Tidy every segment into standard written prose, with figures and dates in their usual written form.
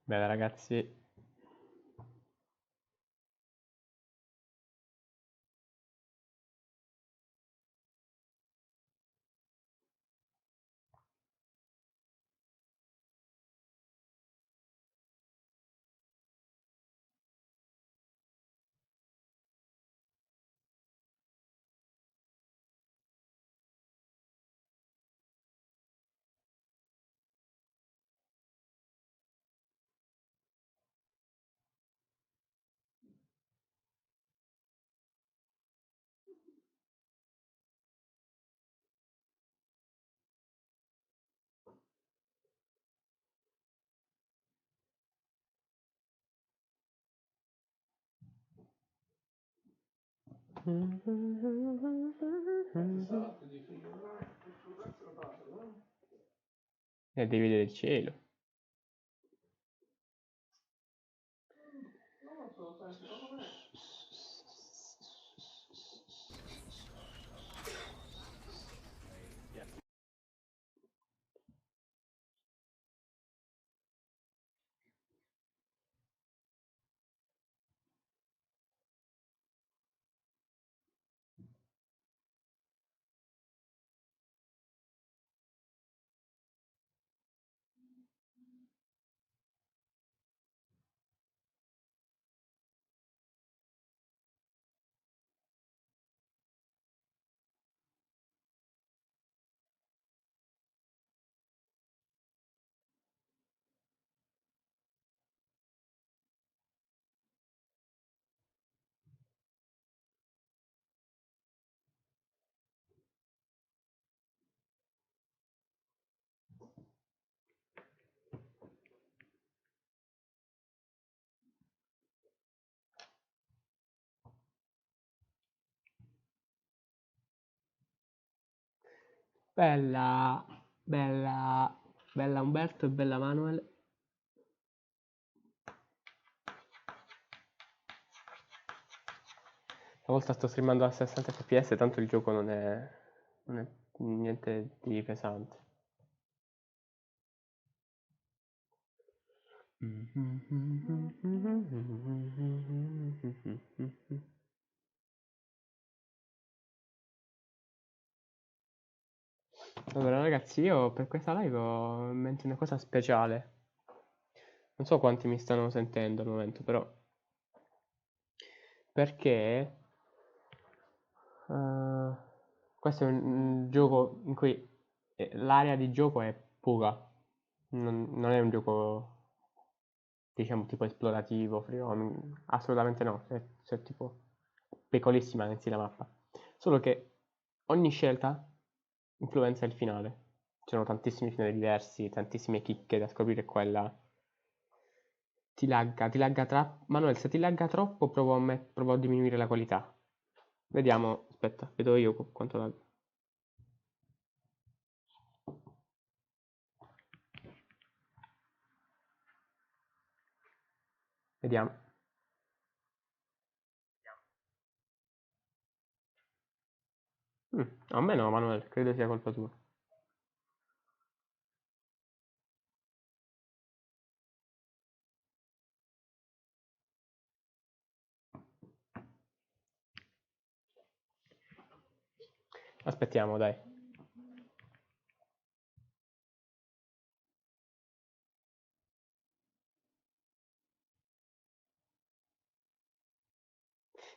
Bene ragazzi. E devi vedere il cielo. Bella, bella, bella Umberto e bella Manuel. Stavolta sto streamando a 60 fps, tanto il gioco non è niente di pesante. Allora ragazzi, io per questa live ho in mente una cosa speciale. Non so quanti mi stanno sentendo al momento, però. Perché questo è un gioco in cui l'area di gioco è poca. Non è un gioco, diciamo, tipo esplorativo, assolutamente no. È tipo piccolissima in sì la mappa. Solo che ogni scelta influenza il finale. Ci sono tantissimi finali diversi, tantissime chicche da scoprire qua e là. Ti lagga Manuel, se ti lagga troppo provo a diminuire la qualità. Vediamo, aspetta, vedo io quanto lagga. Vediamo. A me no, Manuel, credo sia colpa tua. Aspettiamo, dai.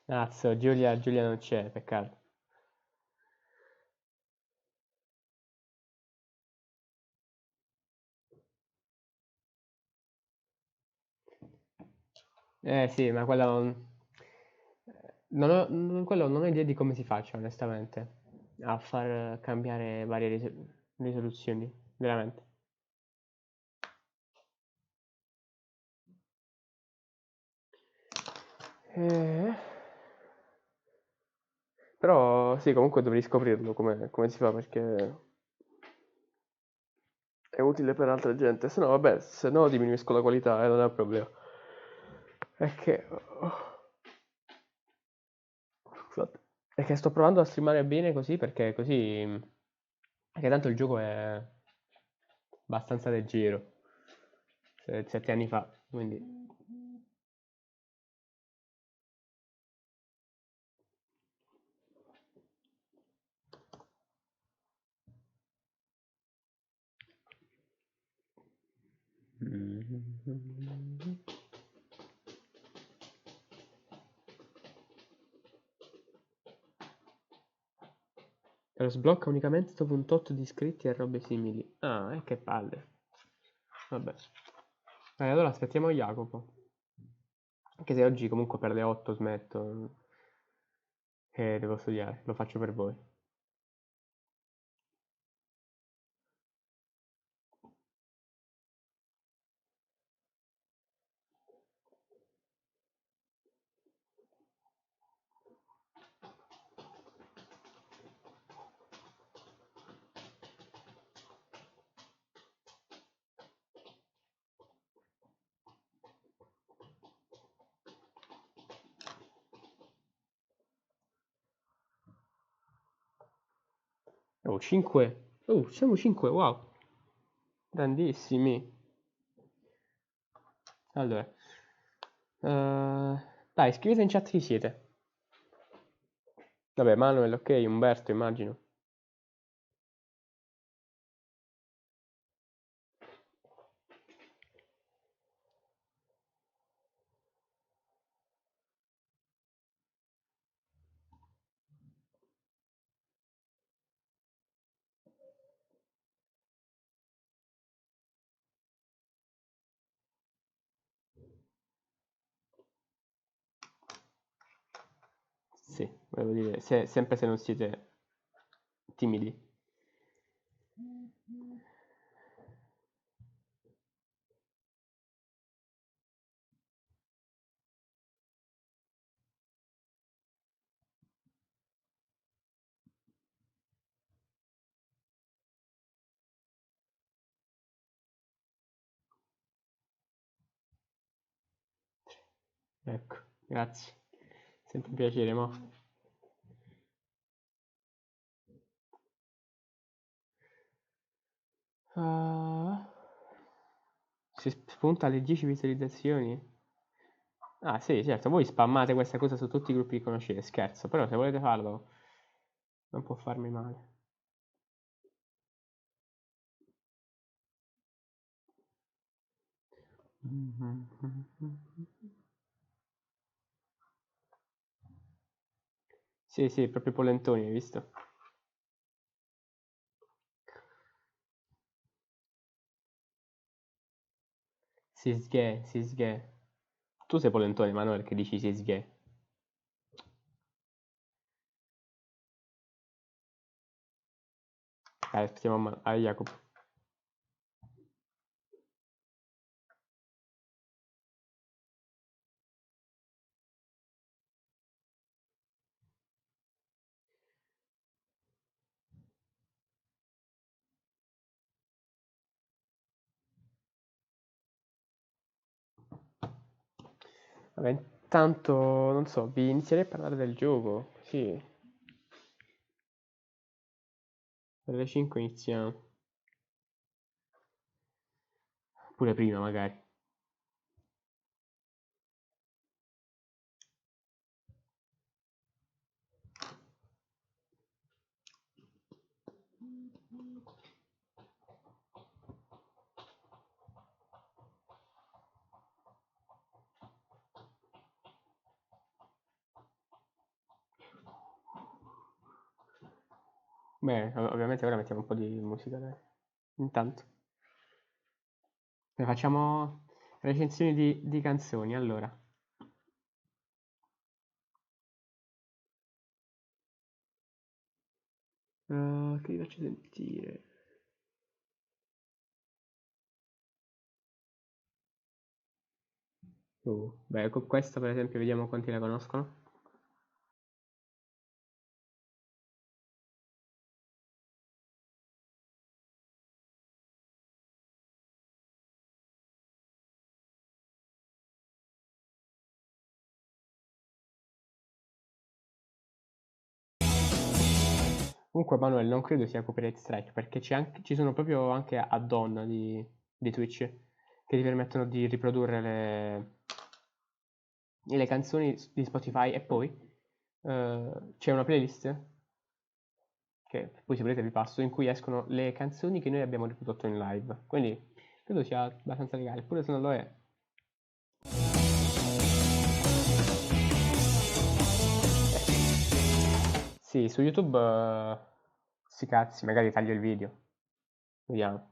Cazzo, Giulia non c'è, peccato. Sì, ma quello quello non ho idea di come si faccia, onestamente, a far cambiare varie risoluzioni, veramente. Però sì, comunque dovrei scoprirlo come si fa, perché è utile per altra gente. Se no, vabbè, se no diminuisco la qualità e non è un problema. È che... Scusate. È che sto provando a streamare bene così, perché così Perché tanto il gioco è abbastanza leggero. 7 anni fa, quindi... Lo sblocca unicamente dopo un tot di iscritti e robe simili. Ah, che palle. Vabbè. Allora aspettiamo Jacopo. Anche se oggi comunque per le 8 smetto. E devo studiare, lo faccio per voi. Oh, 5. Oh, siamo 5, wow. Grandissimi. Allora. Dai, scrivete in chat chi siete. Vabbè, Manuel, ok, Umberto, immagino. Sì, volevo dire, sempre se non siete timidi. Ecco, grazie. Sempre un piacere, mo. Si spunta alle 10 visualizzazioni? Ah, sì, certo, voi spammate questa cosa su tutti i gruppi che conoscete, scherzo, però se volete farlo non può farmi male. Sì, sì, proprio polentoni, hai visto? Si sghè, si sghè. Tu sei polentone, Manuel, che dici si sghè. Dai, aspettiamo a Jacopo. Vabbè, intanto, non so, vi inizierei a parlare del gioco. Sì, alle 5 iniziamo. Pure prima, magari. Beh, ovviamente ora mettiamo un po' di musica, dai. Intanto. Facciamo recensioni di canzoni, allora. Che vi faccio sentire? Beh, con questa per esempio vediamo quanti la conoscono. Comunque, Manuel, non credo sia copyright strike, perché ci sono proprio anche add-on di Twitch che ti permettono di riprodurre le canzoni di Spotify e poi c'è una playlist che poi se volete vi passo, in cui escono le canzoni che noi abbiamo riprodotto in live. Quindi credo sia abbastanza legale, eppure se non lo è. Sì, su YouTube sti cazzi, magari taglio il video. Vediamo.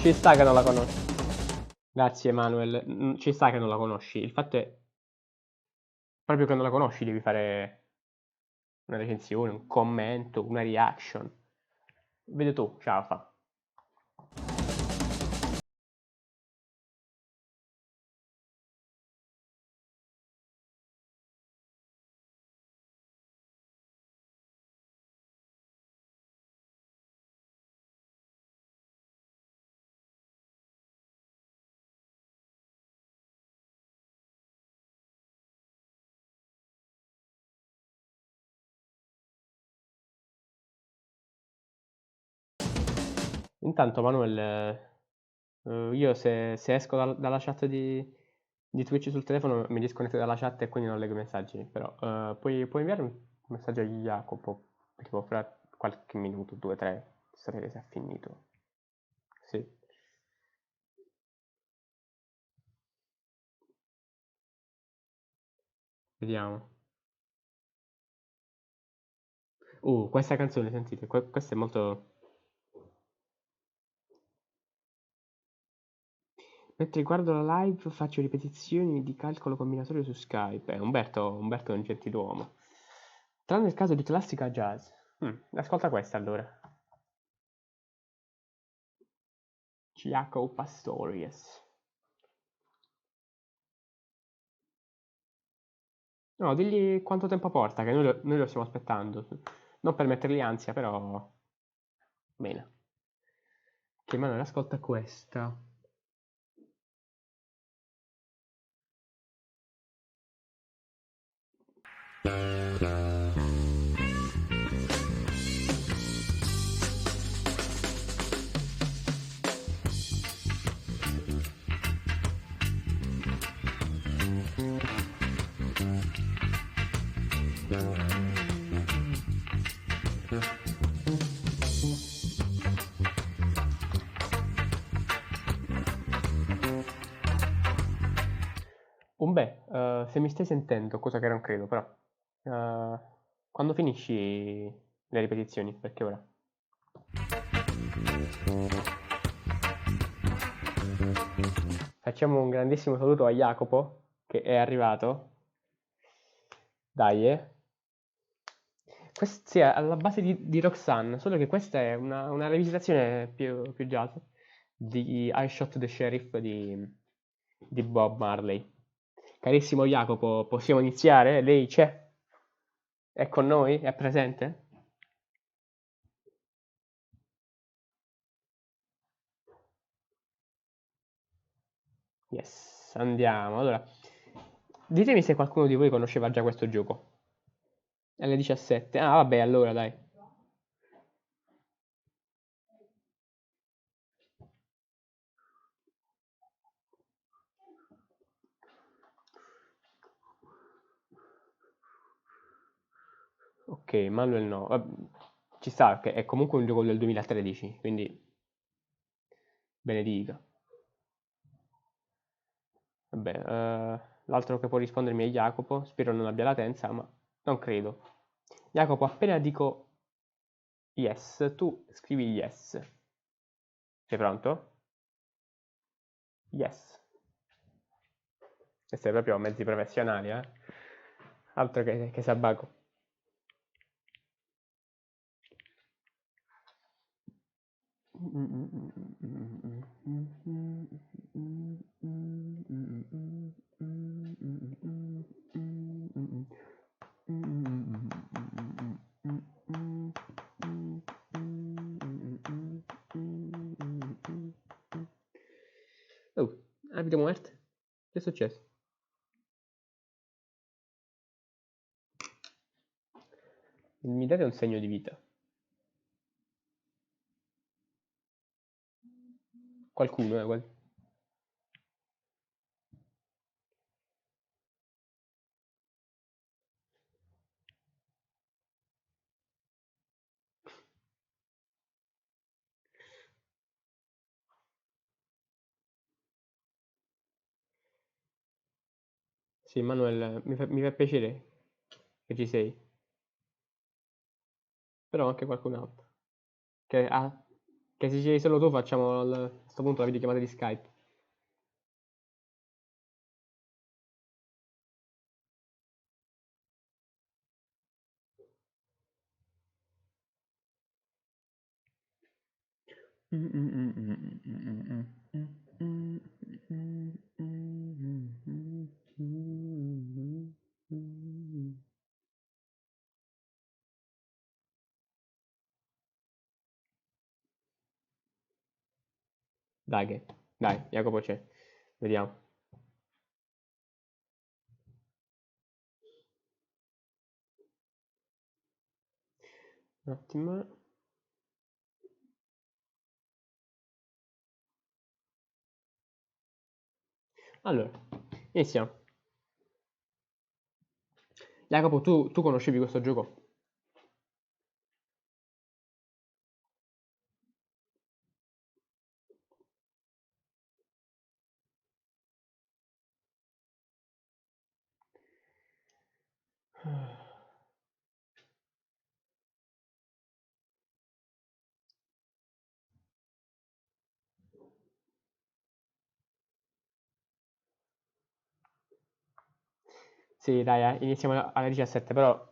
Ci sta che non la conosci. Grazie Manuel, ci sta che non la conosci. Il fatto è proprio che non la conosci, devi fare una recensione, un commento, una reaction. Vedi tu, ciao fa. Intanto Manuel, io se esco dalla chat di Twitch sul telefono mi disconnetto dalla chat e quindi non leggo i messaggi, però puoi inviare un messaggio a Jacopo, tipo fra qualche minuto, 2-3, sapere se ha finito. Sì. Vediamo. Questa canzone, sentite, questa è molto... Mentre guardo la live faccio ripetizioni di calcolo combinatorio su Skype. Umberto è un gentiluomo. Tranne il caso di classica jazz. Ascolta questa allora. Jaco Pastorius. No, digli quanto tempo porta, che noi lo stiamo aspettando. Non per mettergli ansia, però... Bene. Che Manuel ascolta questa. Se mi stai sentendo, cosa che non credo, però, quando finisci le ripetizioni? Perché ora? Facciamo un grandissimo saluto a Jacopo, che è arrivato. Dai, Sì, è alla base di Roxanne, solo che questa è una rivisitazione più jazz di I Shot the Sheriff di Bob Marley. Carissimo Jacopo, possiamo iniziare? Lei c'è? È con noi? È presente? Yes, andiamo. Allora, ditemi se qualcuno di voi conosceva già questo gioco. Alle 17. Ah, vabbè, allora dai. Ok, Manuel no. Ci sta, che è comunque un gioco del 2013, quindi benedica. Vabbè, l'altro che può rispondermi è Jacopo. Spero non abbia latenza, ma non credo. Jacopo, appena dico yes, tu scrivi yes. Sei pronto? Yes. Questi è proprio mezzi professionali, eh? Altro che sabaco. Oh, abbiamo morte? Che è successo? Mi date un segno di vita. Qualcuno, Sì, Manuel, mi fa piacere che ci sei. Però anche qualcun altro. Che se ci sei solo tu facciamo a questo punto la videochiamata di Skype. Dai, Jacopo c'è. Vediamo. Un attimo. Allora, iniziamo. Jacopo, tu conoscevi questo gioco? Sì, dai, iniziamo alle 17, però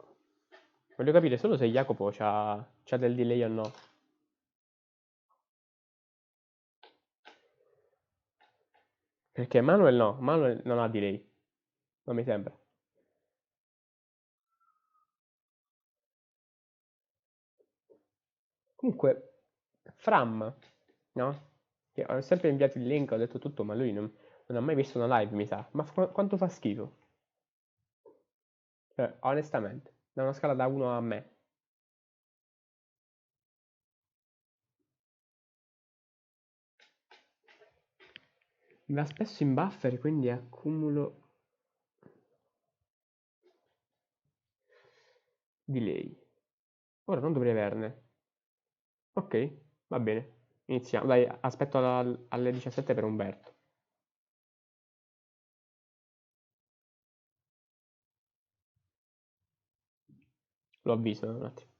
voglio capire solo se Jacopo c'ha del delay o no. Perché Manuel no, Manuel non ha delay, non mi sembra. Comunque, Fram, no? Che ho sempre inviato il link, ho detto tutto, ma lui non ha mai visto una live, mi sa. Ma quanto fa schifo? Cioè, onestamente, da una scala da 1 a me. Mi va spesso in buffer, quindi accumulo delay. Ora non dovrei averne. Ok, va bene. Iniziamo. Dai, aspetto alle 17 per Umberto. Lo avviso un attimo.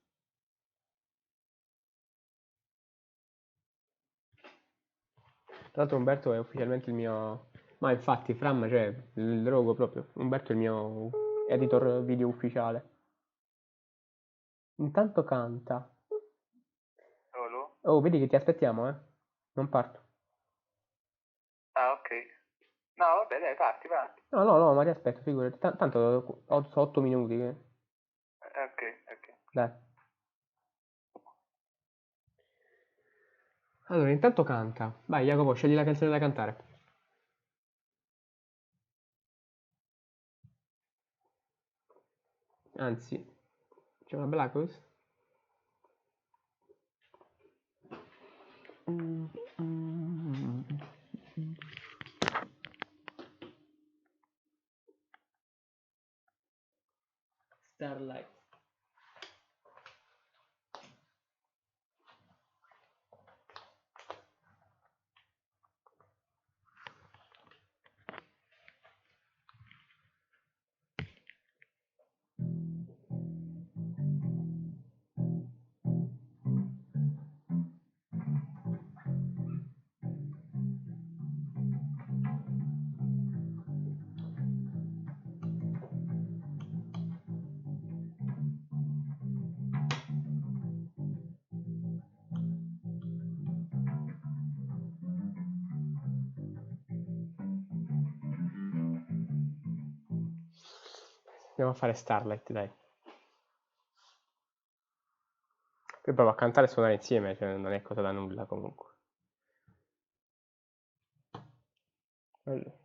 Tra l'altro Umberto è ufficialmente il mio... Ma infatti, Fram, cioè, il drogo proprio. Umberto è il mio editor video ufficiale. Intanto canta. Solo? Oh, vedi che ti aspettiamo, eh? Non parto. Ah, ok. No, vabbè, dai, parti. No, ma ti aspetto, figurati. Tanto ho 8 minuti. Ok. Dai. Allora, intanto canta. Vai, Jacopo, scegli la canzone da cantare. Anzi, C'è una bella cosa. Starlight. Andiamo a fare Starlight, dai. Poi provo a cantare e suonare insieme, cioè non è cosa da nulla comunque. Allora.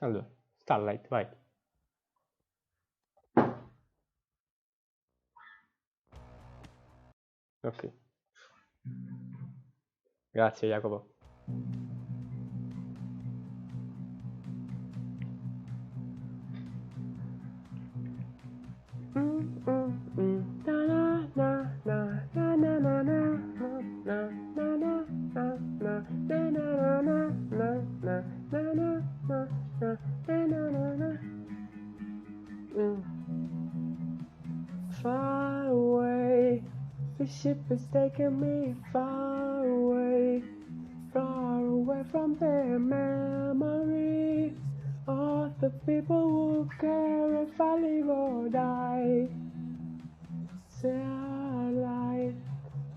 Allora, Starlight, vai. Ok. Grazie Jacopo. Far away, the ship is taking me far away from their memory. All the people who care if I live or die. Starlight,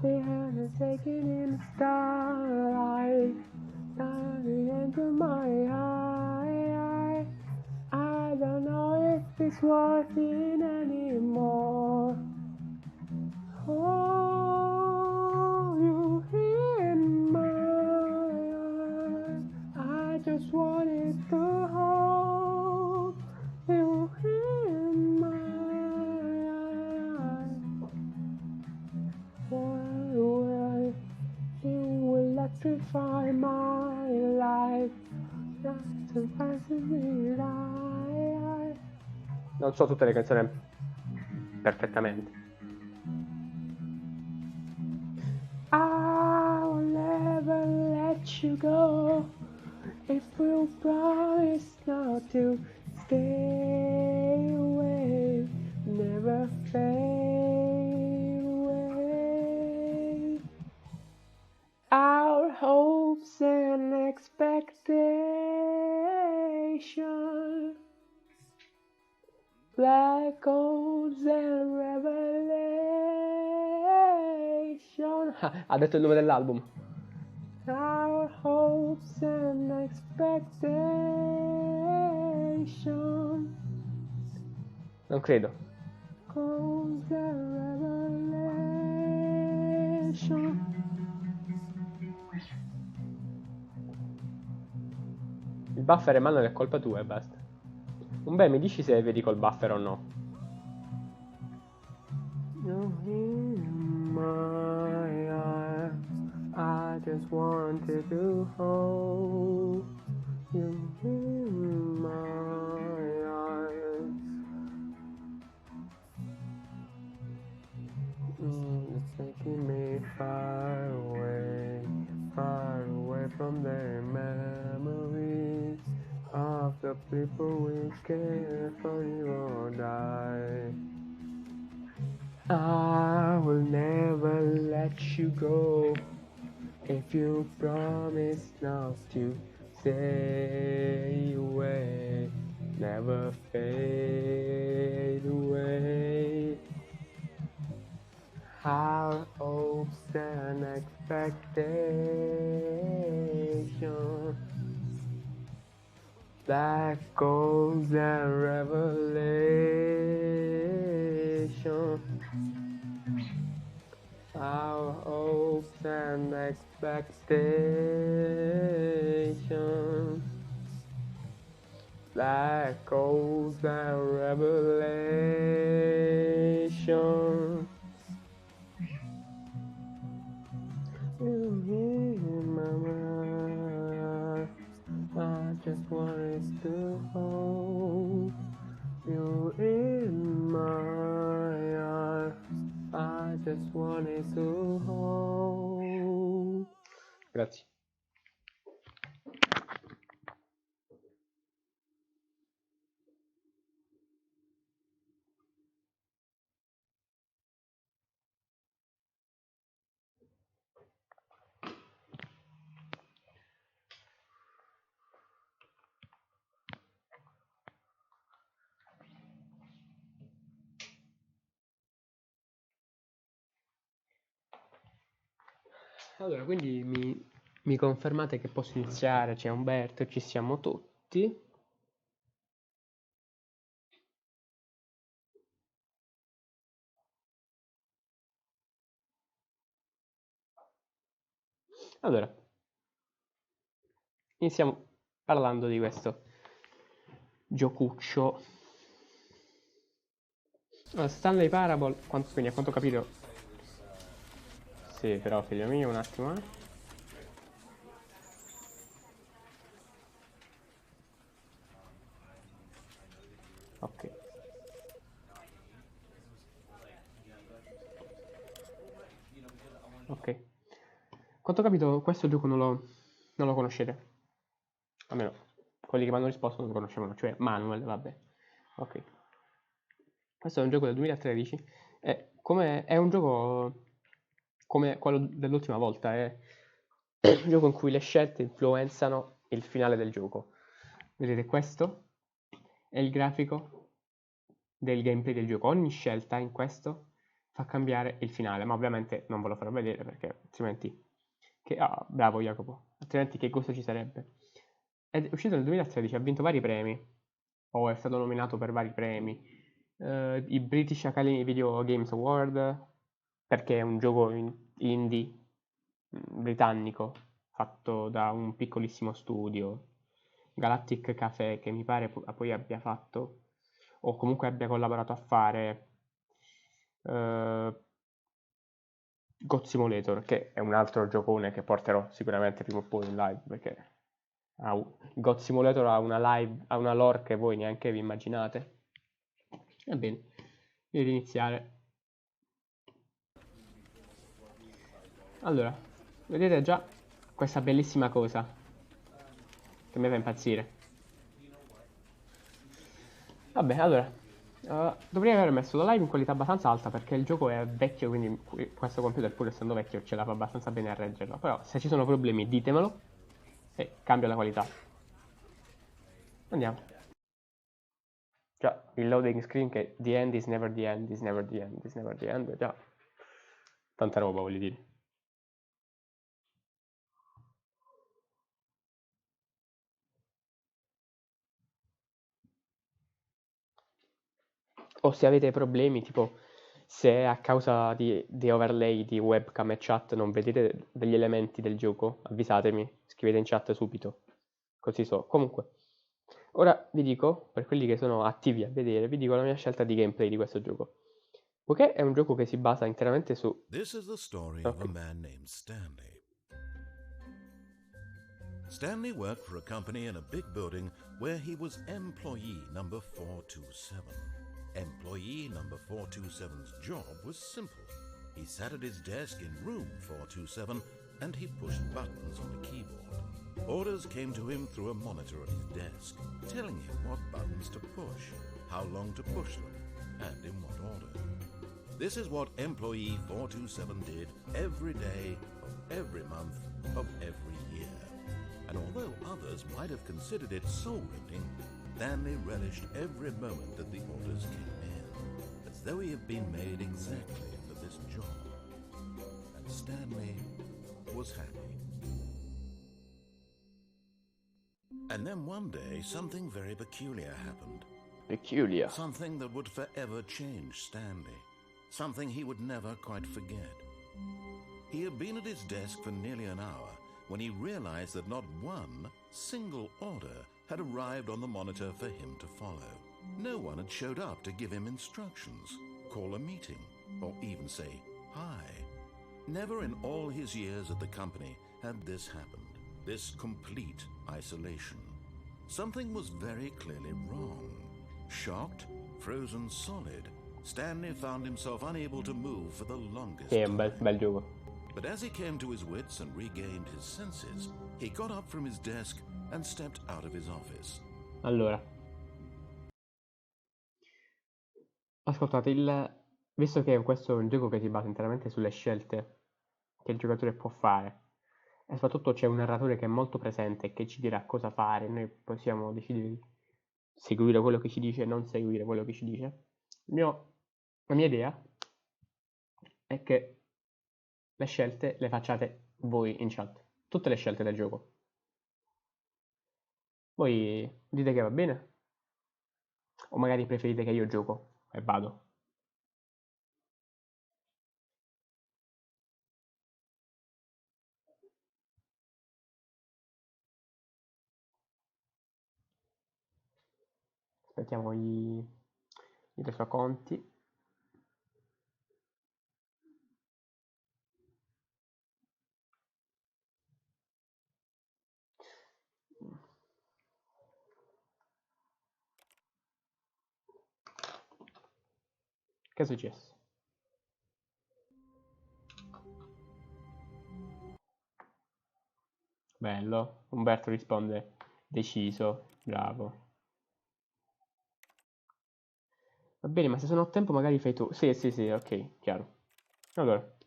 the hand is taking in starlight. Starlight into my eye. I don't know if it's worth it anymore. Oh, you in my eyes. I just wanted to hold you in my eyes. Why you will electrify my life. Non so tutte le canzoni perfettamente. I will never let you go if you promise not to stay away, never fade away. Our hopes and expectations, black holes and revelation. Ha detto il nome dell'album. Our hopes and expectations. Non credo. Holes and revelation. Il buffer è male, è colpa tua e basta. Un beh, mi dici se vedi col buffer o no. In my eyes, I just wanted to hold you in my eyes. It's taking me far away from the memories of the people we care for, you or die. I will never let you go if you promise not to stay away, never fade away. Our hopes and expectations, Black goals and revelation, our hopes and expectations. Black goals and revelation. You in my mind, I just wanted to hold you in my arms. I just wanted to hold. Grazie. Allora, quindi mi confermate che posso iniziare? C'è Umberto, ci siamo tutti. Allora, iniziamo parlando di questo giocuccio. Allora, Stanley Parable, quindi a quanto ho capito... Sì, però figlio mio, un attimo, Ok. Ok. Quanto ho capito, questo gioco non lo conoscete. Almeno, quelli che mi hanno risposto non lo conoscevano, cioè Manuel, vabbè. Ok. Questo è un gioco del 2013. È un gioco come quello dell'ultima volta. È un gioco in cui le scelte influenzano il finale del gioco. Vedete, questo è il grafico del gameplay del gioco. Ogni scelta in questo fa cambiare il finale, ma ovviamente non ve lo farò vedere perché altrimenti... bravo Jacopo, altrimenti che gusto ci sarebbe? È uscito nel 2013, ha vinto vari premi, o è stato nominato per vari premi. I British Academy Video Games Award, perché è un gioco indie britannico fatto da un piccolissimo studio, Galactic Café, che mi pare poi abbia fatto o comunque abbia collaborato a fare God Simulator, che è un altro giocone che porterò sicuramente prima o poi in live, perché God Simulator ha una lore che voi neanche vi immaginate. Ebbene, io di iniziare. Allora, vedete già questa bellissima cosa che mi fa impazzire. Vabbè, allora, dovrei aver messo la live in qualità abbastanza alta perché il gioco è vecchio, quindi questo computer, pur essendo vecchio, ce la fa abbastanza bene a reggerlo. Però se ci sono problemi ditemelo e cambio la qualità. Andiamo. Già, il loading screen che the end is never the end, is never the end, is never the end, già. Tanta roba, voglio dire. O se avete problemi, tipo se a causa di overlay di webcam e chat non vedete degli elementi del gioco, avvisatemi, scrivete in chat subito, così so. Comunque, ora vi dico, per quelli che sono attivi a vedere, vi dico la mia scelta di gameplay di questo gioco. Poiché è un gioco che si basa interamente su... This is the story of a man named Stanley. Stanley worked for a company in a big building where he was employee number 427. Employee number 427's job was simple. He sat at his desk in room 427 and he pushed buttons on the keyboard. Orders came to him through a monitor at his desk, telling him what buttons to push, how long to push them, and in what order. This is what employee 427 did every day of every month of every year. And although others might have considered it soul-rending, Stanley relished every moment that the orders came in, as though he had been made exactly for this job. And Stanley was happy. And And then one day, something very peculiar happened. Peculiar. Something that would forever change Stanley. Something he would never quite forget. He had been at his desk for nearly an hour when he realized that not one single order had arrived on the monitor for him to follow. No one had showed up to give him instructions, call a meeting, or even say hi. Never in all his years at the company had this happened. This complete isolation. Something was very clearly wrong. Shocked, frozen solid, Stanley found himself unable to move for the longest Sì, è un time. bel gioco. But as he came to his wits and regained his senses, he got up from his desk and stepped out of his office. Allora, ascoltate, visto che questo è un gioco che si basa interamente sulle scelte che il giocatore può fare, e soprattutto c'è un narratore che è molto presente e che ci dirà cosa fare, noi possiamo decidere di seguire quello che ci dice e non seguire quello che ci dice. La mia idea è che le scelte le facciate voi in chat, tutte le scelte del gioco. Voi dite che va bene? O magari preferite che io gioco e vado? Aspettiamo i resoconti. Che è successo? Bello. Umberto risponde deciso. Bravo. Va bene, ma se sono a tempo magari fai tu. Sì, ok, chiaro. Allora,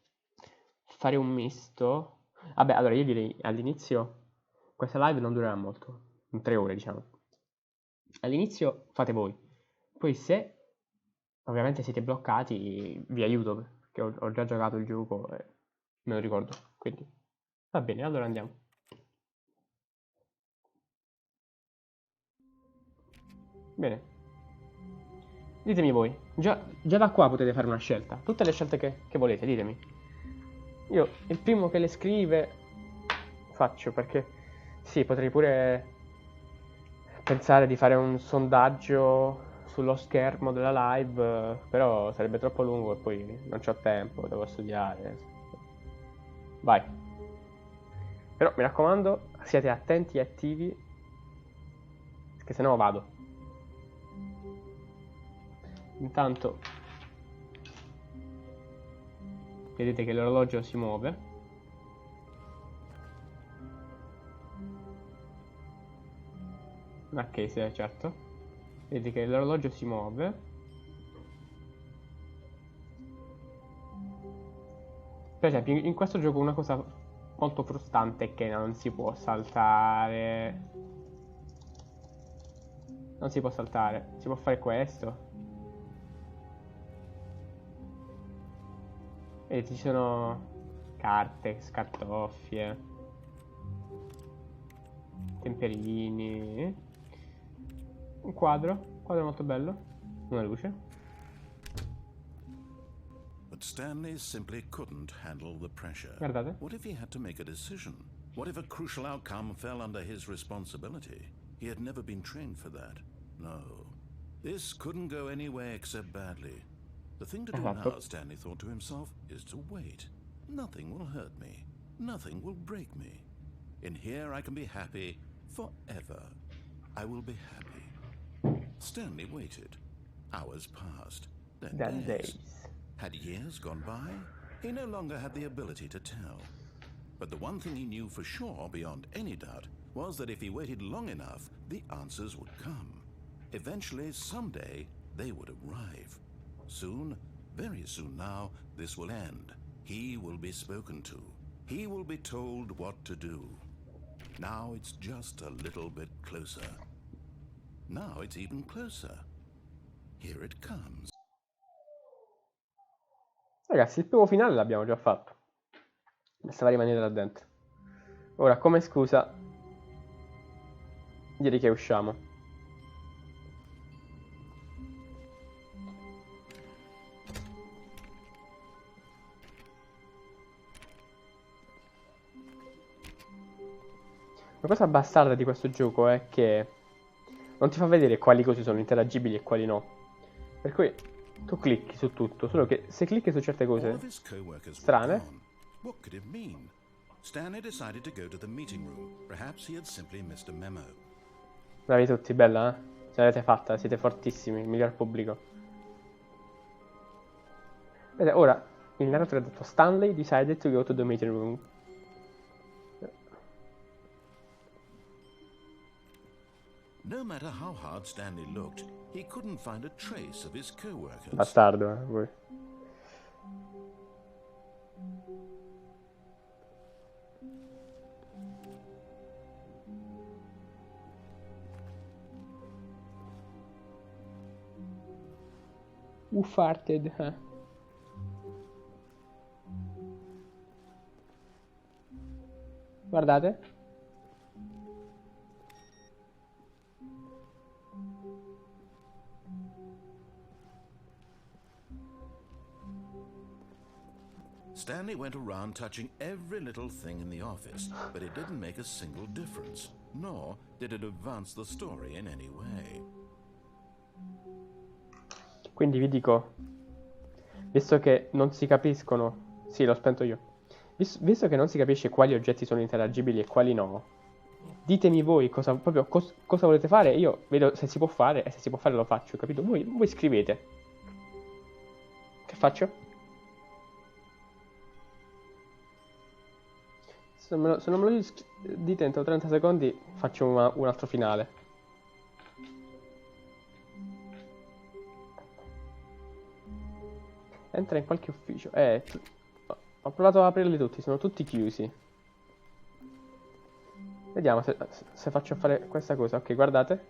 fare un misto. Vabbè, allora io direi all'inizio questa live non durerà molto, 3 ore diciamo. All'inizio fate voi, poi se ovviamente siete bloccati vi aiuto perché ho già giocato il gioco e me lo ricordo, quindi va bene, allora andiamo. Bene, ditemi voi, già da qua potete fare una scelta, tutte le scelte che volete, ditemi. Io il primo che le scrive faccio, perché sì, potrei pure pensare di fare un sondaggio sullo schermo della live, però sarebbe troppo lungo e poi non c'ho tempo, devo studiare. Vai. Però mi raccomando, siate attenti e attivi, perché sennò vado. Intanto vedete che l'orologio si muove. Ok, sì, certo. Vedete che l'orologio si muove. Per esempio, in questo gioco una cosa molto frustrante è che non si può saltare. Non si può saltare. Si può fare questo. Vedete, ci sono carte, scartoffie, temperini, un quadro molto bello, una luce. But Stanley simply couldn't handle the pressure. Guardate. What if he had to make a decision? What if a crucial outcome fell under his responsibility? He had never been trained for that. No. This couldn't go any way except badly. The thing to do now, Stanley thought to himself, is to wait. Nothing will hurt me. Nothing will break me. In here I can be happy forever. I will be happy. Stanley waited. Hours passed. Then days. Had years gone by? He no longer had the ability to tell. But the one thing he knew for sure, beyond any doubt, was that if he waited long enough, the answers would come. Eventually, someday, they would arrive. Soon, very soon now, this will end. He will be spoken to. He will be told what to do. Now it's just a little bit closer. Now it's even closer. Here it comes. Ragazzi, il primo finale l'abbiamo già fatto. Bastava rimanere là dentro. Ora, come scusa, direi che usciamo. La cosa bastarda di questo gioco è che non ti fa vedere quali cose sono interagibili e quali no. Per cui tu clicchi su tutto, solo che se clicchi su certe cose strane, What could it mean? Stanley decided to go to the meeting room. Perhaps he had simply missed a memo. bravi tutti, bella, eh? Ce l'avete fatta, siete fortissimi, il miglior pubblico. Vedete, ora il narratore ha detto Stanley decided to go to the meeting room. No matter how hard Stanley looked, he couldn't find a trace of his co-workers. Bastardo, voi. Who farted? Guardate. Stanley went around touching every little thing in the office, but it didn't make a single difference, nor did it advance the story in any way. Quindi vi dico, visto che non si capiscono, sì, l'ho spento io, visto che non si capisce quali oggetti sono interagibili e quali no, ditemi voi cosa volete fare, io vedo se si può fare e se si può fare lo faccio, capito? Voi scrivete. Che faccio? Se non me lo dite entro 30 secondi faccio un altro finale. Entra in qualche ufficio. Ho provato ad aprirli tutti, sono tutti chiusi. Vediamo se faccio fare questa cosa. Ok, guardate.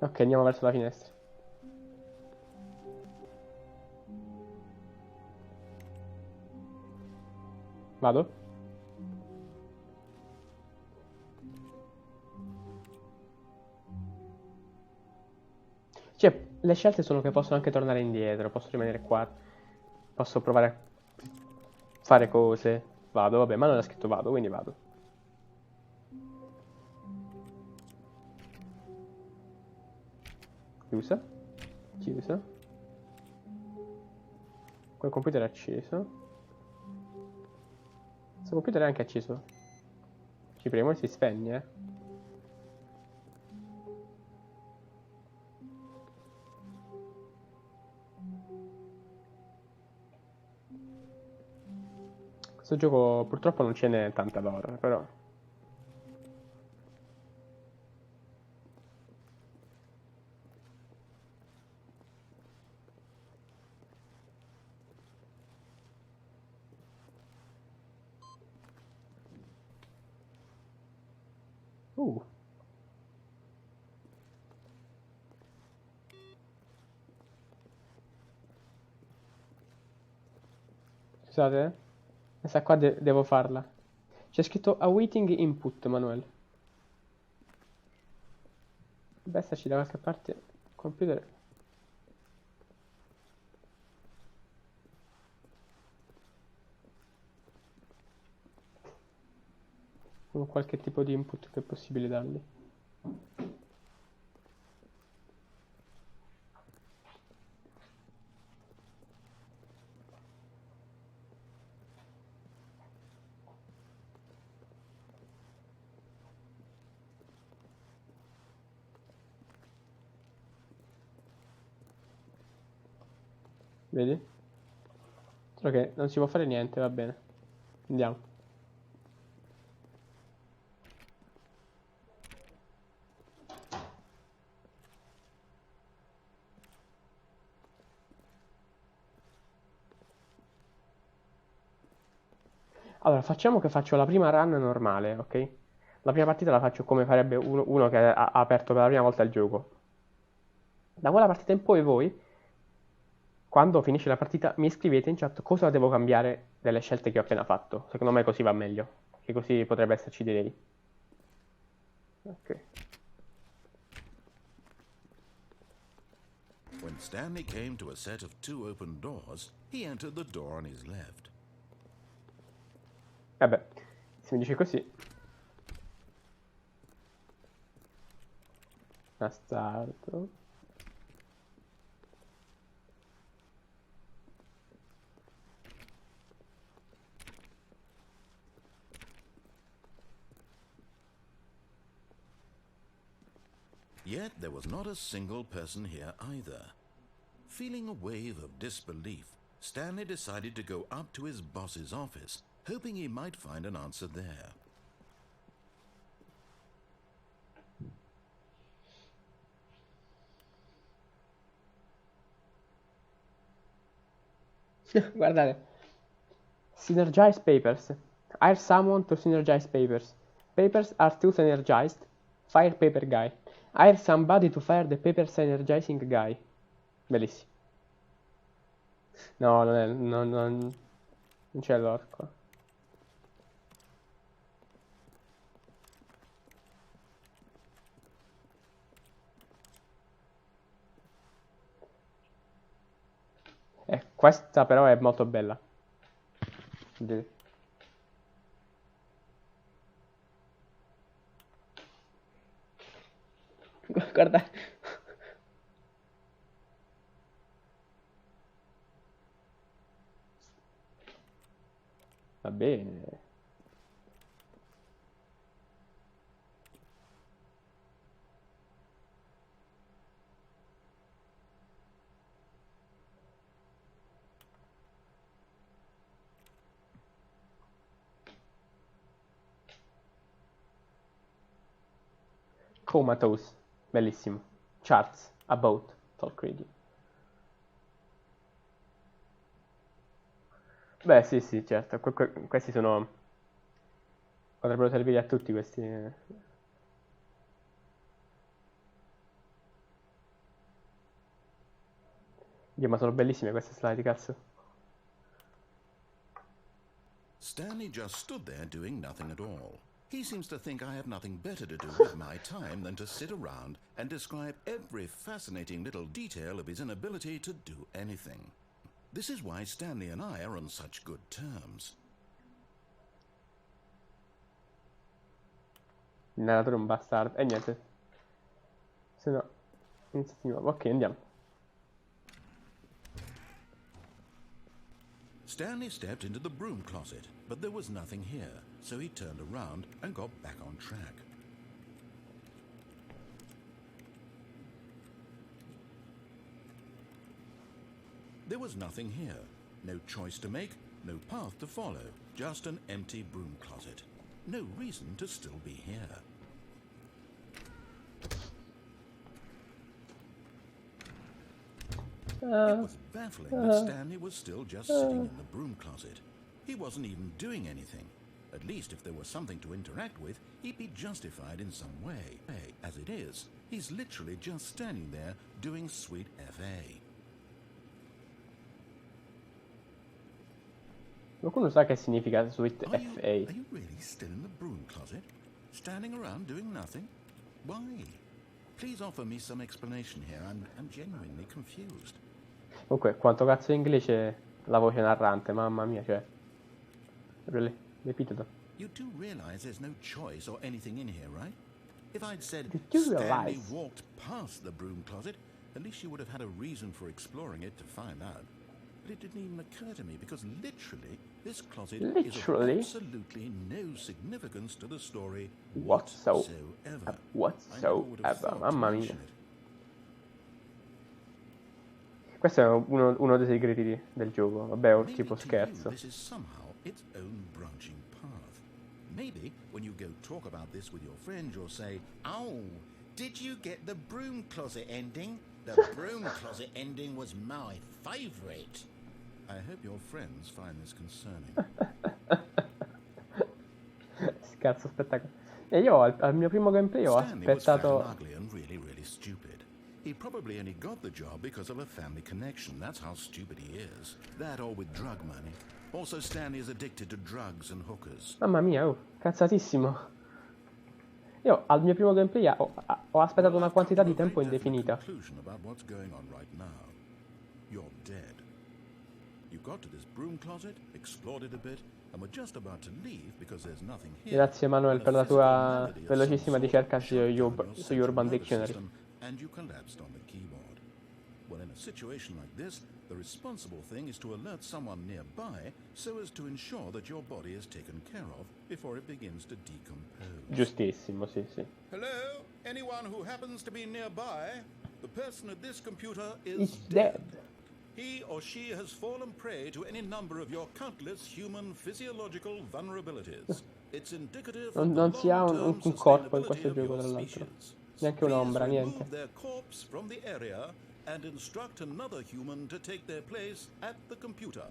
Ok, andiamo verso la finestra. Vado? Cioè, le scelte sono che possono anche tornare indietro, posso rimanere qua, posso provare a fare cose. Vado, vabbè, ma non è scritto vado, quindi vado. Chiusa. Chiusa. Quel computer è acceso. Questo computer è anche acceso. Ci premo e si spegne, Questo gioco purtroppo non ce n'è tanta lore, però. Scusate, questa qua devo farla. C'è scritto awaiting input, Manuel. Deve esserci da qualche parte. Computer. Con qualche tipo di input che è possibile dargli. Vedi? Solo che non si può fare niente, va bene. Andiamo. Allora, facciamo che faccio la prima run normale, ok? La prima partita la faccio come farebbe uno che ha aperto per la prima volta il gioco. Da quella partita in poi voi, quando finisce la partita, mi scrivete in chat cosa devo cambiare delle scelte che ho appena fatto. Secondo me così va meglio, che così potrebbe esserci delay. Ok. When Stanley came to a set of 2 open doors, he entered the door on his left. Vabbè, se mi dice così. A start. Yet there was not a single person here either. Feeling a wave of disbelief, Stanley decided to go up to his boss's office, hoping he might find an answer there. Guardate. Synergize papers. Hire someone to synergize papers. Papers are too synergized. Fire paper guy. Hire somebody to fire the paper synergizing guy. Bellissimo. No, non c'è l'orco. Questa però è molto bella. Guarda. Va bene. Comatose, bellissimo. Charts, about, talk radio. Beh, sì, sì, certo. Questi sono... Potrebbero servire a tutti questi... Dio, ma sono bellissime queste slide, cazzo. Stanley just stood there doing nothing at all. He seems to think I have nothing better to do with my time than to sit around and describe every fascinating little detail of his inability to do anything. This is why Stanley and I are on such good terms. Il narratore è un bastardo. E niente. Se no... Iniziamo di nuovo. Ok, andiamo. Stanley stepped into the broom closet, but there was nothing here, so he turned around and got back on track. There was nothing here. No choice to make, no path to follow, just an empty broom closet. No reason to still be here. It was baffling that Stanley was still just sitting in the broom closet. He wasn't even doing anything. At least if there was something to interact with, he'd be justified in some way. As it is, he's literally just standing there doing sweet FA. Qualcuno sa che significa sweet Are FA? you really still in the broom closet? Standing around doing nothing? Why? Please offer me some explanation here. I'm genuinely confused. Comunque, quanto cazzo in inglese la voce narrante, mamma mia, cioè... Really? Ripetuto. You do realize there's no choice or anything in here, right? If I'd said Did you Stanley realize? walked past the broom closet, at least you would have had a reason for exploring it to find out. But it didn't even occur to me because literally, this closet is of absolutely no significance to the story whatsoever. Whatsoever, mamma mia. Questo è uno dei segreti del gioco, vabbè, è un tipo scherzo. This is somehow its own branching path. Maybe when you go talk about this with your friend, you'll say, "Oh, did you get the broom closet ending? The broom closet ending was my favorite." I hope your friends find this concerning. Cazzo, spettacolo. E io al mio primo gameplay ho Stanley was fat and aspettato... ugly and really, really stupid. He probably only got the job because of a family connection. That's how stupid he is. That or with drug money. Also, Stanley is addicted to drugs and hookers. Mamma mia, oh, cazzatissimo. Io al mio primo gameplay ho aspettato una quantità di tempo indefinita. About what's going on right now. You're dead. You got to this broom closet, explored it a bit, and were just about to leave because there's nothing here. Grazie Manuel per la tua velocissima ricerca su Urban Dictionary. And you collapsed on the keyboard. Well, in a situation like this, the responsible thing is to alert someone nearby so as to ensure that your body is taken care of before it begins to decompose. Giustissimo, sì, sì. Hello? Anyone who happens to be nearby? The person at this computer is It's dead. He or she has fallen prey to any number of your countless human physiological vulnerabilities. It's indicative of Non the si ha long-term un corpo in sustainability questo of gioco, your tra l'altro. species. Neanche un'ombra, Please niente. remove their corpse from the area and instruct another human to take their place at the computer,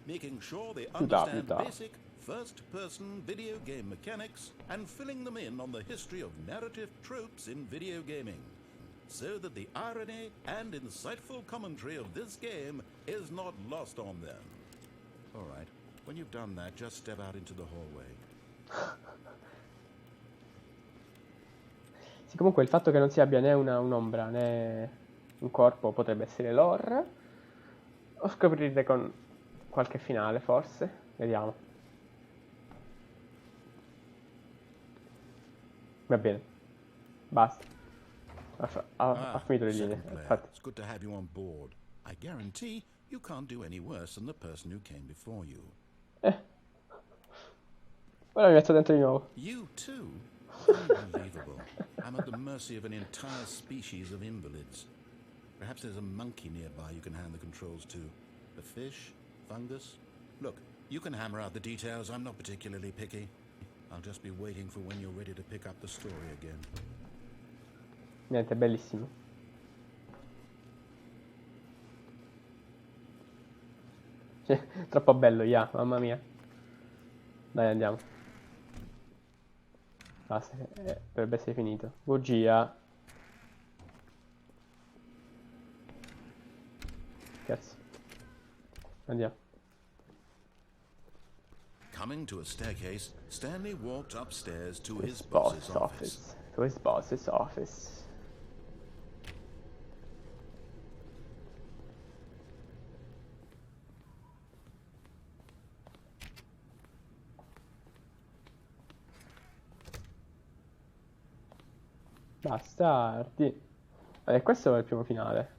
making sure they understand basic first-person video game mechanics and filling them in on the history of narrative tropes in video gaming, so that the irony and insightful commentary of this game is not lost on them. All right, when you've done that, just step out into the hallway. Sì, comunque il fatto che non si abbia né un'ombra né un corpo potrebbe essere lore. O scoprire con qualche finale, forse. Vediamo. Va bene. Basta. Ha finito le linee. Infatti. It's good to have you on board. I guarantee you can't do any worse than the person who came before you. Ora mi metto dentro di nuovo. You too? Unbelievable. I'm at the mercy of an entire species of invalids. Perhaps there's a monkey nearby you can hand the controls to. A fish? Fungus? Look, you can hammer out the details. I'm not particularly picky. I'll just be waiting for when you're ready to pick up the story again. Niente, bellissimo. Troppo bello, mamma mia. Dai, andiamo. Basta, dovrebbe essere finito. Bugia. Cazzo. Andiamo. Coming to a staircase, Stanley walked upstairs to his boss's office. To his boss's office. Bastardi. E questo è il primo finale.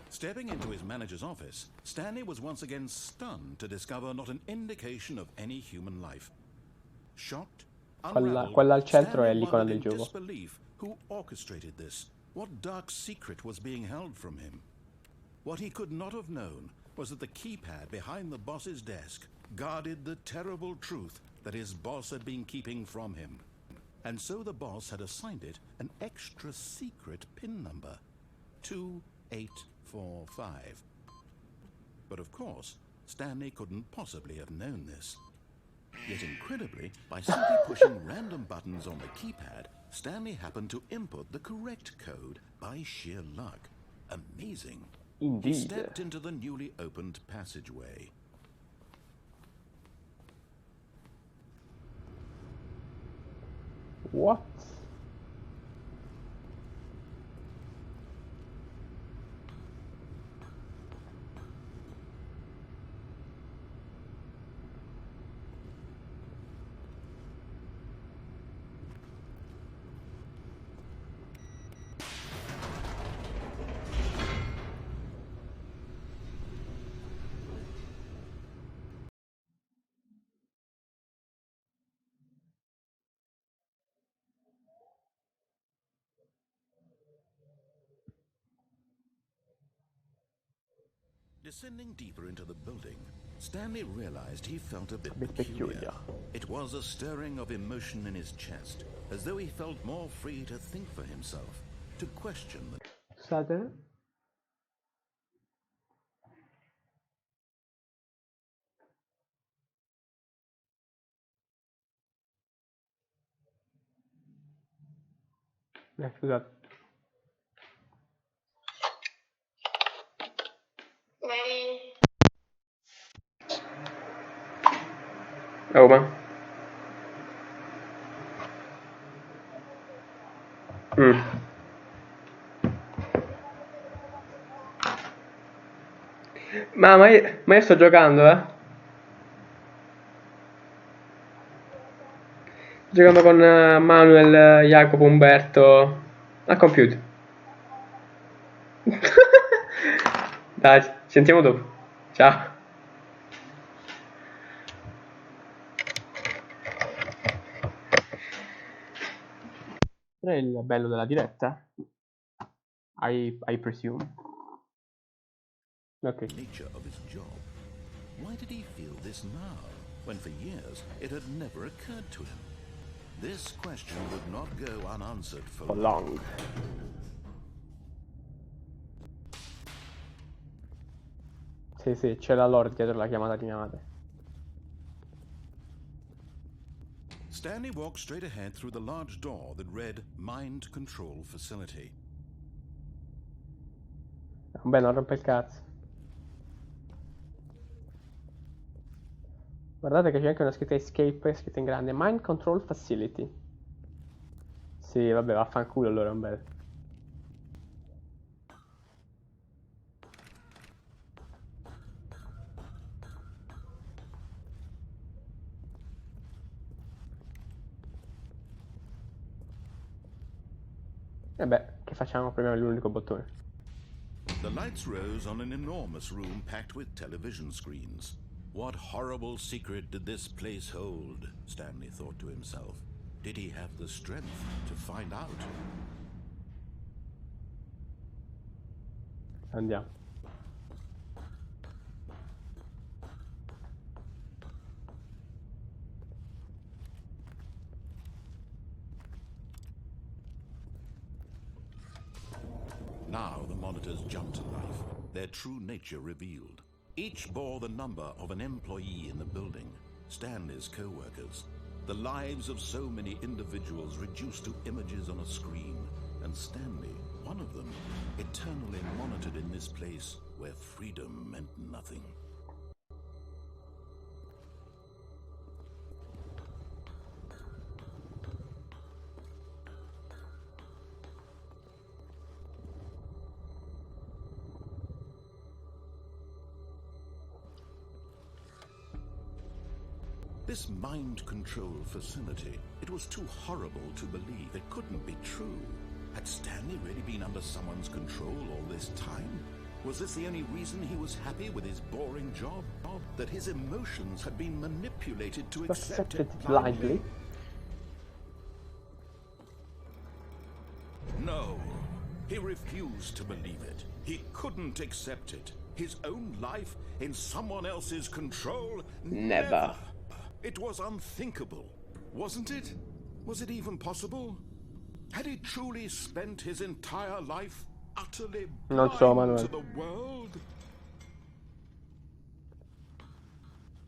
Stepping into his manager's office, Stanley was once again stunned to discover not an indication of any human life. Shocked, quella al centro è Stanley l'icona wondered del in gioco. disbelief who orchestrated this. What dark secret was being held from him? What he could not have known was that the keypad behind the boss's desk guarded the terrible truth that his boss had been keeping from him. And so the boss had assigned it an extra secret PIN number, 2845. But of course, Stanley couldn't possibly have known this. Yet incredibly, by simply pushing random buttons on the keypad, Stanley happened to input the correct code by sheer luck. Amazing. Indeed. He stepped into the newly opened passageway. What? Descending deeper into the building, Stanley realized he felt a bit peculiar. peculiar. It was a stirring of emotion in his chest, as though he felt more free to think for himself, to question the... Scusate. Scusate. Oh, ma. Ma io sto giocando, giocando con Manuel, Jacopo, Umberto al computer. Dai, ci sentiamo dopo. Ciao. È il bello della diretta. I presume. Okay. Nature of his job. Why did he feel this now, when for years it had never occurred to him? This question would not go unanswered for long. Sì, c'è la lore dietro la chiamata di mia madre. Stanley walked straight ahead through the large door that read Mind Control Facility. Beh, non rompe il cazzo. Guardate che c'è anche una scritta escape, scritta in grande. Mind Control Facility. Sì, vabbè, vaffanculo allora, un bel. E beh, che facciamo? Premiamo l'unico bottone. The lights rose on an enormous room packed with television screens. What horrible secret did this place hold? Stanley thought to himself. Did he have the strength to find out? Andiamo. Now the monitors jumped to life, their true nature revealed. Each bore the number of an employee in the building, Stanley's co-workers. The lives of so many individuals reduced to images on a screen, and Stanley, one of them, eternally monitored in this place where freedom meant nothing. This mind control facility, it was too horrible to believe. It couldn't be true. Had Stanley really been under someone's control all this time? Was this the only reason he was happy with his boring job? That his emotions had been manipulated to accept it blindly? No, he refused to believe it. He couldn't accept it. His own life in someone else's control? Never. It was unthinkable, wasn't it? Was it even possible? Had he truly spent his entire life utterly blind to the world?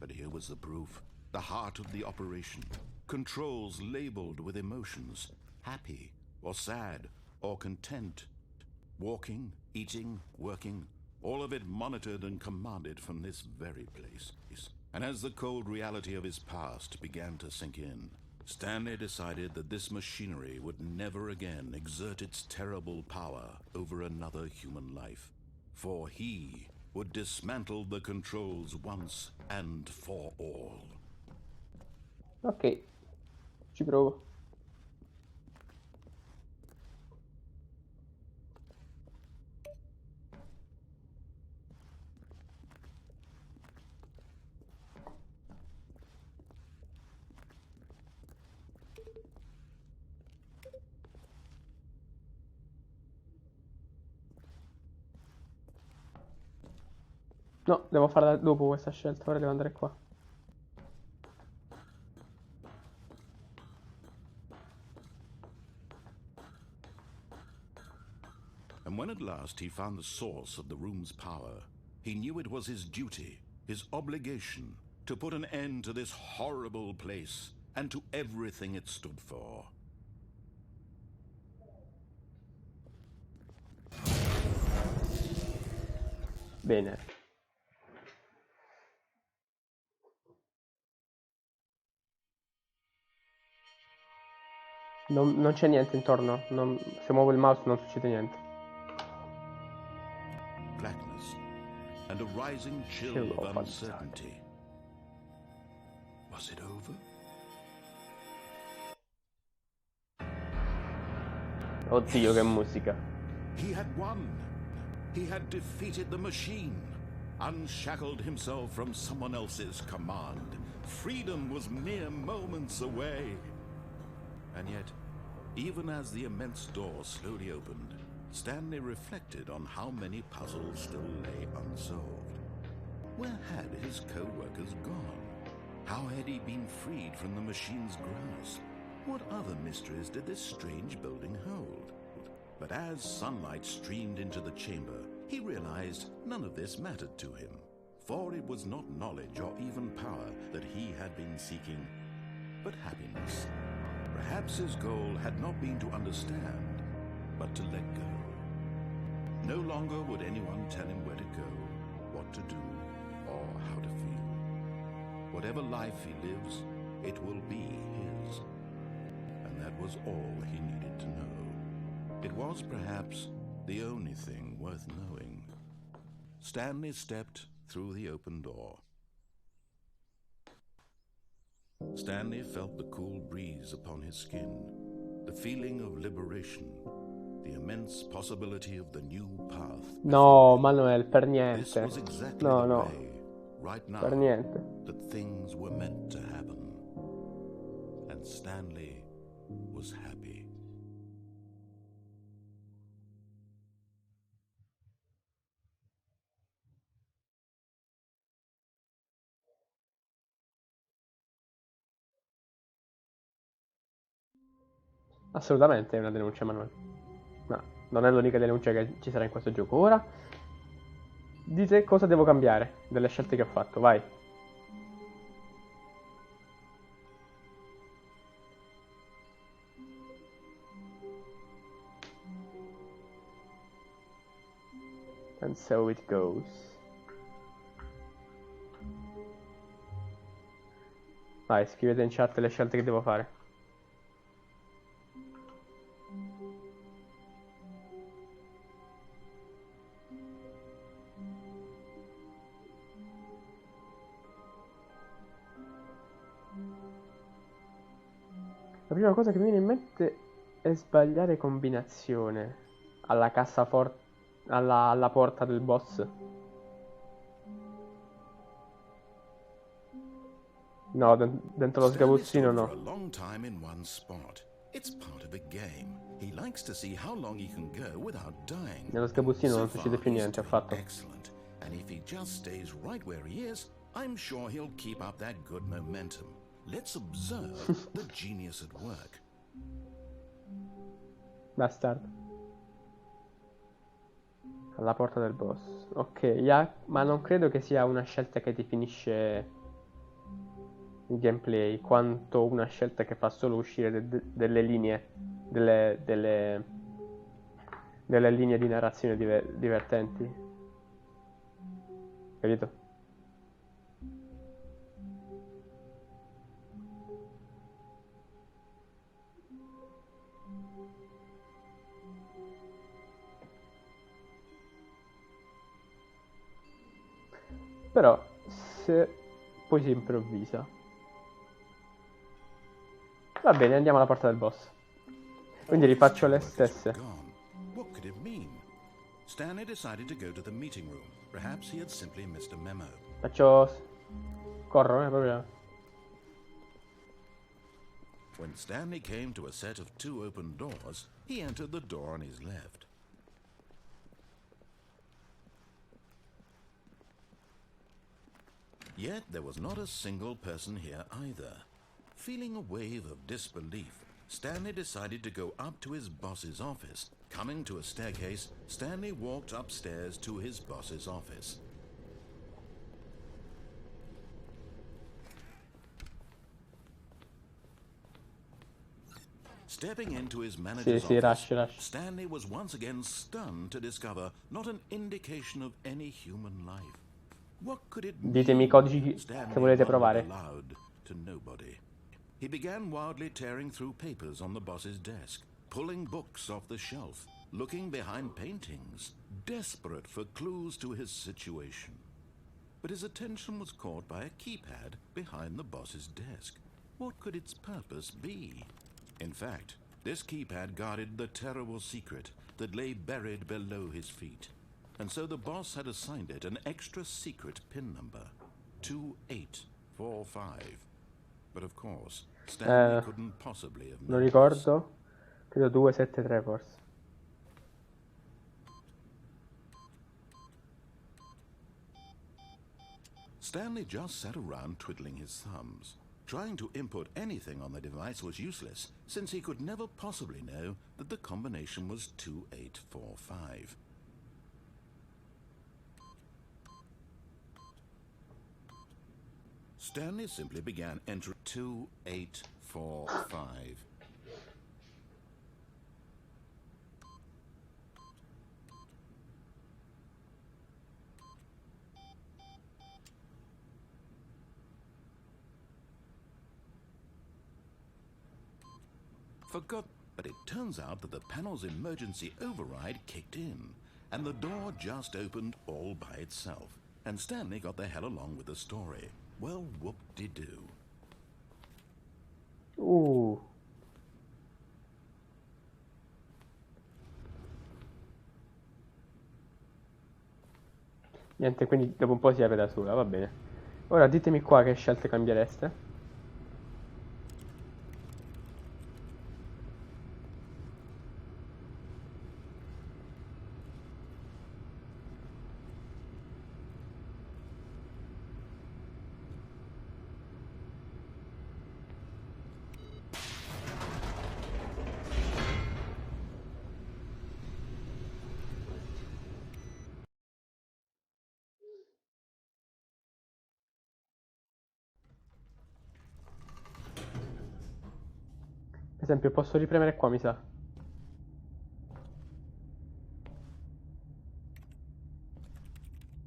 But here was the proof. The heart of the operation. Controls labeled with emotions. Happy, or sad, or content. Walking, eating, working. All of it monitored and commanded from this very place. And as the cold reality of his past began to sink in, Stanley decided that this machinery would never again exert its terrible power over another human life. For he would dismantle the controls once and for all. Ok, ci provo. No, devo farla dopo questa scelta, ora devo andare qua. And when a at last he found the source of the room's power, he knew it was his duty, his obligation, to put an end to this horrible place and to everything it stood for. Bene. Non c'è niente intorno. Se muovo il mouse non succede niente. Blackness and a rising chill of uncertainty. Was it over? Oddio, che musica. He had won. He had defeated the machine, unshackled himself from someone else's command. Freedom was mere moments away. And yet, even as the immense door slowly opened, Stanley reflected on how many puzzles still lay unsolved. Where had his co-workers gone? How had he been freed from the machine's grasp? What other mysteries did this strange building hold? But as sunlight streamed into the chamber, he realized none of this mattered to him, for it was not knowledge or even power that he had been seeking, but happiness. Perhaps his goal had not been to understand, but to let go. No longer would anyone tell him where to go, what to do, or how to feel. Whatever life he lives, it will be his. And that was all he needed to know. It was perhaps the only thing worth knowing. Stanley stepped through the open door. Stanley felt the cool breeze upon his skin, the feeling of liberation, the immense possibility of the new path. No, Manuel, per niente. This was exactly No, the no, way, right now, per niente. that things were meant to happen. And Stanley was happy. Assolutamente è una denuncia, Manuel. Ma non è l'unica denuncia che ci sarà in questo gioco. Ora, dite cosa devo cambiare delle scelte che ho fatto, vai. And so it goes. Vai, scrivete in chat le scelte che devo fare. La prima cosa che mi viene in mente è sbagliare combinazione alla cassaforte, alla porta del boss. No, dentro lo sgabuzzino no. Nello sgabuzzino non succede più niente affatto. And if he just stays right where he is, I'm sure he'll keep up that good momentum. Let's observe the genius at work. Bastardo. Alla porta del boss. Ok, ma non credo che sia una scelta che definisce il gameplay, quanto una scelta che fa solo uscire delle linee, delle linee di narrazione divertenti. Capito? Però se poi si improvvisa. Va bene, andiamo alla porta del boss. Quindi rifaccio le stesse. What could it mean? Stanley decided to go to the meeting room. Perhaps he had simply missed a memo. Corro, proprio. When Stanley came to a set of 2 open doors, he entered the door on his left. Yet there was not a single person here either. Feeling a wave of disbelief, Stanley decided to go up to his boss's office. Coming to a staircase, Stanley walked upstairs to his boss's office. Stepping into his manager's office, rush. Stanley was once again stunned to discover not an indication of any human life. What could it mean? Ditemi i codici Stanley che volete mumbled provare. aloud to nobody. He began wildly tearing through papers on the boss's desk, pulling books off the shelf, looking behind paintings, desperate for clues to his situation. But his attention was caught by a keypad behind the boss's desk. What could its purpose be? In fact, this keypad guarded the terrible secret that lay buried below his feet. And so the boss had assigned it an extra secret PIN number, 2845. But of course, Stanley couldn't possibly have Non known ricordo. Credo 273 forse. Stanley just sat around twiddling his thumbs. Trying to input anything on the device was useless, since he could never possibly know that the combination was 2845. Stanley simply began entering 2845. Forgot, but it turns out that the panel's emergency override kicked in, and the door just opened all by itself, and Stanley got the hell along with the story. Well, whoop-de-doo. Niente, quindi dopo un po' si apre da sola, va bene. Ora ditemi qua che scelte cambiereste. Per esempio, posso ripremere qua, mi sa.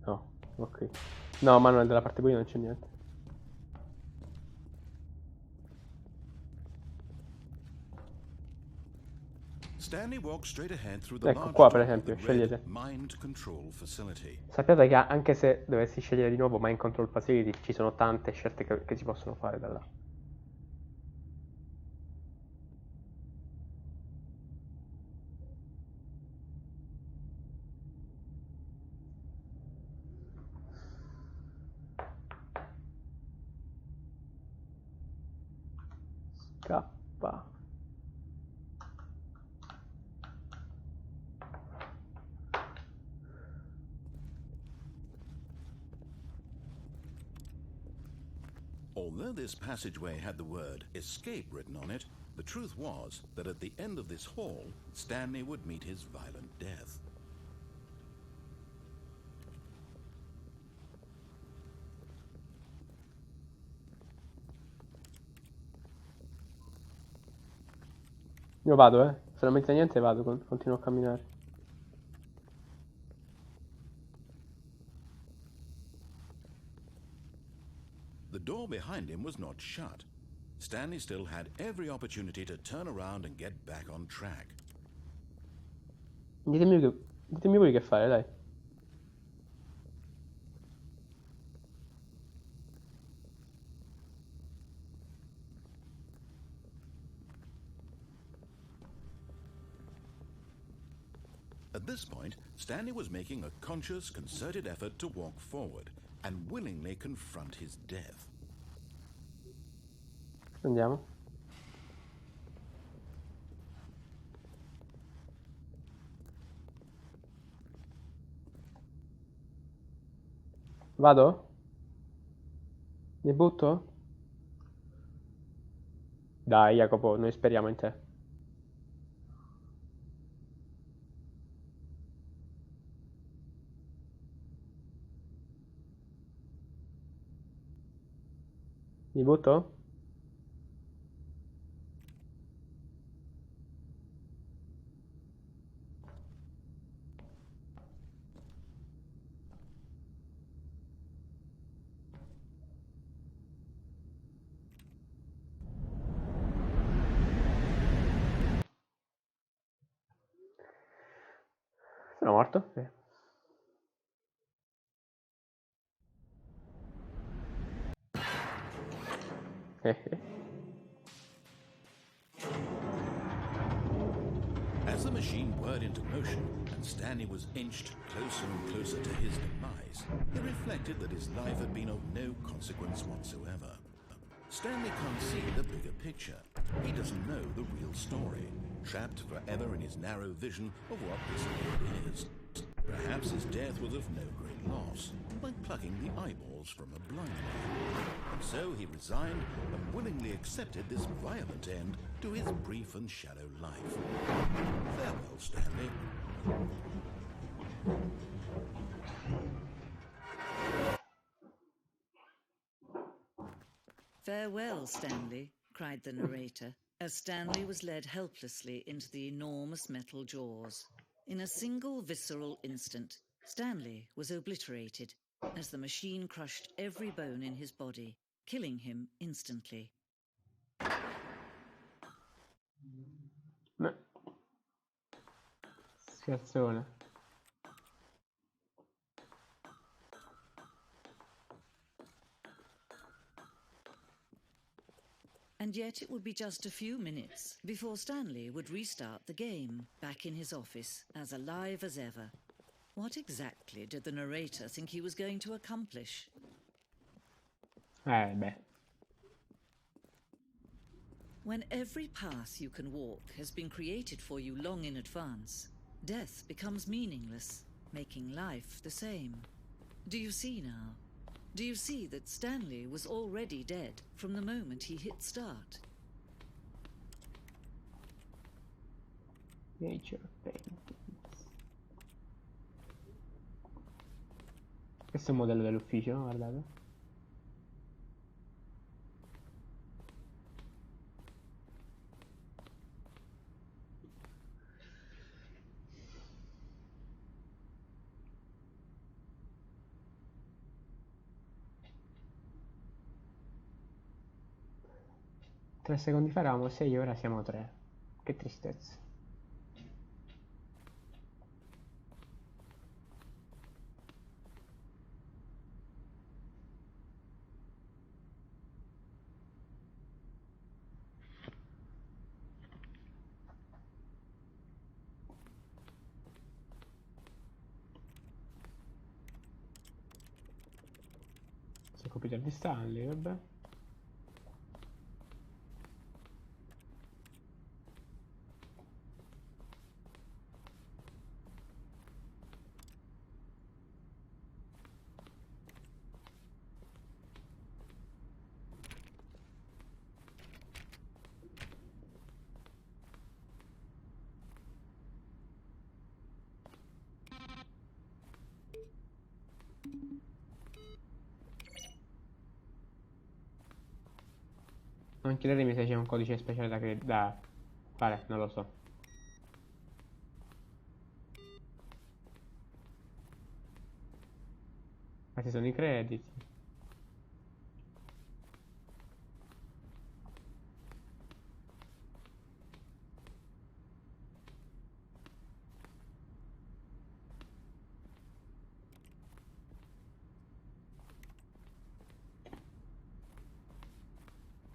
No, ok. No, ma dalla parte qui non c'è niente. Stanley walked straight ahead through the Ecco large qua, per door of esempio, the scegliete. red mind control facility. Sappiate che anche se dovessi scegliere di nuovo Mind Control Facility, ci sono tante scelte che si possono fare da là. Scappa. Although this passageway had the word escape written on it, the truth was that at the end of this hall, Stanley would meet his violent death. Io vado, se non mette niente vado, continuo a camminare. The door behind him was not shut. Stanley still had every opportunity to turn around and get back on track. Ditemi voi che fare, dai. At this point, Stanley was making a conscious, concerted effort to walk forward and willingly confront his death. Andiamo. Vado? Mi butto? Dai, Jacopo, noi speriamo in te. Mi butto? Sono morto? Sì. As the machine whirred into motion and Stanley was inched closer and closer to his demise, he reflected that his life had been of no consequence whatsoever. Stanley can't see the bigger picture. He doesn't know the real story, trapped forever in his narrow vision of what this world is. Perhaps his death was of no great loss, like plucking the eyeballs from a blind man. And so he resigned and willingly accepted this violent end to his brief and shallow life. Farewell, Stanley. Farewell, Stanley, cried the narrator, as Stanley was led helplessly into the enormous metal jaws. In a single visceral instant, Stanley was obliterated as the machine crushed every bone in his body, killing him instantly. Scherzone. And yet it would be just a few minutes before Stanley would restart the game, back in his office, as alive as ever. What exactly did the narrator think he was going to accomplish? Beh. When every path you can walk has been created for you long in advance, death becomes meaningless, making life the same. Do you see now? Do you see that Stanley was already dead from the moment he hit start? Nature paintings. Questo è un modello dell'ufficio, guardate. Tre secondi fa eravamo 6, ora siamo 3. Che tristezza. Si è computer di Stanley, vabbè. Non chiedetemi se c'è un codice speciale da fare, non lo so. Questi sono i crediti.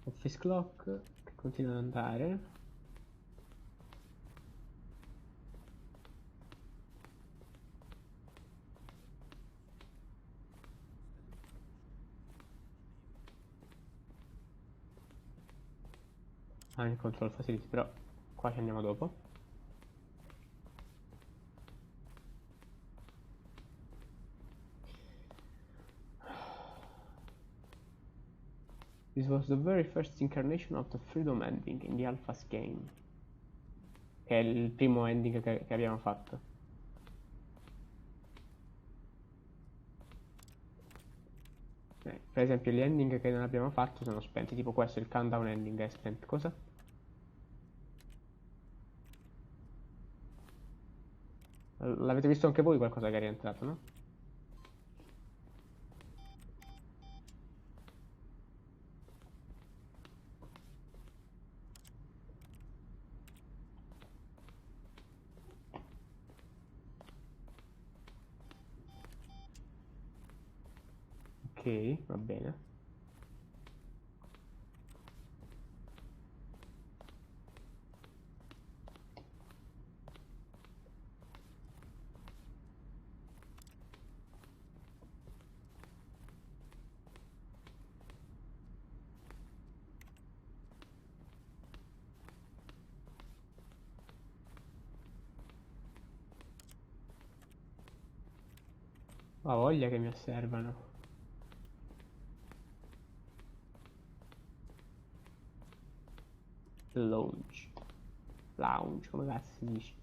Office clock che continua ad andare. Il control facility, però qua ci andiamo dopo. This was the very first incarnation of the freedom ending in the Alpha's game. Che è il primo ending che abbiamo fatto. Per esempio gli ending che non abbiamo fatto sono spenti, tipo questo, il countdown ending è spento. Cosa? L'avete visto anche voi qualcosa che è rientrato, no? Ok, va bene. Ho voglia che mi osservano. Lounge. Lounge, come cazzo si dice?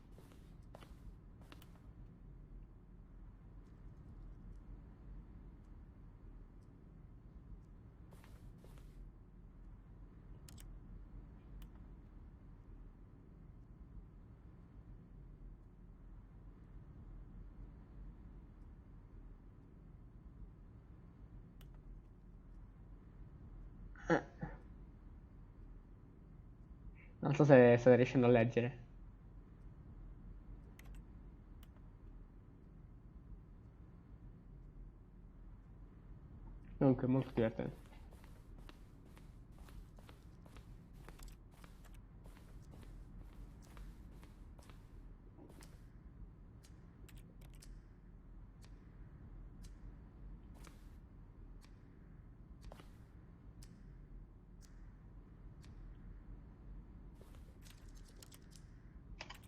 Non so se state riuscendo a leggere. Comunque è molto divertente.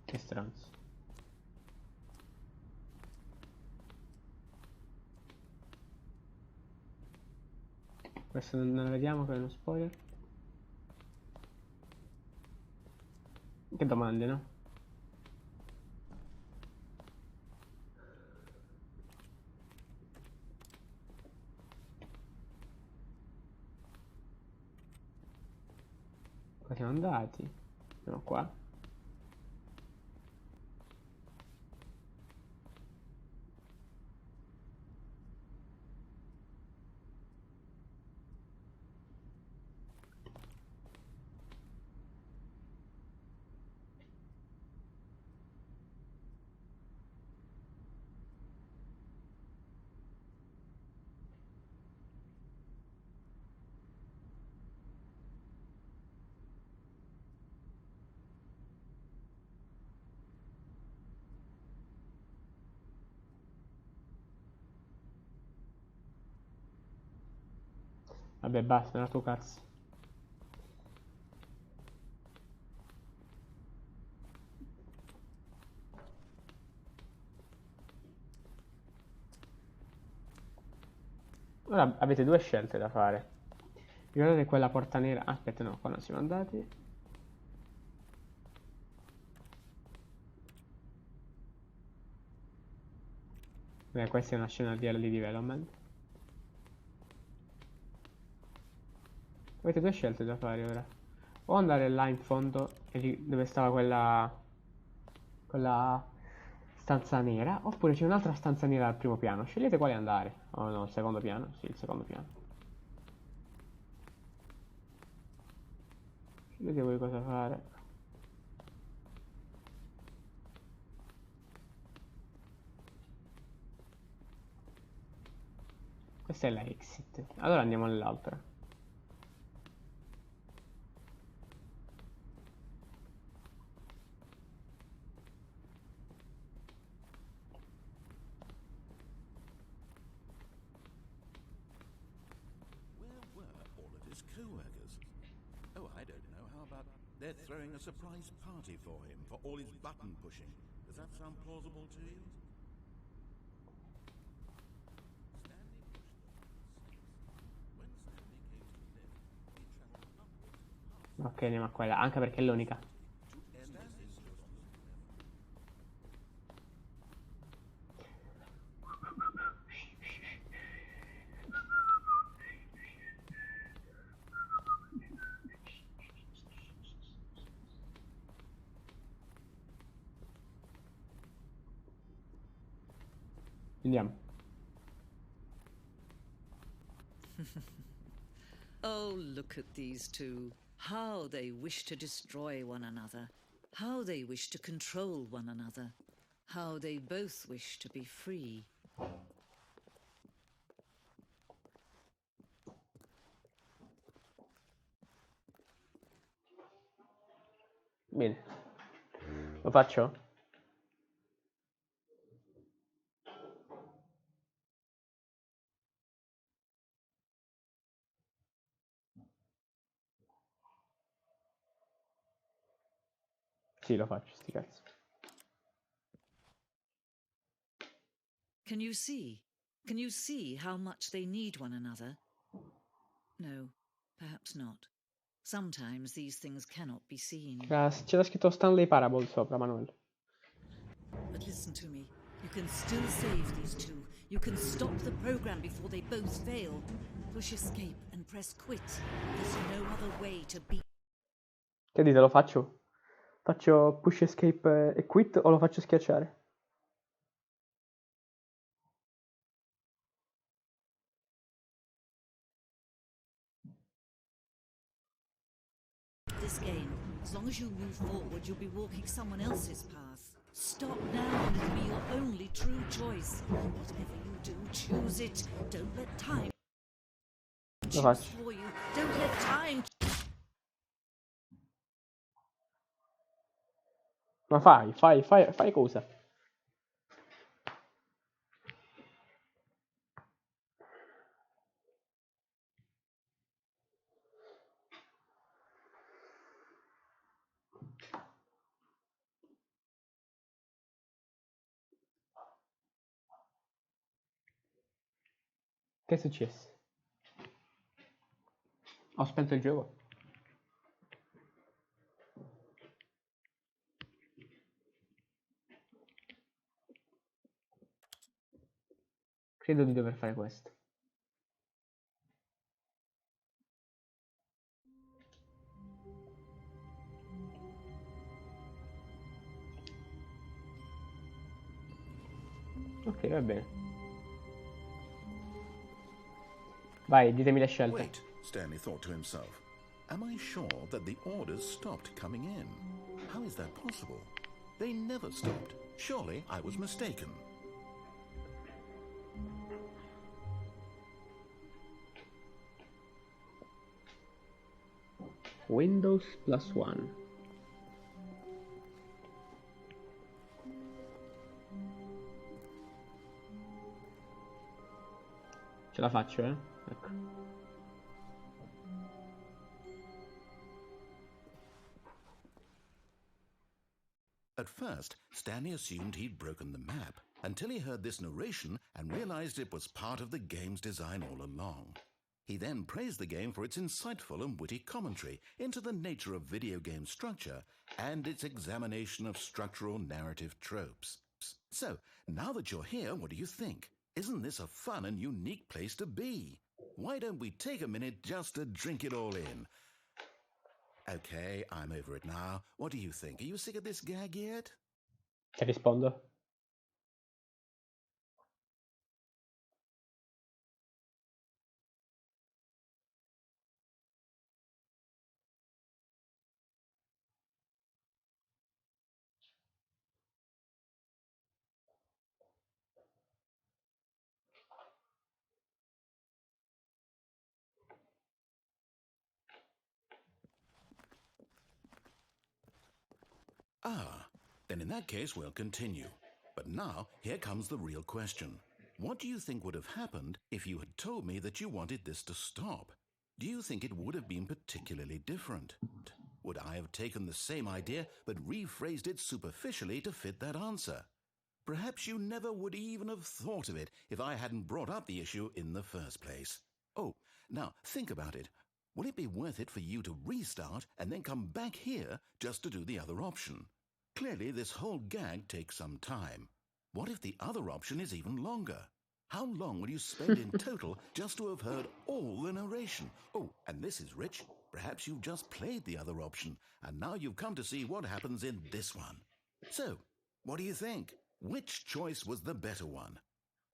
Che stronzo. Questo non lo vediamo, che è uno spoiler. Che domande, no? Qua siamo andati. Siamo qua. Vabbè, basta, era tuo cazzo. Ora avete due scelte da fare. Ricordate quella porta nera. Aspetta, no, qua non siamo andati. Beh, questa è una scena di early development. Avete due scelte da fare ora. O andare là in fondo, dove stava quella stanza nera, oppure c'è un'altra stanza nera al primo piano. Scegliete quale andare. Oh no, il secondo piano. Sì, il secondo piano. Scegliete voi cosa fare. Questa è la exit. Allora andiamo nell'altra. They're throwing a surprise party for him for all his button pushing. Does that sound plausible to you? Stanley pushed the buttons. When Stanley came to the left, Ok, andiamo a quella, anche perché è l'unica. Andiamo. Oh, look at these two. How they wish to destroy one another. How they wish to control one another. How they both wish to be free. Bene. Lo faccio? Sì, lo faccio, sti cazzi. Can you see? Can you see how much they need one another? No, perhaps not. Sometimes these things cannot be seen. C'era scritto Stanley Parable sopra, Manuel. But listen to me. You can still save these two. You can stop the program before they both fail. Push escape and press quit. There's no other way to beat. Che dite, lo faccio? Faccio push escape e quit o lo faccio schiacciare? This game, as long as you move forward, you'll be walking someone else's path. Stop now and it'll be your only true choice. Whatever you do, choose it. Don't let time Lo choose faccio. for you. Don't let time. Ma fai cosa? Che è successo? Ho spento il gioco. Credo di dover fare questo. Ok, va bene. Vai, ditemi le scelte. Wait, Stanley thought to himself. Am I sure that the orders stopped coming in? How is that possible? They never stopped. Surely I was mistaken. Windows +1. Ce la faccio, Ecco. At first, Stanley assumed he'd broken the map until he heard this narration and realized it was part of the game's design all along. He then praised the game for its insightful and witty commentary into the nature of video game structure and its examination of structural narrative tropes. So, now that you're here, what do you think? Isn't this a fun and unique place to be? Why don't we take a minute just to drink it all in? Okay, I'm over it now. What do you think? Are you sick of this gag yet? Ti rispondo. Ah, then in that case we'll continue. But now, here comes the real question. What do you think would have happened if you had told me that you wanted this to stop? Do you think it would have been particularly different? Would I have taken the same idea but rephrased it superficially to fit that answer? Perhaps you never would even have thought of it if I hadn't brought up the issue in the first place. Oh, now think about it. Will it be worth it for you to restart and then come back here just to do the other option? Clearly, this whole gag takes some time. What if the other option is even longer? How long will you spend in total just to have heard all the narration? Oh, and this is Rich. Perhaps you've just played the other option, and now you've come to see what happens in this one. So, what do you think? Which choice was the better one?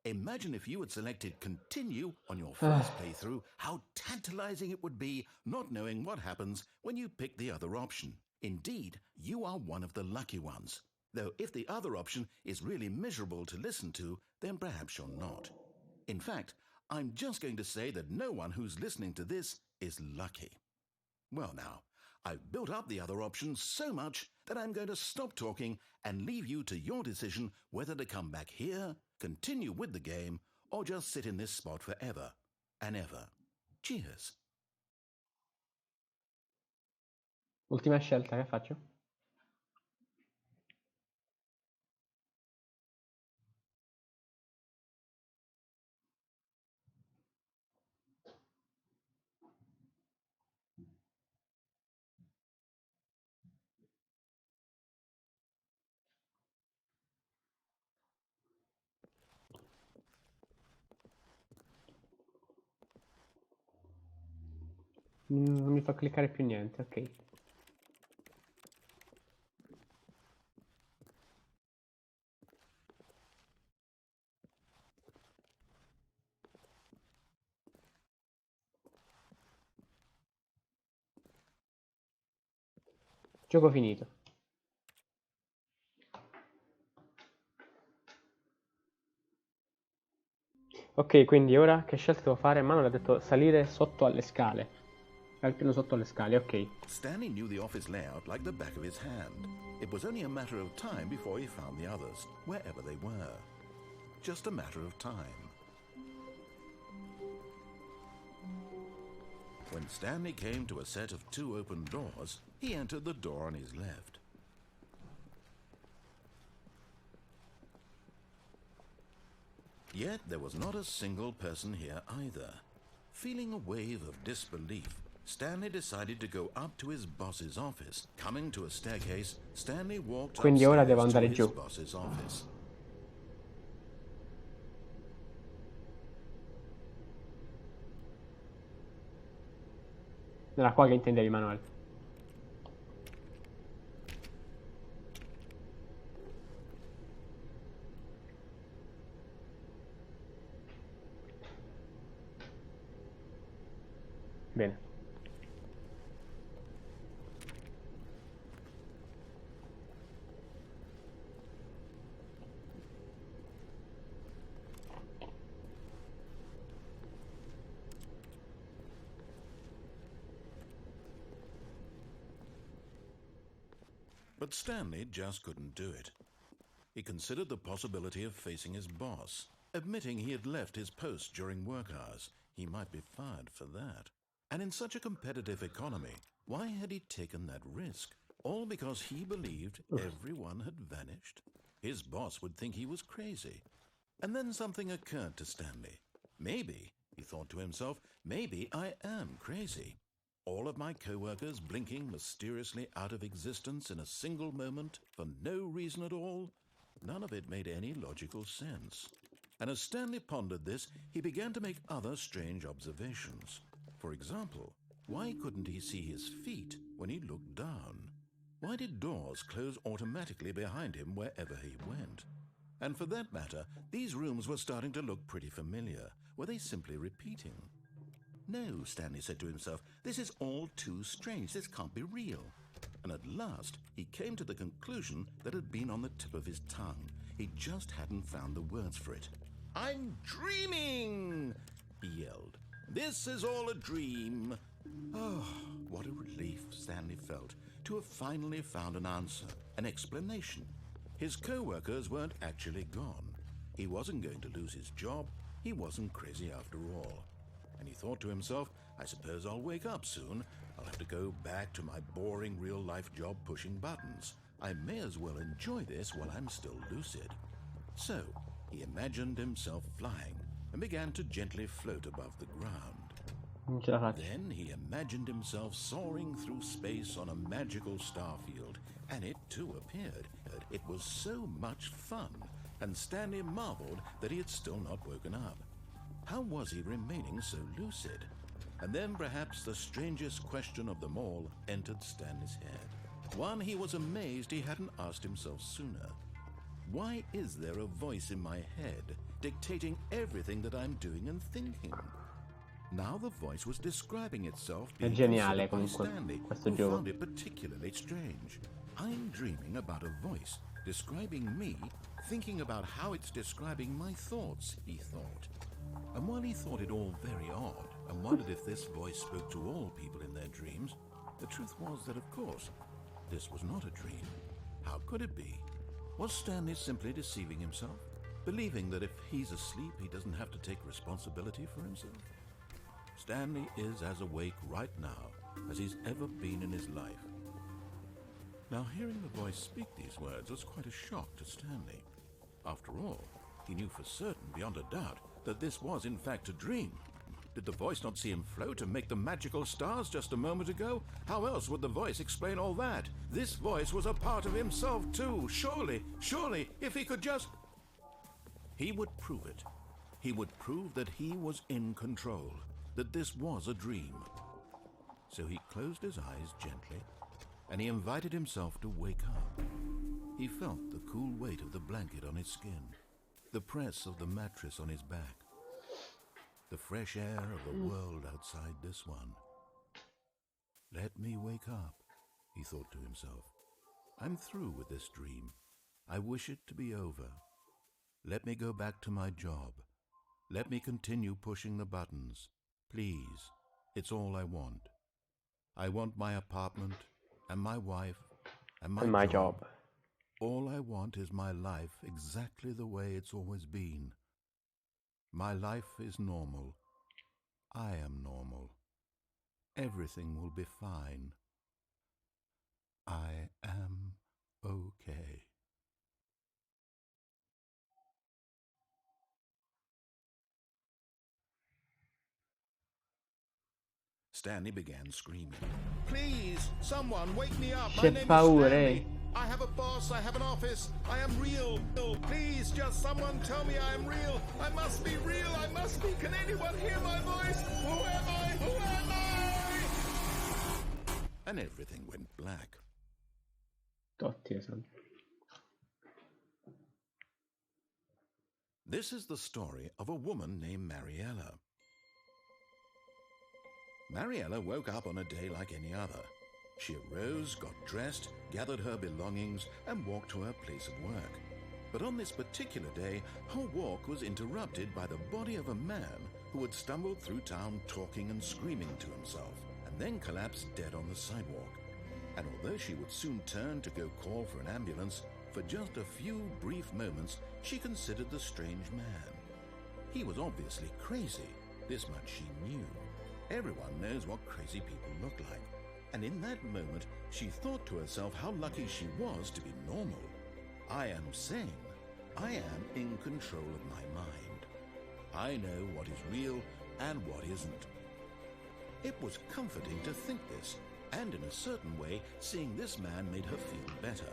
Imagine if you had selected continue on your first playthrough, how tantalizing it would be not knowing what happens when you pick the other option. Indeed, you are one of the lucky ones. Though if the other option is really miserable to listen to, then perhaps you're not. In fact, I'm just going to say that no one who's listening to this is lucky. Well now, I've built up the other option so much that I'm going to stop talking and leave you to your decision whether to come back here, continue with the game, or just sit in this spot forever and ever. Cheers. Ultima scelta, che faccio? Non mi fa cliccare più niente, ok. Gioco finito. Ok, quindi ora che scelta devo fare? Manuel ha detto salire sotto alle scale. Al piano sotto alle scale, ok. Stanley knew the office layout like the back of his hand. It was only a matter of time before he found the others, wherever they were. Just a matter of time. When Stanley came to a set of 2 open doors, he entered the door on his left. Yet there was not a single person here either. Feeling a wave of disbelief, Stanley decided to go up to his boss's office. Coming to a staircase, Stanley walked Quindi ora devo upstairs andare to his giù. boss's office. Era qua che intendevi, Manuel. Bene. But Stanley just couldn't do it. He considered the possibility of facing his boss. Admitting he had left his post during work hours, he might be fired for that. And in such a competitive economy, why had he taken that risk? All because he believed everyone had vanished? His boss would think he was crazy. And then something occurred to Stanley. Maybe, he thought to himself, maybe I am crazy. All of my co-workers blinking mysteriously out of existence in a single moment for no reason at all? None of it made any logical sense. And as Stanley pondered this, he began to make other strange observations. For example, why couldn't he see his feet when he looked down? Why did doors close automatically behind him wherever he went? And for that matter, these rooms were starting to look pretty familiar. Were they simply repeating? No, Stanley said to himself, this is all too strange. This can't be real. And at last, he came to the conclusion that had been on the tip of his tongue. He just hadn't found the words for it. I'm dreaming, he yelled. This is all a dream. Oh, what a relief Stanley felt to have finally found an answer, an explanation. His co-workers weren't actually gone. He wasn't going to lose his job. He wasn't crazy after all. And he thought to himself, I suppose I'll wake up soon. I'll have to go back to my boring real-life job pushing buttons. I may as well enjoy this while I'm still lucid. So, he imagined himself flying and began to gently float above the ground. Non ce la faccio. Then he imagined himself soaring through space on a magical starfield, and it too appeared. It was so much fun, and Stanley marveled that he had still not woken up. How was he remaining so lucid? And then perhaps the strangest question of them all entered Stanley's head. One he was amazed he hadn't asked himself sooner. Why is there a voice in my head dictating everything that I'm doing and thinking? Now the voice was describing itself È being geniale considered by comunque Stanley, questo who gioco. found it particularly strange. I'm dreaming about a voice describing me, thinking about how it's describing my thoughts, he thought. And while he thought it all very odd, and wondered if this voice spoke to all people in their dreams, the truth was that, of course, this was not a dream. How could it be? Was Stanley simply deceiving himself, believing that if he's asleep, he doesn't have to take responsibility for himself? Stanley is as awake right now as he's ever been in his life. Now, hearing the voice speak these words was quite a shock to Stanley. After all, he knew for certain, beyond a doubt, that this was in fact a dream. Did the voice not see him float and make the magical stars just a moment ago? How else would the voice explain all that? This voice was a part of himself too. Surely, if he could just... He would prove it. He would prove that he was in control, that this was a dream. So he closed his eyes gently, and he invited himself to wake up. He felt the cool weight of the blanket on his skin, the press of the mattress on his back, the fresh air of the world outside this one. Let me wake up, he thought to himself. I'm through with this dream. I wish it to be over. Let me go back to my job. Let me continue pushing the buttons. Please, it's all I want. I want my apartment, and my wife, and my job. All I want is my life exactly the way it's always been. My life is normal. I am normal. Everything will be fine. I am okay. Stanley began screaming. Please, someone wake me up. My name is Stanley. I have a boss, I have an office, I am real. Please, just someone tell me I am real. I must be real, I must be. Can anyone hear my voice? Who am I? Who am I? And everything went black. Tutti, esatto. This is the story of a woman named Mariella. Mariella woke up on a day like any other. She arose, got dressed, gathered her belongings, and walked to her place of work. But on this particular day, her walk was interrupted by the body of a man who had stumbled through town talking and screaming to himself, and then collapsed dead on the sidewalk. And although she would soon turn to go call for an ambulance, for just a few brief moments she considered the strange man. He was obviously crazy, this much she knew. Everyone knows what crazy people look like. And in that moment, she thought to herself how lucky she was to be normal. I am sane. I am in control of my mind. I know what is real and what isn't. It was comforting to think this, and in a certain way, seeing this man made her feel better.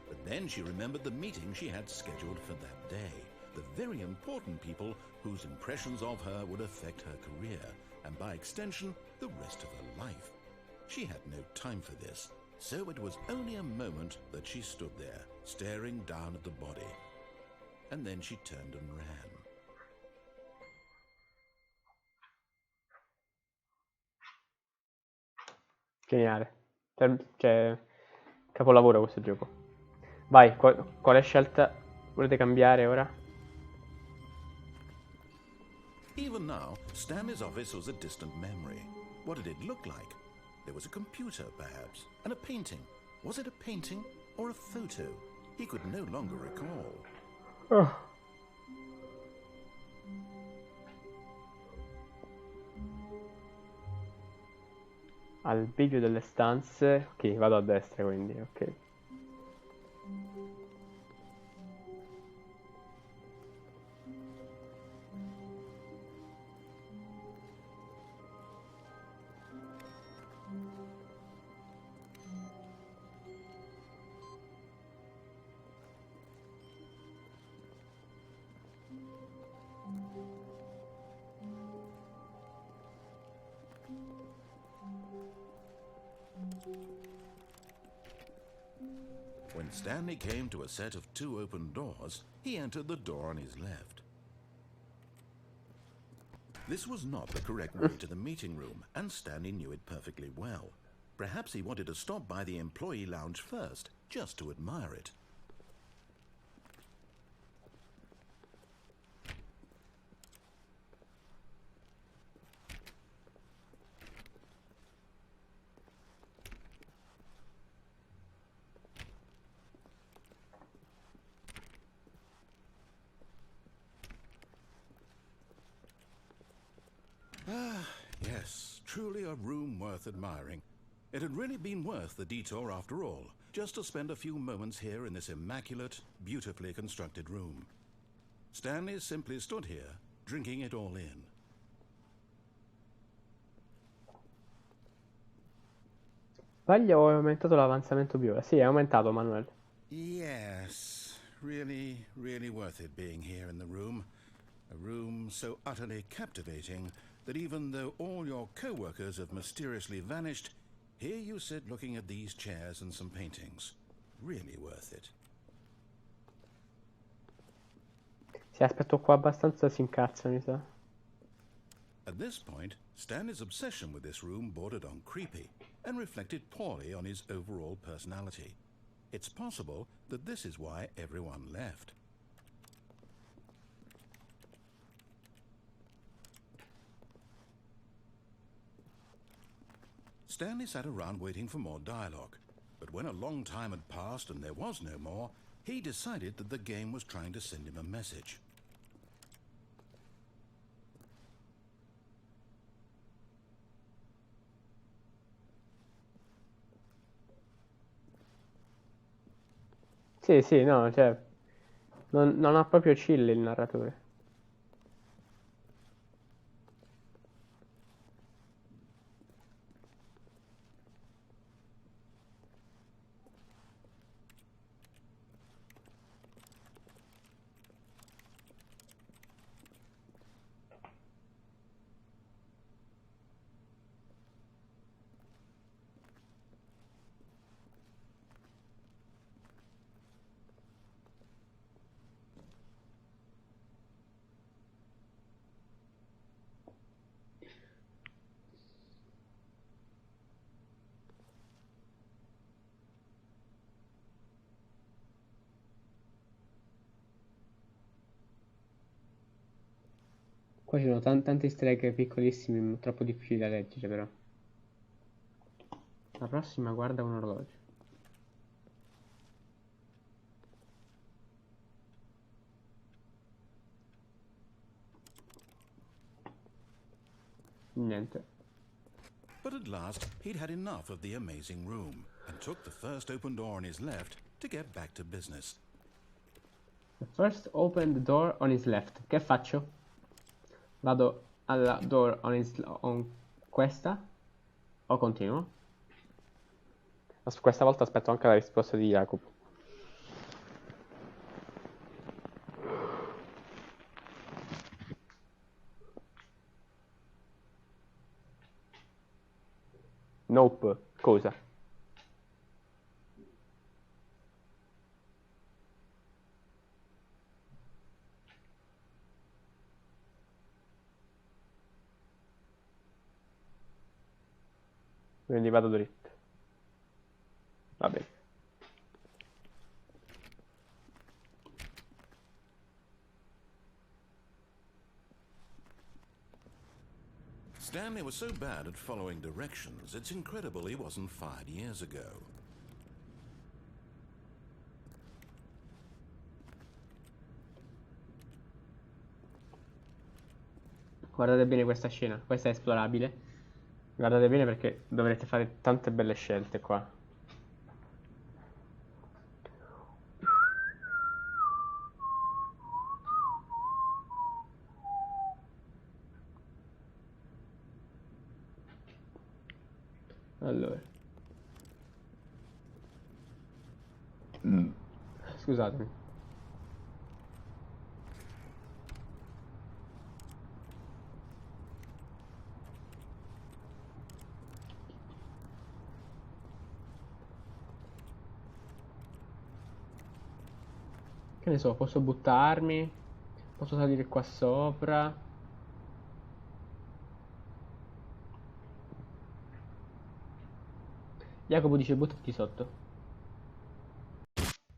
But then she remembered the meeting she had scheduled for that day, the very important people whose impressions of her would affect her career, and by extension, the rest of her life. She had no time for this, so it was only a moment that she stood there, staring down at the body. And then she turned and ran. Geniale. Cioè, capolavoro questo gioco. Vai, quale scelta volete cambiare ora? Even now, Stanley's office was a distant memory. What did it look like? There was a computer, perhaps, and a painting. Was it a painting or a photo? He could no longer recall. Oh. Al bivio delle stanze. Ok, vado a destra quindi, ok. When Stanley came to a set of 2 open doors, he entered the door on his left. This was not the correct way to the meeting room, and Stanley knew it perfectly well. Perhaps he wanted to stop by the employee lounge first, just to admire it. Ah, yes, truly a room worth admiring. It had really been worth the detour after all, just to spend a few moments here in this immaculate, beautifully constructed room. Stanley simply stood here, drinking it all in. Sbaglio o è aumentato l'avanzamento più ora? Sì, è aumentato, Manuel. Yes, really, really worth it being here in the room. A room so utterly captivating that even though all your co-workers have mysteriously vanished, here you sit looking at these chairs and some paintings. Really worth it. Sì, aspetto qua abbastanza si incazza, mi sa. At this point, Stanley's obsession with this room bordered on creepy and reflected poorly on his overall personality. It's possible that this is why everyone left. Stanley sat around waiting for more dialogue, but when a long time had passed and there was no more, he decided that the game was trying to send him a message. Sì, sì, no, cioè... Non ha proprio chill il narratore. Qua ci sono tanti easter egg piccolissimi, troppo difficili da leggere però. La prossima guarda un orologio. Niente. But at last, he'd had enough of the amazing room and took the first open door on his left to get back to business. The first opened door on his left. Che faccio? Vado alla door on questa o continuo? Questa volta aspetto anche la risposta di Jacopo. Nope. Cosa? Quindi vado dritto. Va bene. Stanley was so bad at following directions, it's incredible he wasn't fired years ago. Guardate bene questa scena, questa è esplorabile. Guardate bene perché dovrete fare tante belle scelte qua. Allora. Scusatemi. Che ne so, posso buttarmi, posso salire qua sopra. Jacopo dice buttati sotto.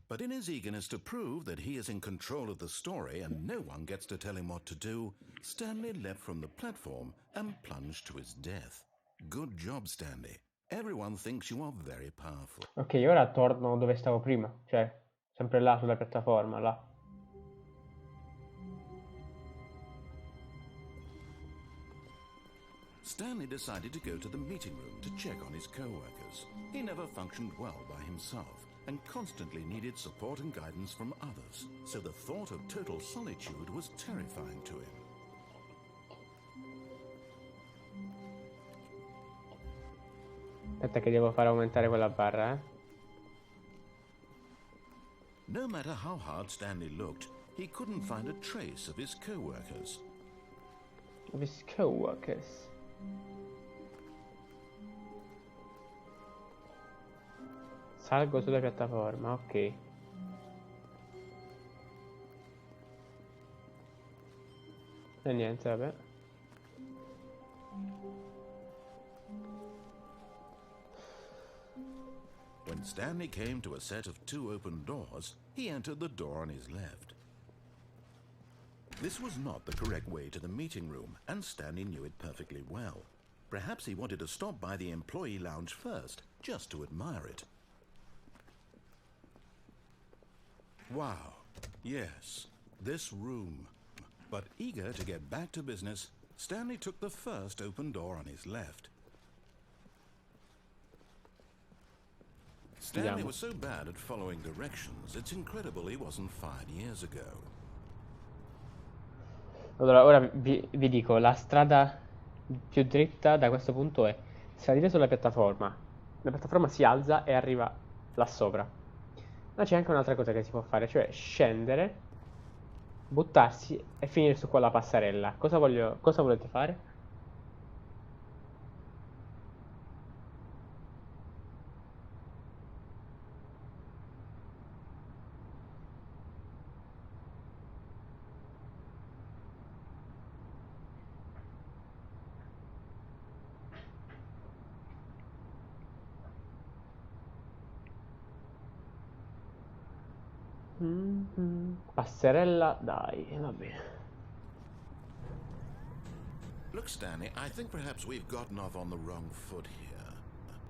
But in his eagerness to prove that he is in control of the story and no one gets to tell him what to do, Stanley leapt from the platform and plunged to his death. Good job, Stanley. Everyone thinks you are very powerful. Ok, ora torno dove stavo prima, cioè sempre là sulla piattaforma, là. Stanley decided to go to the meeting room to check on his co-workers. He never functioned well by himself and constantly needed support and guidance from others, so the thought of total solitude was terrifying to him. Aspetta che devo far aumentare quella barra, eh. No matter how hard Stanley looked, he couldn't find a trace of his co-workers. Of his co-workers. Salgo sulla piattaforma, ok. E niente, vabbè. When Stanley came to a set of 2 open doors, he entered the door on his left. This was not the correct way to the meeting room, and Stanley knew it perfectly well. Perhaps he wanted to stop by the employee lounge first, just to admire it. Wow, yes, this room. But eager to get back to business, Stanley took the first open door on his left. Stanley was so bad at following directions, it's incredible he wasn't fired years ago. Allora, ora vi dico, la strada più dritta da questo punto è salire sulla piattaforma. La piattaforma si alza e arriva là sopra. Ma c'è anche un'altra cosa che si può fare, cioè scendere, buttarsi e finire su quella passerella. Cosa volete fare? Passerella, dai, va bene. Look, Stanley, I think perhaps we've gotten off on the wrong foot here.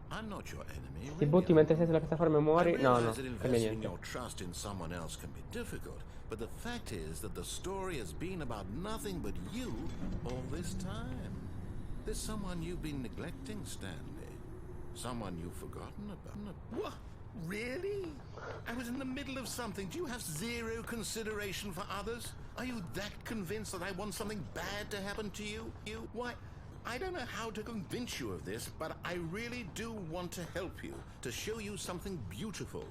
I'm not your enemy. Ti butti mentre sei sulla piattaforma e muori? No, no, that cambia investing niente. your trust in someone else can be difficult, but the fact is that the story has been about nothing but you all this time. There's someone you've been neglecting, Stanley. Someone you've forgotten about. What? Really? I was in the middle of something. Do you have zero consideration for others? Are you that convinced that I want something bad to happen to you? Why, I don't know how to convince you of this, but I really do want to help you, to show you something beautiful.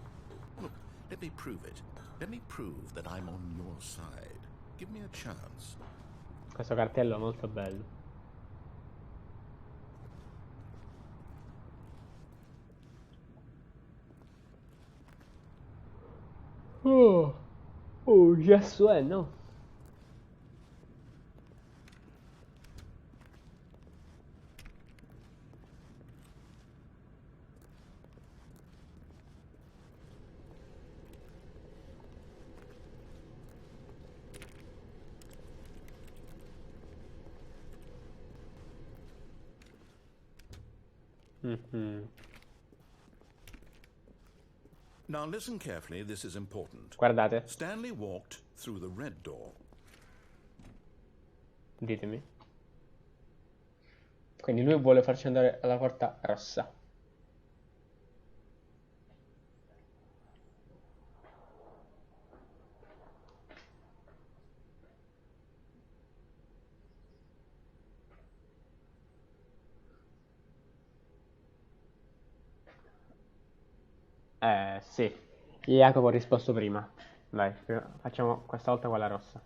Look, let me prove it. Let me prove that I'm on your side. Give me a chance. Questo cartello è molto bello. Oh, gesso è, no? Now listen carefully, this is important. Guardate, Stanley walked through the red door. ditemi. Quindi lui vuole farci andare alla porta rossa. Sì. Jacopo ha risposto prima. Dai, facciamo questa volta quella rossa.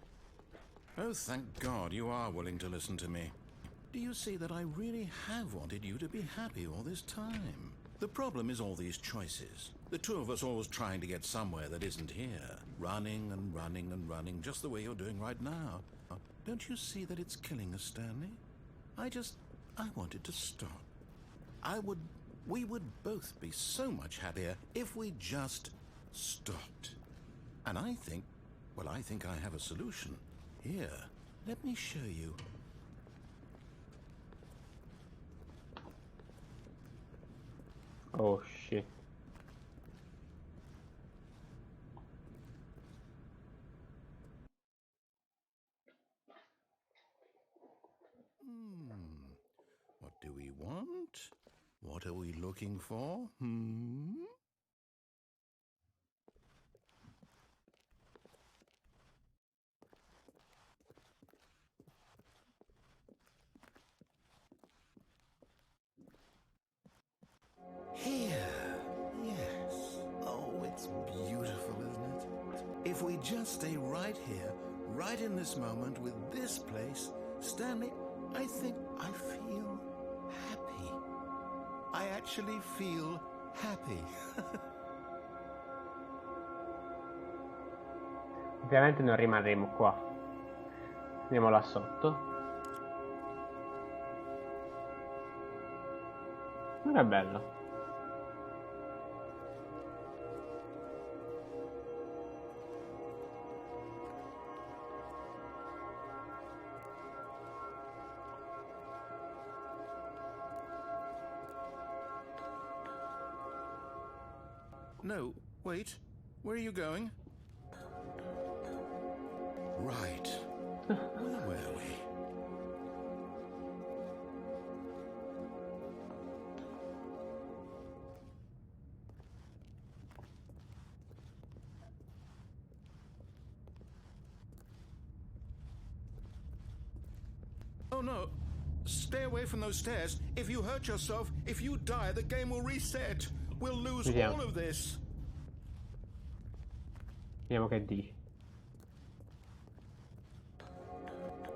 Oh, thank God you are willing to listen to me. Do you see that I really have wanted you to be happy all this time? The problem is all these choices. The two of us always trying to get somewhere that isn't here. Running and running and running, just the way you're doing right now. Don't you see that it's killing us, Stanley? I wanted to stop. We would both be so much happier if we just stopped. And I think I have a solution. Here, let me show you. Oh shit. What do we want? What are we looking for? Here. Yes. Oh, it's beautiful, isn't it? If we just stay right here, right in this moment with this place, Stanley, I think I feel happy. I actually feel happy. Ovviamente non rimarremo qua. Andiamo là sotto. Non è bello. No, wait. Where are you going? Right. Where were we? Oh no. Stay away from those stairs. If you hurt yourself, if you die, the game will reset. We'll lose all of this. Vediamo che dici.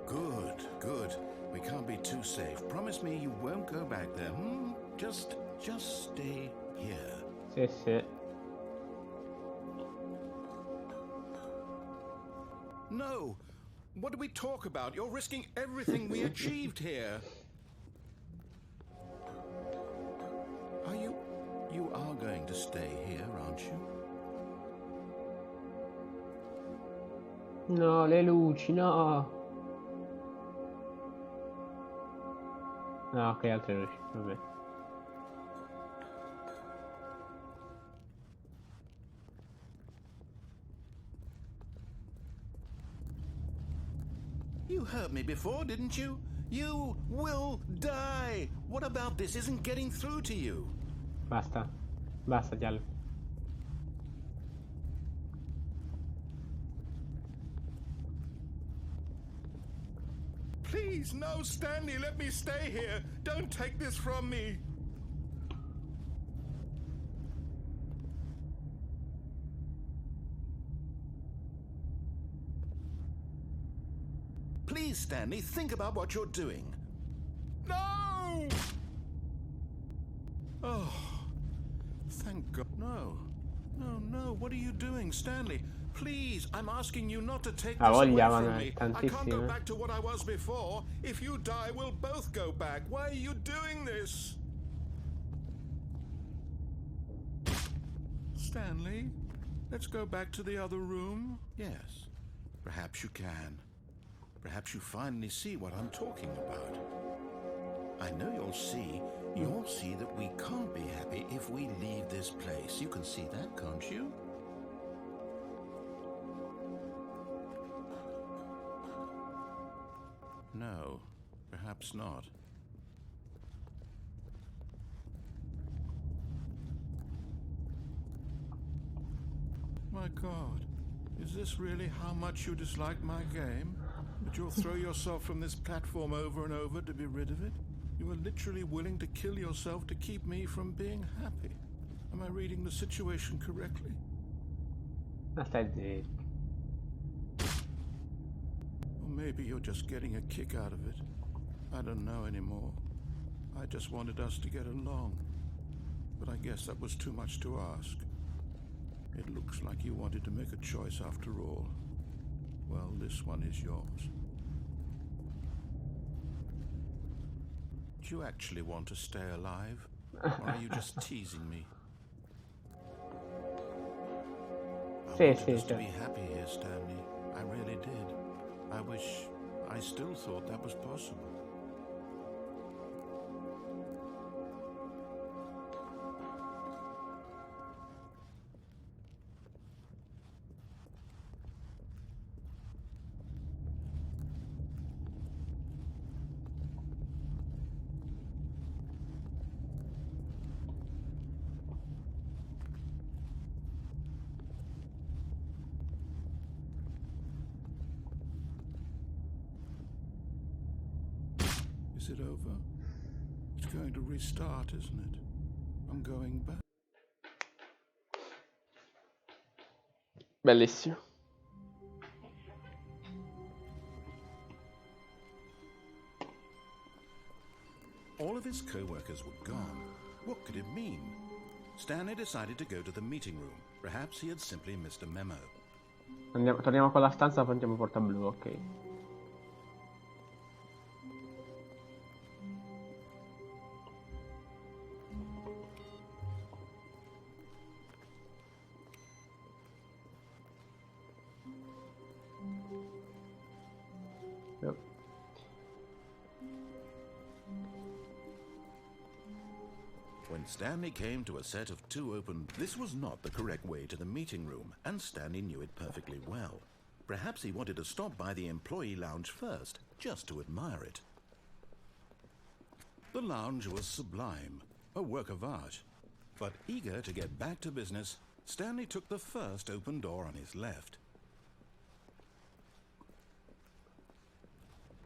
Good. We can't be too safe. Promise me you won't go back there. Just stay here. Sì. No. What do we talk about? You're risking everything we achieved here. You are going to stay here, aren't you? No, le luci, no. Ah, ok, altre luci, vabbè. You heard me before, didn't you? You will die. What about this isn't getting through to you? Basta giallo. Please, no, Stanley, let me stay here. Don't take this from me. Please, Stanley, think about what you're doing. No! Oh, thank God. No, what are you doing, Stanley? Please, I'm asking you not to take this away from me. I can't go back to what I was before. If you die, we'll both go back. Why are you doing this? Stanley, let's go back to the other room. Yes, perhaps you can. Perhaps you finally see what I'm talking about. I know you'll see that we can't be happy if we leave this place. You can see that, can't you? No, perhaps not. My God, is this really how much you dislike my game? That you'll throw yourself from this platform over and over to be rid of it? You are literally willing to kill yourself to keep me from being happy. Am I reading the situation correctly? Stai zitto. Or maybe you're just getting a kick out of it. I don't know anymore. I just wanted us to get along. But I guess that was too much to ask. It looks like you wanted to make a choice after all. Well, this one is yours. Do you actually want to stay alive? Or are you just teasing me? I wanted us to be happy here, Stanley. I really did. I wish I still thought that was possible. Is it over? It's going to restart, isn't it? I'm going back. Bellissimo. All of his co-workers were gone. What could it mean? Stanley decided to go to the meeting room. Perhaps he had simply missed a memo. Torniamo con la stanza, prontiamo porta blu, ok. Yep. When Stanley came to a set of 2 open, this was not the correct way to the meeting room, and Stanley knew it perfectly well. Perhaps he wanted to stop by the employee lounge first, just to admire it. The lounge was sublime, a work of art. But eager to get back to business, Stanley took the first open door on his left.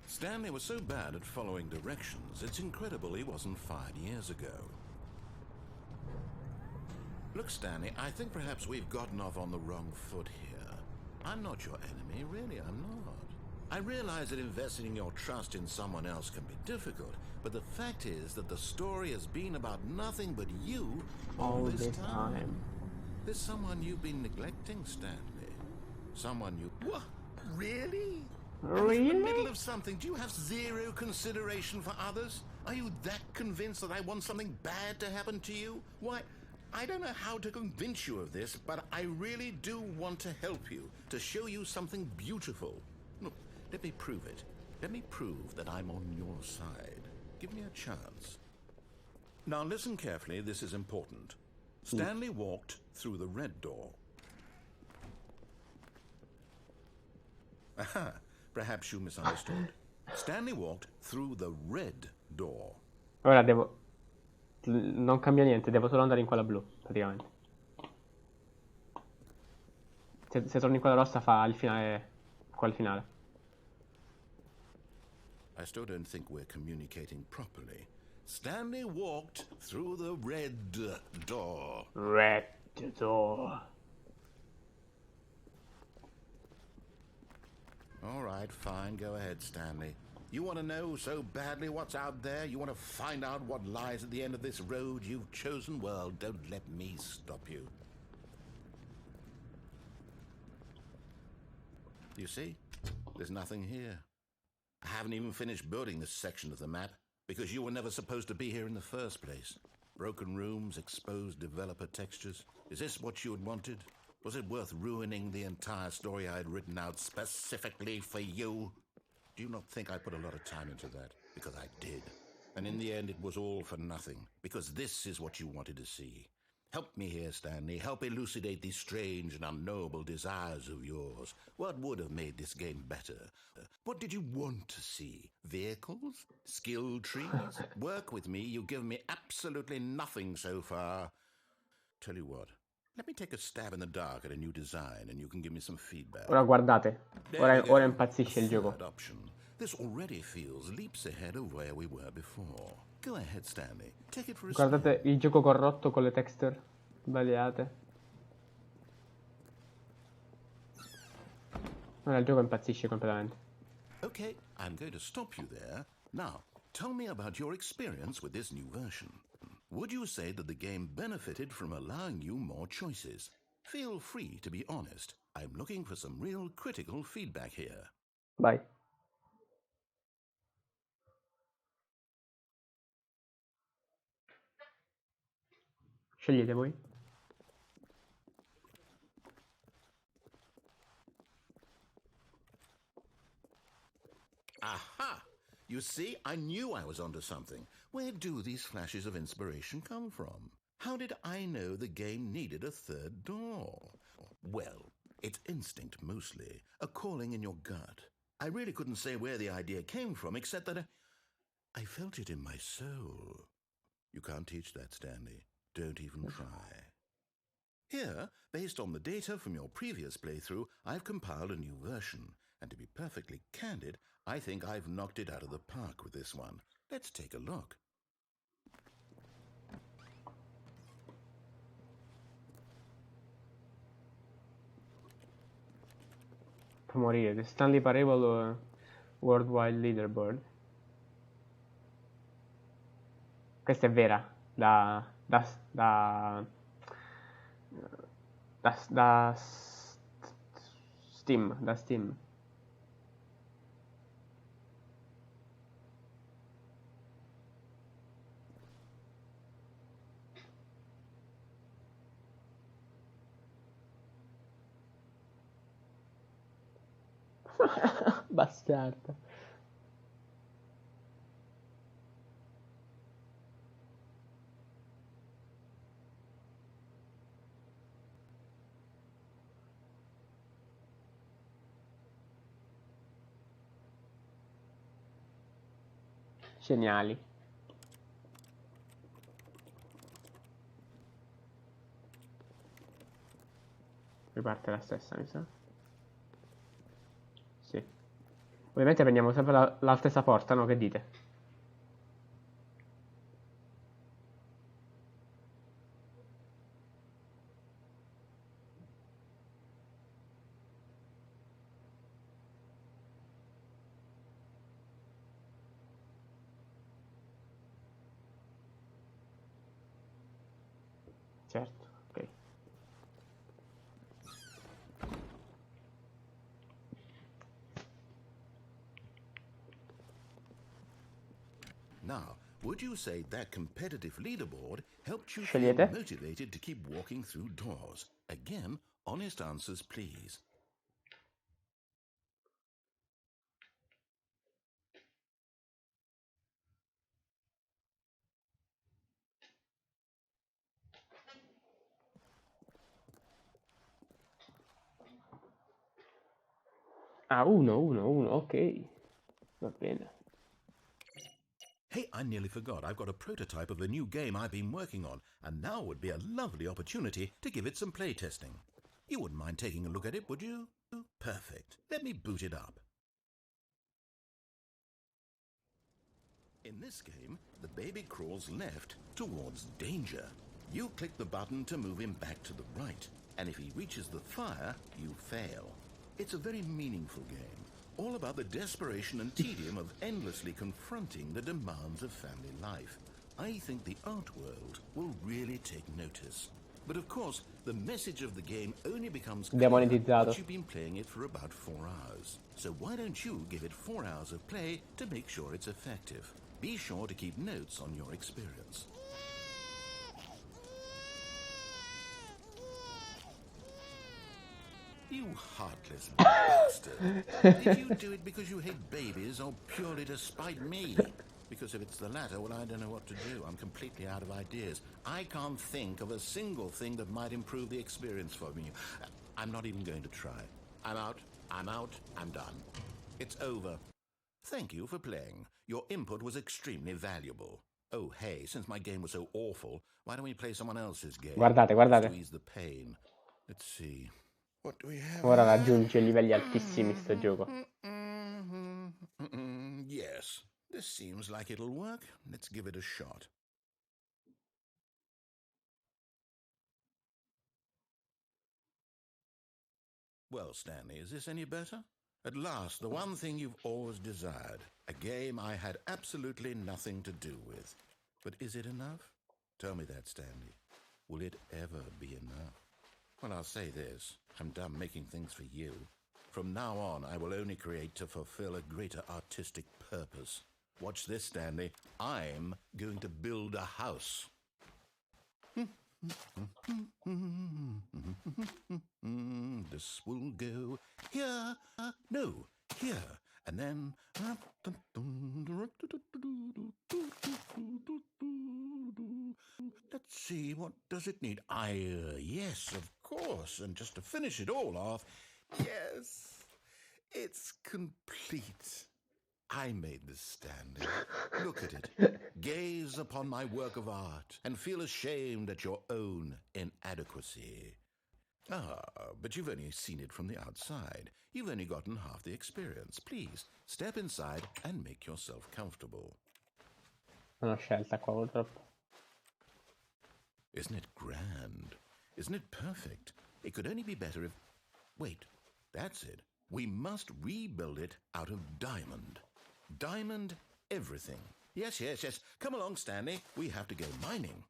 Stanley was so bad at following directions, it's incredible he wasn't fired years ago. Look, Stanley, I think perhaps we've gotten off on the wrong foot here. I'm not your enemy, really, I'm not. I realize that investing your trust in someone else can be difficult, but the fact is that the story has been about nothing but you all this time. There's someone you've been neglecting, Stanley. Someone you... What? Really? Really? In the middle of something, do you have zero consideration for others? Are you that convinced that I want something bad to happen to you? Why, I don't know how to convince you of this, but I really do want to help you, to show you something beautiful. Look, let me prove it. Let me prove that I'm on your side. Give me a chance. Now listen carefully, this is important. Stanley walked through the red door. Aha, perhaps you misunderstood. Stanley walked through the red door. Ora devo... Non cambia niente, devo solo andare in quella blu, praticamente. Se torno in quella rossa fa il finale... qua il finale. I still don't think we're communicating properly. Stanley walked through the red door. Red door. All right, fine. Go ahead, Stanley. You want to know so badly what's out there? You want to find out what lies at the end of this road you've chosen? Well, don't let me stop you. You see? There's nothing here. I haven't even finished building this section of the map because you were never supposed to be here in the first place. Broken rooms, exposed developer textures. Is this what you had wanted? Was it worth ruining the entire story I had written out specifically for you? Do you not think I put a lot of time into that? Because I did. And in the end, it was all for nothing. Because this is what you wanted to see. Help me here, Stanley. Help elucidate these strange and unknowable desires of yours. What would have made this game better? What did you want to see? Vehicles? Skill trees? Work with me. You've given me absolutely nothing so far. Tell you what. Let me take a stab in the dark at a new design and you can give me some feedback. Ora guardate. Ora impazzisce il gioco. This already feels leaps ahead of where we were before. Go ahead, Stanley. Take it for a Guardate il gioco corrotto con le texture sbagliate. Ora il gioco impazzisce completamente. Okay, I'm going to stop you there. Now, tell me about your experience with this new version. Would you say that the game benefited from allowing you more choices? Feel free to be honest. I'm looking for some real critical feedback here. Vai. Scegliete voi. Aha! You see, I knew I was onto something. Where do these flashes of inspiration come from? How did I know the game needed a third door? Well, it's instinct mostly, a calling in your gut. I really couldn't say where the idea came from, except that I felt it in my soul. You can't teach that, Stanley. Don't even try. Here, based on the data from your previous playthrough, I've compiled a new version. And to be perfectly candid, I think I've knocked it out of the park with this one. Let's take a look. Fa morire. The Stanley Parable Worldwide Leaderboard. Questa è vera. Da Steam. Da Steam. Bastardo. Geniali. Riparte la stessa, mi sa. Sì. Ovviamente prendiamo sempre la stessa porta, no? Che dite? Certo, ok. Now, would you say that competitive leaderboard helped you feel Scegliete. motivated to keep walking through doors? Again, honest answers, please. Ah, uno, ok. Va bene. Hey, I nearly forgot. I've got a prototype of a new game I've been working on, and now would be a lovely opportunity to give it some playtesting. You wouldn't mind taking a look at it, would you? Perfect. Let me boot it up. In this game, the baby crawls left towards danger. You click the button to move him back to the right, and if he reaches the fire, you fail. It's a very meaningful game, all about the desperation and tedium of endlessly confronting the demands of family life. I think the art world will really take notice. But of course, the message of the game only becomes clear Demonetizzato. once you've been playing it for about 4 hours. So why don't you give it 4 hours of play to make sure it's effective? Be sure to keep notes on your experience. You heartless bastard. Did you do it because you hate babies or purely to spite me? Because if it's the latter, well, I don't know what to do. I'm completely out of ideas. I can't think of a single thing that might improve the experience for me. I'm not even going to try. I'm out, I'm done. It's over. Thank you for playing. Your input was extremely valuable. Oh, hey, since my game was so awful, why don't we play someone else's game? Guardate, Just guardate. to ease the pain. Let's see. What do we have? Ora raggiunge livelli altissimi sto gioco. Yes, this seems like it'll work. Let's give it a shot. Well, Stanley, is this any better? At last, the one thing you've always desired. A game I had absolutely nothing to do with. But is it enough? Tell me that, Stanley. Will it ever be enough? Well, I'll say this. I'm done making things for you. From now on, I will only create to fulfill a greater artistic purpose. Watch this, Stanley. I'm going to build a house. This will go here. No, here. And then... Let's see, what does it need? Yes, of course. And just to finish it all off, yes, it's complete. I made this, Stanley. Look at it. Gaze upon my work of art and feel ashamed at your own inadequacy. Ah, but you've only seen it from the outside. You've only gotten half the experience. Please, step inside and make yourself comfortable. Non ho scelta qua purtroppo. Isn't it grand? Isn't it perfect? It could only be better if... Wait, that's it. We must rebuild it out of diamond. Diamond everything. Yes, yes, yes. Come along, Stanley. We have to go mining.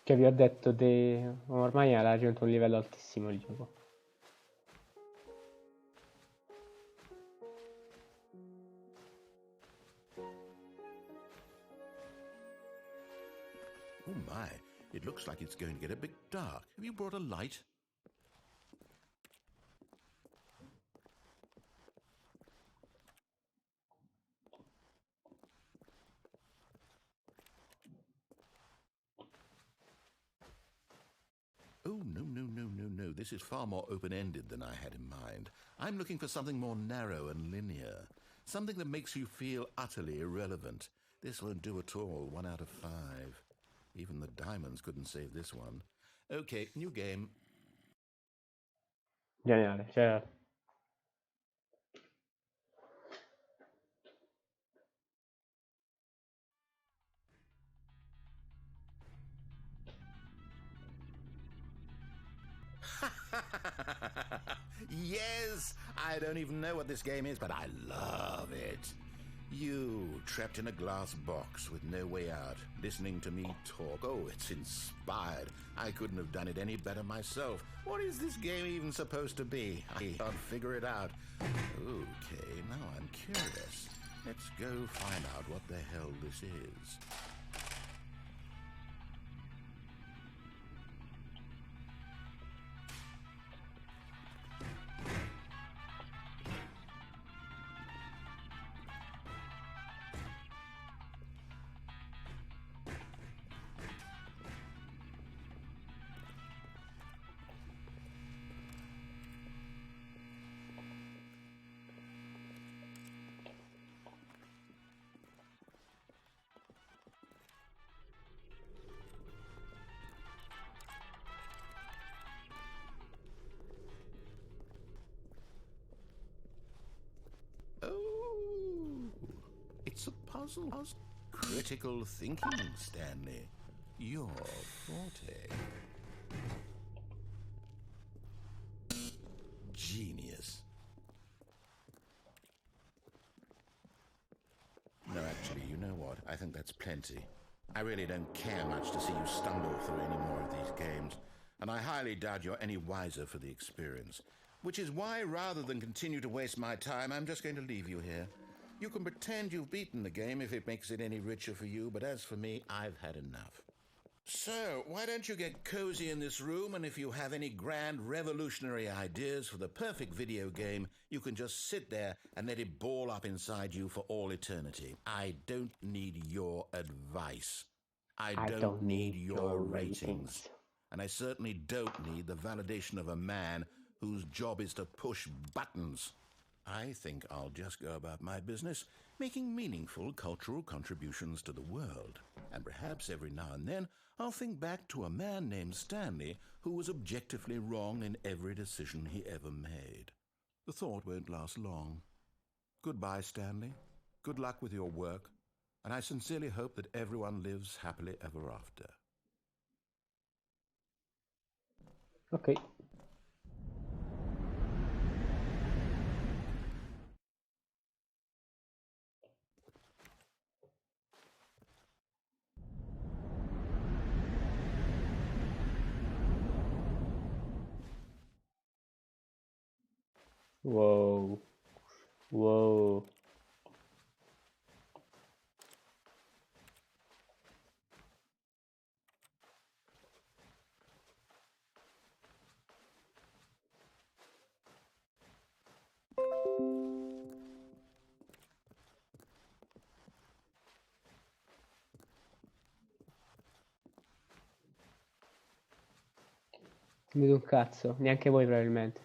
Che vi ho detto, ormai ha raggiunto un livello altissimo il gioco. Oh my, it looks like it's going to get a bit dark. Have you brought a light? Oh, no, no, no, no, no. This is far more open-ended than I had in mind. I'm looking for something more narrow and linear. Something that makes you feel utterly irrelevant. This won't do at all. 1 out of 5. Even the diamonds couldn't save this one. Okay, new game. Geniale, cioè... Yes! I don't even know what this game is, but I love it. You, trapped in a glass box with no way out, listening to me talk. Oh, it's inspired. I couldn't have done it any better myself. What is this game even supposed to be? I can't figure it out. Okay, now I'm curious. Let's go find out what the hell this is. Oh, it's a puzzle. Critical thinking, Stanley. Your forte. Genius. No, actually, you know what? I think that's plenty. I really don't care much to see you stumble through any more of these games, and I highly doubt you're any wiser for the experience. Which is why, rather than continue to waste my time, I'm just going to leave you here. You can pretend you've beaten the game if it makes it any richer for you, but as for me, I've had enough. So, why don't you get cozy in this room, and if you have any grand revolutionary ideas for the perfect video game, you can just sit there and let it ball up inside you for all eternity. I don't need your advice. I don't need your ratings. And I certainly don't need the validation of a man whose job is to push buttons. I think I'll just go about my business, making meaningful cultural contributions to the world. And perhaps every now and then, I'll think back to a man named Stanley who was objectively wrong in every decision he ever made. The thought won't last long. Goodbye, Stanley. Good luck with your work, and I sincerely hope that everyone lives happily ever after. Ok. Wow. Wow. Non vedo un cazzo, neanche voi probabilmente.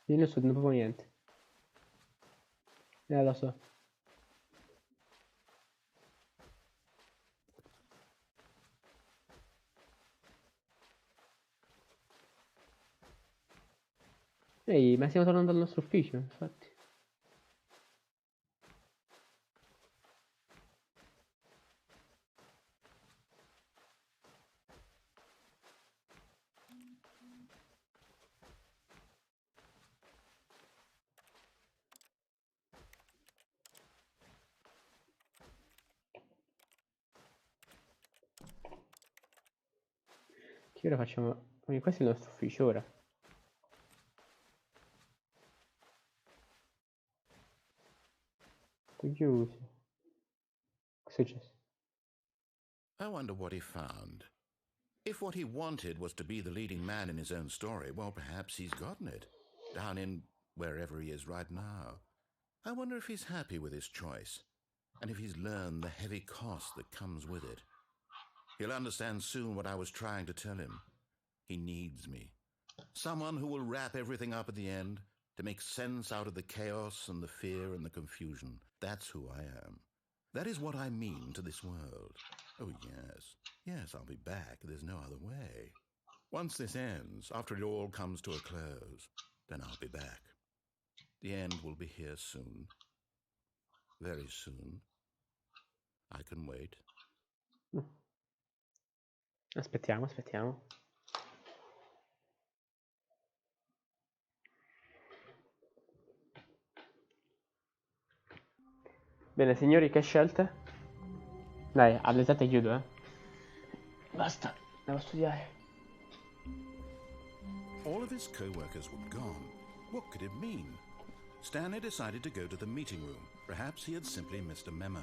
Io non sto vedendo proprio niente. Lo so. Ehi, ma stiamo tornando al nostro ufficio, infatti. Che ora facciamo? Questo è il nostro ufficio ora. Chiuso. Cosa è successo? I wonder what he found. If what he wanted was to be the leading man in his own story, well, perhaps he's gotten it. Down in wherever he is right now. I wonder if he's happy with his choice, and if he's learned the heavy cost that comes with it. He'll understand soon what I was trying to tell him. He needs me. Someone who will wrap everything up at the end, to make sense out of the chaos and the fear and the confusion. That's who I am. That is what I mean to this world. Oh, yes. Yes, I'll be back. There's no other way. Once this ends, after it all comes to a close, then I'll be back. The end will be here soon. Very soon. I can wait. Aspettiamo, aspettiamo. Bene, signori, che scelte? Dai, alle 7 chiudo, Basta, devo studiare. All of his co-workers were gone. What could it mean? Stanley decided to go to the meeting room. Perhaps he had simply missed a memo.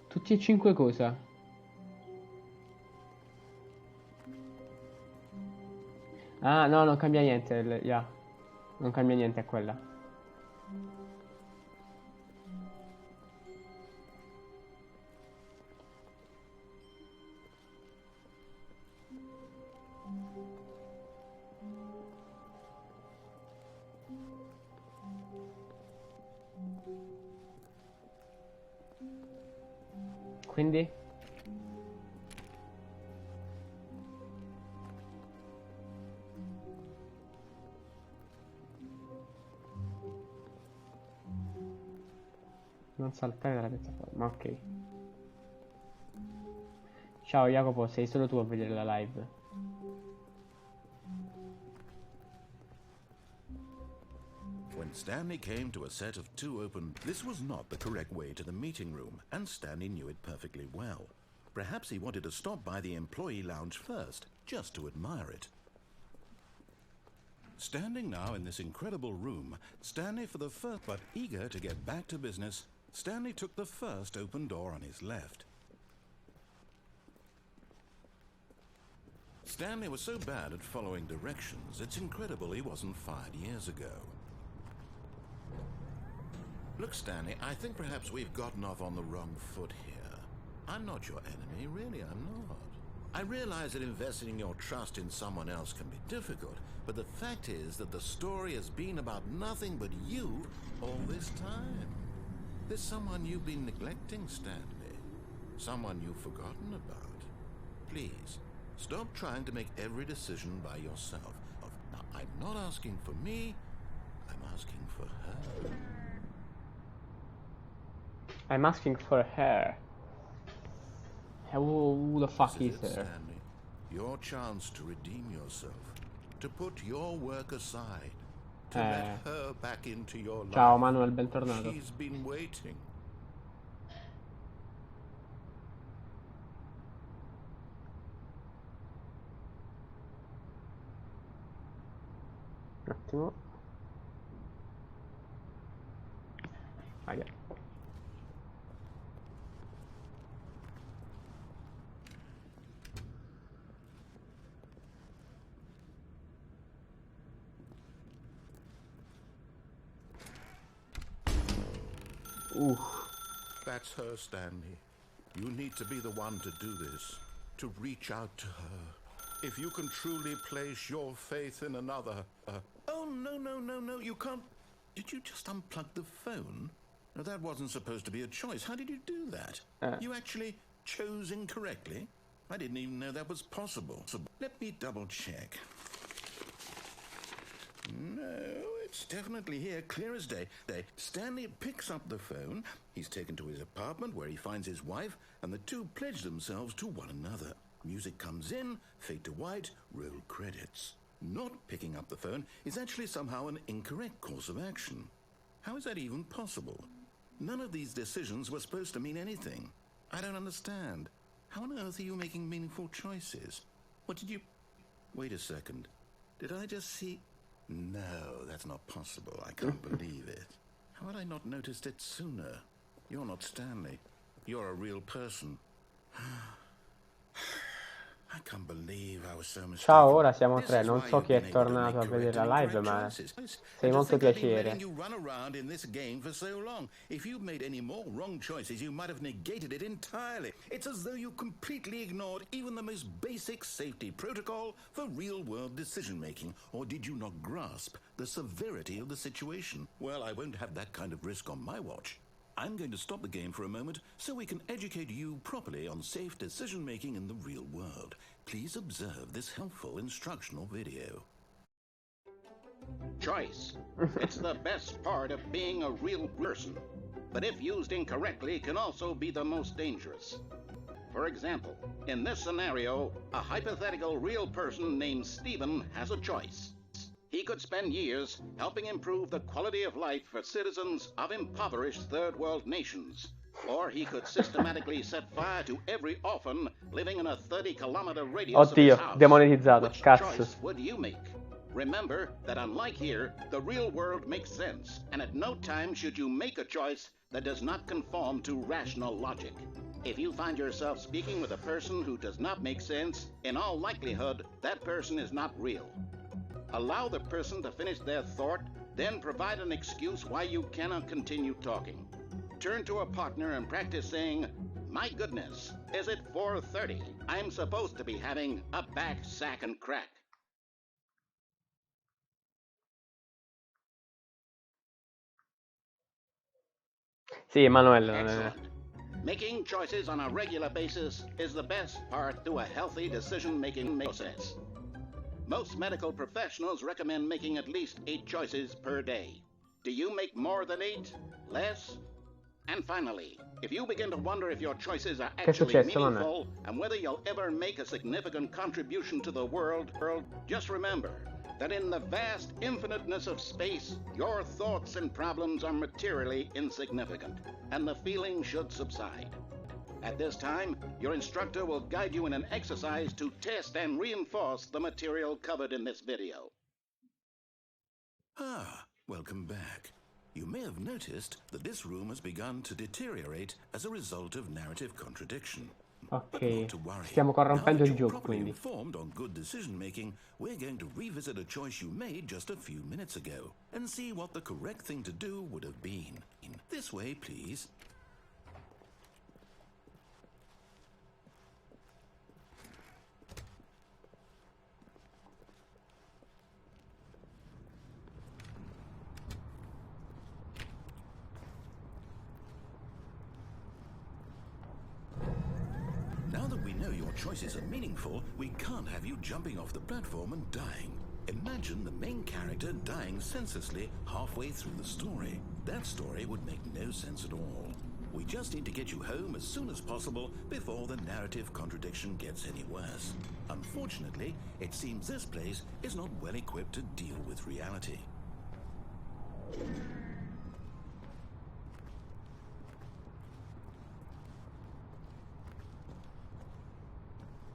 Tutti e 5 cosa? Ah, no, non cambia niente, non cambia niente a quella. Quindi? Non saltare dalla piattaforma, ok. Ciao Jacopo, sei solo tu a vedere la live. When Stanley came to a set of 2 open, this was not the correct way to the meeting room, and Stanley knew it perfectly well. Perhaps he wanted to stop by the employee lounge first, just to admire it. Standing now in this incredible room, Stanley for the first, but eager to get back to business, Stanley took the first open door on his left. Stanley was so bad at following directions, it's incredible he wasn't fired years ago. Look, Stanley, I think perhaps we've gotten off on the wrong foot here. I'm not your enemy, really, I'm not. I realize that investing your trust in someone else can be difficult, but the fact is that the story has been about nothing but you all this time. There's someone you've been neglecting, Stanley. Someone you've forgotten about. Please, stop trying to make every decision by yourself. Now, I'm not asking for me, I'm asking for her. I'm asking for her. Who the fuck This is it, her? Stanley. Your chance to redeem yourself, to put your work aside, to let her back into your Ciao life. Manuel, bentornato. She's been waiting. Un attimo. Aia. That's her, Stanley. You need to be the one to do this, to reach out to her. If you can truly place your faith in another... Oh, no, you can't... Did you just unplug the phone? No, that wasn't supposed to be a choice. How did you do that? You actually chose incorrectly? I didn't even know that was possible. So let me double check. No, it's definitely here, clear as day. Stanley picks up the phone, he's taken to his apartment where he finds his wife, and the two pledge themselves to one another. Music comes in, fade to white, roll credits. Not picking up the phone is actually somehow an incorrect course of action. How is that even possible? None of these decisions were supposed to mean anything. I don't understand. How on earth are you making meaningful choices? What did you... Wait a second. Did I just see... No, that's not possible. I can't believe it. How had I not noticed it sooner? You're not Stanley. You're a real person. I can't believe I was so mistaken. Ciao, ora siamo tre. Non so chi è tornato a vedere la live, ma sei molto piacere. You run around in this game for so long. If you made any more wrong choices, you might have negated it entirely. It's as though you completely ignored even the most basic safety protocol for real-world decision-making. Or did you not grasp the severity of the situation? Well, I won't have that kind of risk on my watch. I'm going to stop the game for a moment so we can educate you properly on safe decision-making in the real world. Please observe this helpful instructional video. Choice. It's the best part of being a real person, but if used incorrectly can also be the most dangerous. For example, in this scenario, a hypothetical real person named Stephen has a choice. He could spend years helping improve the quality of life for citizens of impoverished third world nations. Or he could systematically set fire to every orphan living in a 30-kilometer radius of his house. Demonetizzato, Which cazzo. choice would you make? Remember that unlike here, the real world makes sense, and at no time should you make a choice that does not conform to rational logic. If you find yourself speaking with a person who does not make sense, in all likelihood, that person is not real. Allow the person to finish their thought, then provide an excuse why you cannot continue talking. Turn to a partner and practice saying, "My goodness, is it 4:30? I'm supposed to be having a back, sack, and crack." Sì, Emanuele. Excellent. Making choices on a regular basis is the best part to a healthy decision-making process. Most medical professionals recommend making at least 8 choices per day. Do you make more than 8? Less? And finally, if you begin to wonder if your choices are actually meaningful and whether you'll ever make a significant contribution to the world, just remember that in the vast infiniteness of space, your thoughts and problems are materially insignificant, and the feeling should subside. At this time, your instructor will guide you in an exercise to test and reinforce the material covered in this video. Welcome back. You may have noticed that this room has begun to deteriorate as a result of narrative contradiction. Ok, stiamo corrompendo il gioco, quindi. Informed on good decision making, we're going to revisit a choice you made just a few minutes ago and see what the correct thing to do would have been. This way, please. Now that we know your choices are meaningful, we can't have you jumping off the platform and dying. Imagine the main character dying senselessly halfway through the story. That story would make no sense at all. We just need to get you home as soon as possible before the narrative contradiction gets any worse. Unfortunately, it seems this place is not well equipped to deal with reality.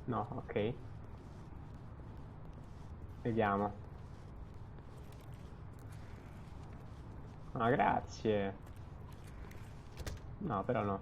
No, ok. Vediamo. Ah, grazie. No, però no.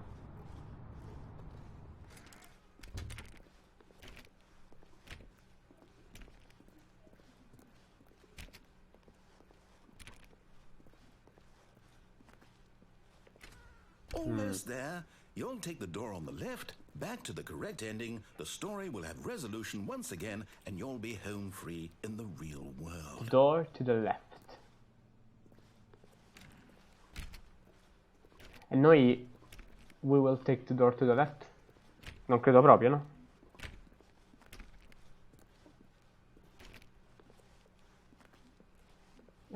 Almost there. You'll take the door on the left, back to the correct ending, the story will have resolution once again, and you'll be home free in the real world. Door to the left. E noi... We will take the door to the left? Non credo proprio, no?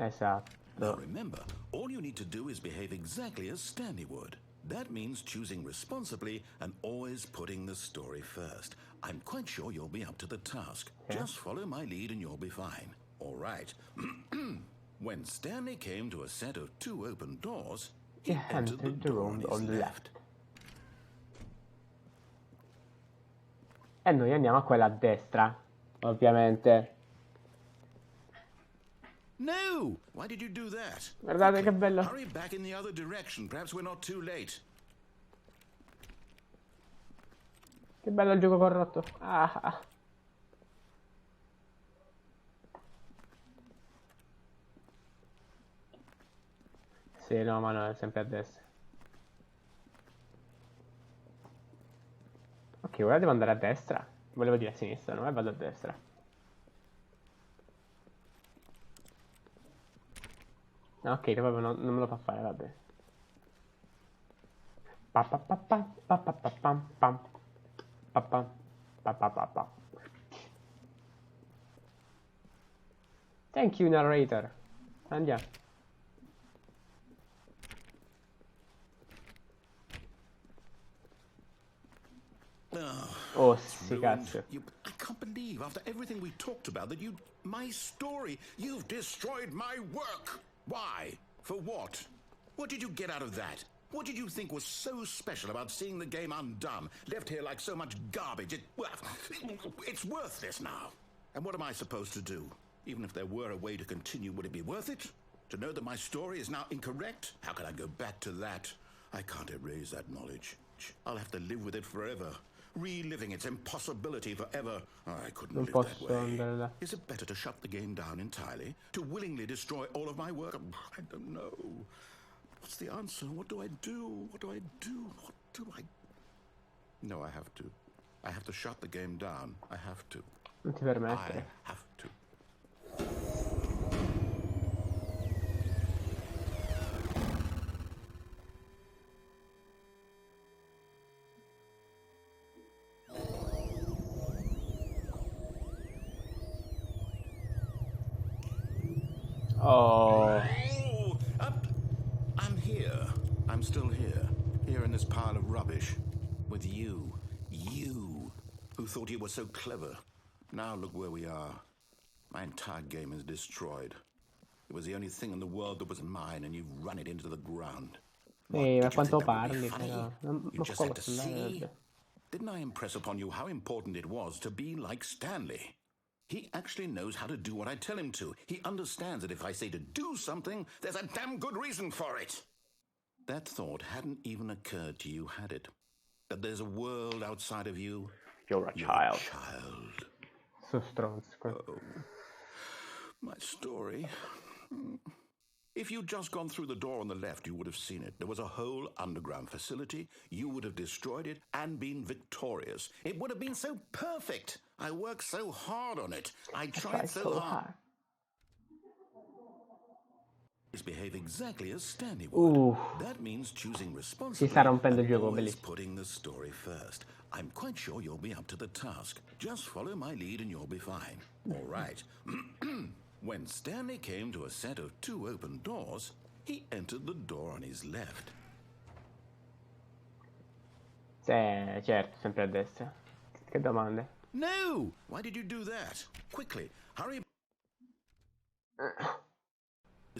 Esatto. Now remember, all you need to do is behave exactly as Stanley would. That means choosing responsibly and always putting the story first. I'm quite sure you'll be up to the task. Yeah. Just follow my lead and you'll be fine. All right. When Stanley came to a set of 2 open doors, he entered the door on the left. E noi andiamo a quella a destra, ovviamente. No! Why did you do that? Guardate che bello. Hurry back in the other direction. Perhaps we're not too late. Che bello il gioco corrotto. Ah. Sì, no, ma no, è sempre a destra. Ok, ora devo andare a destra. Volevo dire a sinistra, no? E vado a destra. Ok, proprio non me lo fa fare, vabbè. Thank you, narrator. Andiamo. Oh, sti cazzo. I can't believe, after everything we talked about, that you... My story, you've destroyed my work. Why? For what? What did you get out of that? What did you think was so special about seeing the game undone, left here like so much garbage? It's worthless now. And what am I supposed to do? Even if there were a way to continue, would it be worth it? To know that my story is now incorrect? How can I go back to that? I can't erase that knowledge. I'll have to live with it forever. Reliving its impossibility forever. I couldn't live that way. Is it better to shut the game down entirely? To willingly destroy all of my work? I don't know. What's the answer? What do I do? What do I do? What do I... No, I have to. I have to shut the game down. I have to. Non ti permettere. I have to. Oh. I'm here. I'm still here. Here in this pile of rubbish. With you. You. Who thought you were so clever. Now look where we are. My entire game is destroyed. It was the only thing in the world that was mine, and you've run it into the ground. Ma quanto parli, però. Non You just had to see. parlare. Didn't I impress upon you how important it was to be like Stanley? He actually knows how to do what I tell him to. He understands that if I say to do something, there's a damn good reason for it. That thought hadn't even occurred to you, had it? That there's a world outside of you? You're a child. Child. So stronzo. Oh, my story. If you'd just gone through the door on the left, you would have seen it. There was a whole underground facility. You would have destroyed it and been victorious. It would have been so perfect. I worked so hard on it. I tried so hard. Behave exactly as Stanley would. That means choosing responsibly. Si sta rompendo il gioco, always bellissimo. putting the story first. I'm quite sure you'll be up to the task. Just follow my lead and you'll be fine. All right. When Stanley came to a set of 2 open doors, he entered the door on his left. Certo, sempre a destra. Che domande? No! Why did you do that? Quickly, hurry.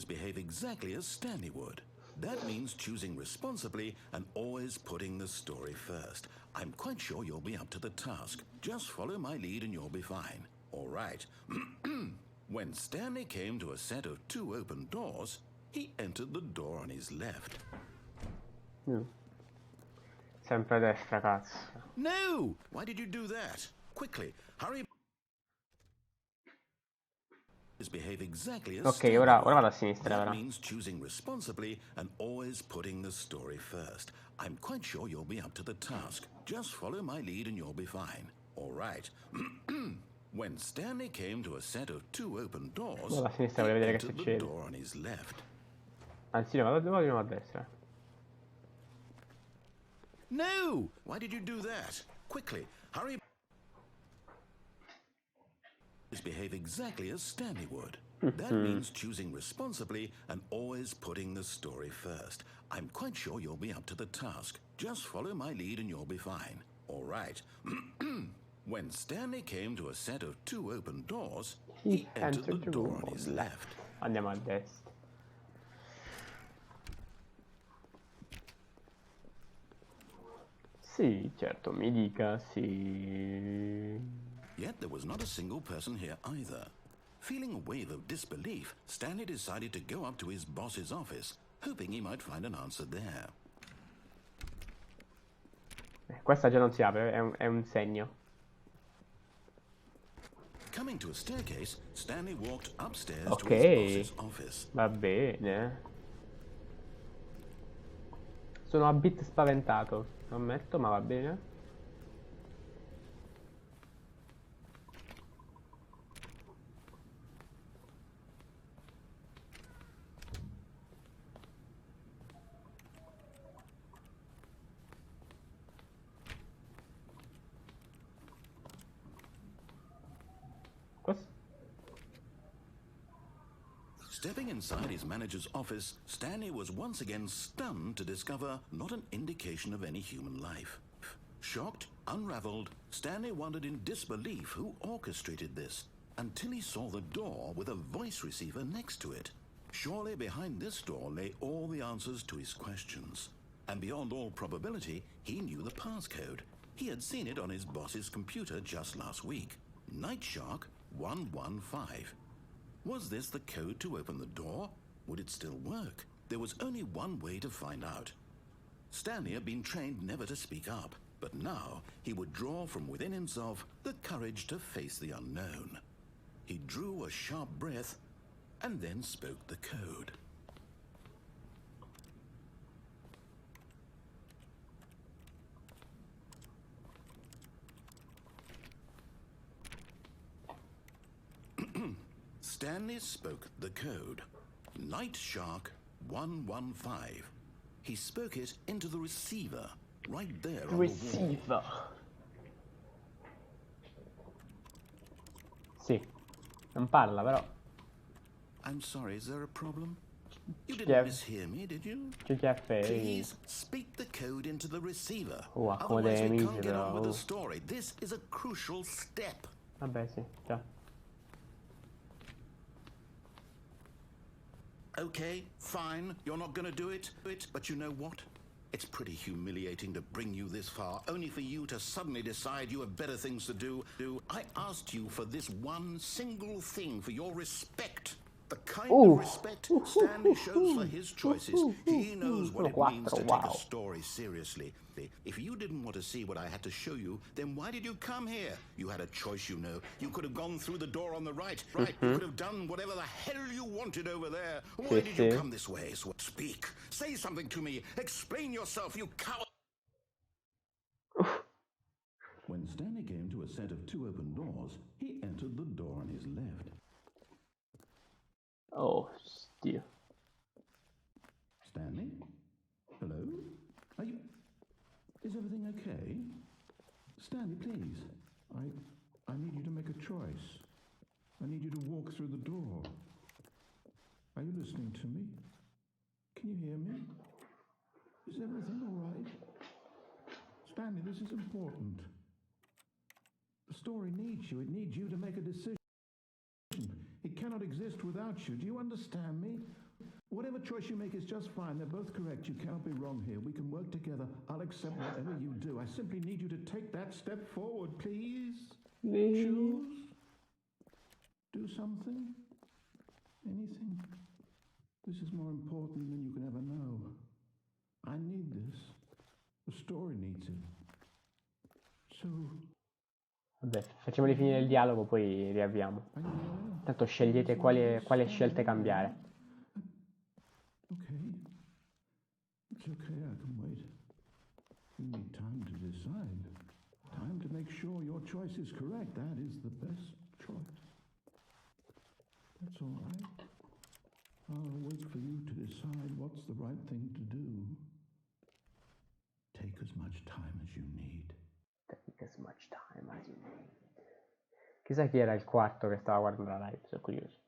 Behave exactly as Stanley would. That means choosing responsibly and always putting the story first. I'm quite sure you'll be up to the task. Just follow my lead and you'll be fine. All right. When Stanley came to a set of 2 open doors, he entered the door on his left. Sempre a destra, cazzo. No! Why did you do that? Quickly, hurry. Behave exactly as Ok, ora vado a sinistra, That ora. means choosing responsibly and always putting the story first. I'm quite sure you'll be up to the task. Just follow my lead and you'll be fine. All right. When Stanley came to a set of 2 open doors, Vado a he sinistra, voglio vedere che entered the succede. door on his left. Anzi, no, vado a destra. No! Why did you do that? Quickly, hurry. Behave exactly as Stanley would. That means choosing responsibly and always putting the story first. I'm quite sure you'll be up to the task. Just follow my lead and you'll be fine. All right. When Stanley came to a set of 2 open doors, he entered the door on his left. Andiamo a destra. Sì, certo, mi dica sì. Yet there was not a single person here either. Feeling a wave of disbelief, Stanley decided to go up to his boss's office, hoping he might find an answer there. Questa già non si apre, è un segno. Coming to a staircase, Stanley walked upstairs Ok, to his boss's office. va bene. Sono a bit spaventato, ammetto, ma va bene. Stepping inside his manager's office, Stanley was once again stunned to discover not an indication of any human life. Shocked, unraveled, Stanley wondered in disbelief who orchestrated this, until he saw the door with a voice receiver next to it. Surely behind this door lay all the answers to his questions. And beyond all probability, he knew the passcode. He had seen it on his boss's computer just last week. Night Shark 115. Was this the code to open the door? Would it still work? There was only one way to find out. Stanley had been trained never to speak up, but now he would draw from within himself the courage to face the unknown. He drew a sharp breath and then spoke the code. Stanley spoke the code. Night Shark 115. He spoke it into the receiver, right there on the wall. Sì, non parla però. I'm sorry, is there a problem? You didn't mishear me, did you? Please speak the code into the receiver. Otherwise we can't get on with the story. This is a crucial step. Vabbè, sì, già. Okay, fine, you're not gonna do it, but you know what? It's pretty humiliating to bring you this far, only for you to suddenly decide you have better things to do. I asked you for this one single thing, for your respect. The kind of respect Stanley shows for his choices. He knows what it means to take a story seriously. If you didn't want to see what I had to show you, then why did you come here? You had a choice, you know. You could have gone through the door on the right. You could have done whatever the hell you wanted over there. Why did you come this way? So speak. Say something to me. Explain yourself, you coward. When Stanley came to a set of 2 open doors, he entered the door on his left. Oh, dear. Stanley? Hello? Are you... Is everything okay? Stanley, please. I need you to make a choice. I need you to walk through the door. Are you listening to me? Can you hear me? Is everything all right? Stanley, this is important. The story needs you. It needs you to make a decision. It cannot exist without you. Do you understand me? Whatever choice you make is just fine. They're both correct. You cannot be wrong here. We can work together. I'll accept whatever you do. I simply need you to take that step forward, please. Choose. Do something. Anything. This is more important than you can ever know. I need this. The story needs it. So... Vabbè, facciamoli finire il dialogo, poi riavviamo. Intanto scegliete quale scelte cambiare. Okay. It's okay, I can wait. You need time to decide. Time to make sure your choice is correct. That is the best choice. That's all right. I'll wait for you to decide what's the right thing to do. Take as much time as you need. Take as much time as you need. Chissà chi era il quarto che stava guardando la live, sono curioso.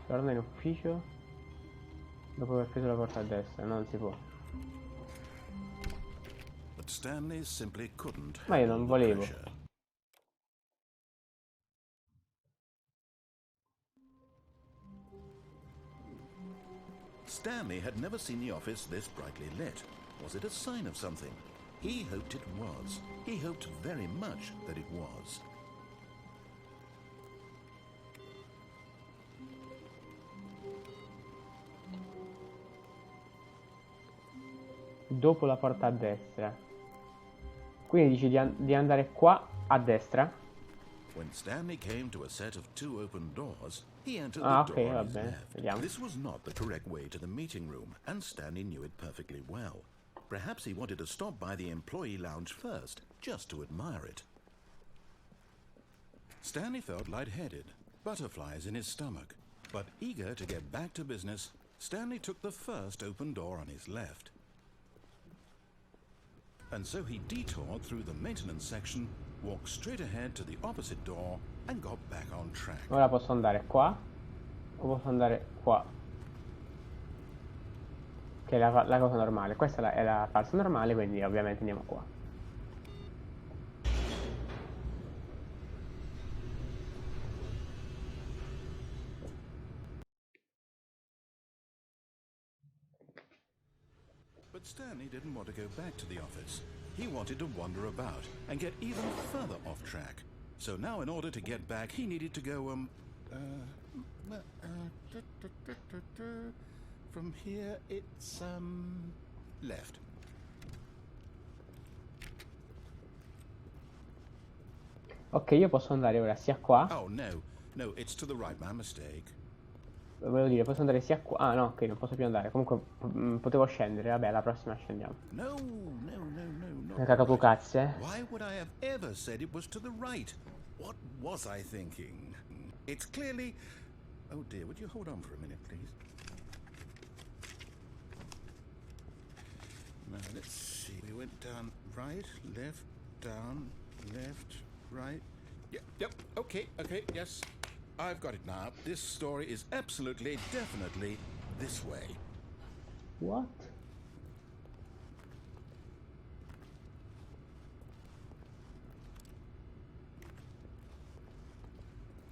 Torna in ufficio dopo aver preso la porta a destra, non si può. But Stanley simply couldn't. Ma io non volevo. Stanley had never seen the office this brightly lit. Was it a sign of something? He hoped it was. He hoped very much that it was. Dopo la porta a destra. Quindi dici di andare qua a destra? When Stanley came to a set of two open doors, he entered Ah, the ok, door va on his bene. left. Vediamo. This was not the correct way to the meeting room, and Stanley knew it perfectly well. Perhaps he wanted to stop by the employee lounge first, just to admire it. Stanley felt lightheaded, butterflies in his stomach. But eager to get back to business, Stanley took the first open door on his left. And so he detoured through the maintenance section, walked straight ahead to the opposite door, and got back on track. Ora posso andare qua o posso andare qua, che è la cosa normale. Questa è la falsa normale, quindi ovviamente andiamo qua. But Stanley didn't want to go back to the office. He wanted to wander about and get even further off track. So now in order to get back, he needed to go, from here it's, left. Ok, io posso andare ora sia qua. Oh, no, it's to the right, my mistake. Volevo dire, posso andare sia qua. Ah, no, ok, non posso più andare. Comunque, potevo scendere. Vabbè, la prossima scendiamo. No. Hai cagato cazzo, eh? Why would I have ever said it was to the right? What was I thinking? It's clearly... Oh dear, would you hold on for a minute, please? Now, let's see. We went down right, left, down, left, right. Yep, okay, yes. I've got it now. This story is absolutely, definitely this way. What?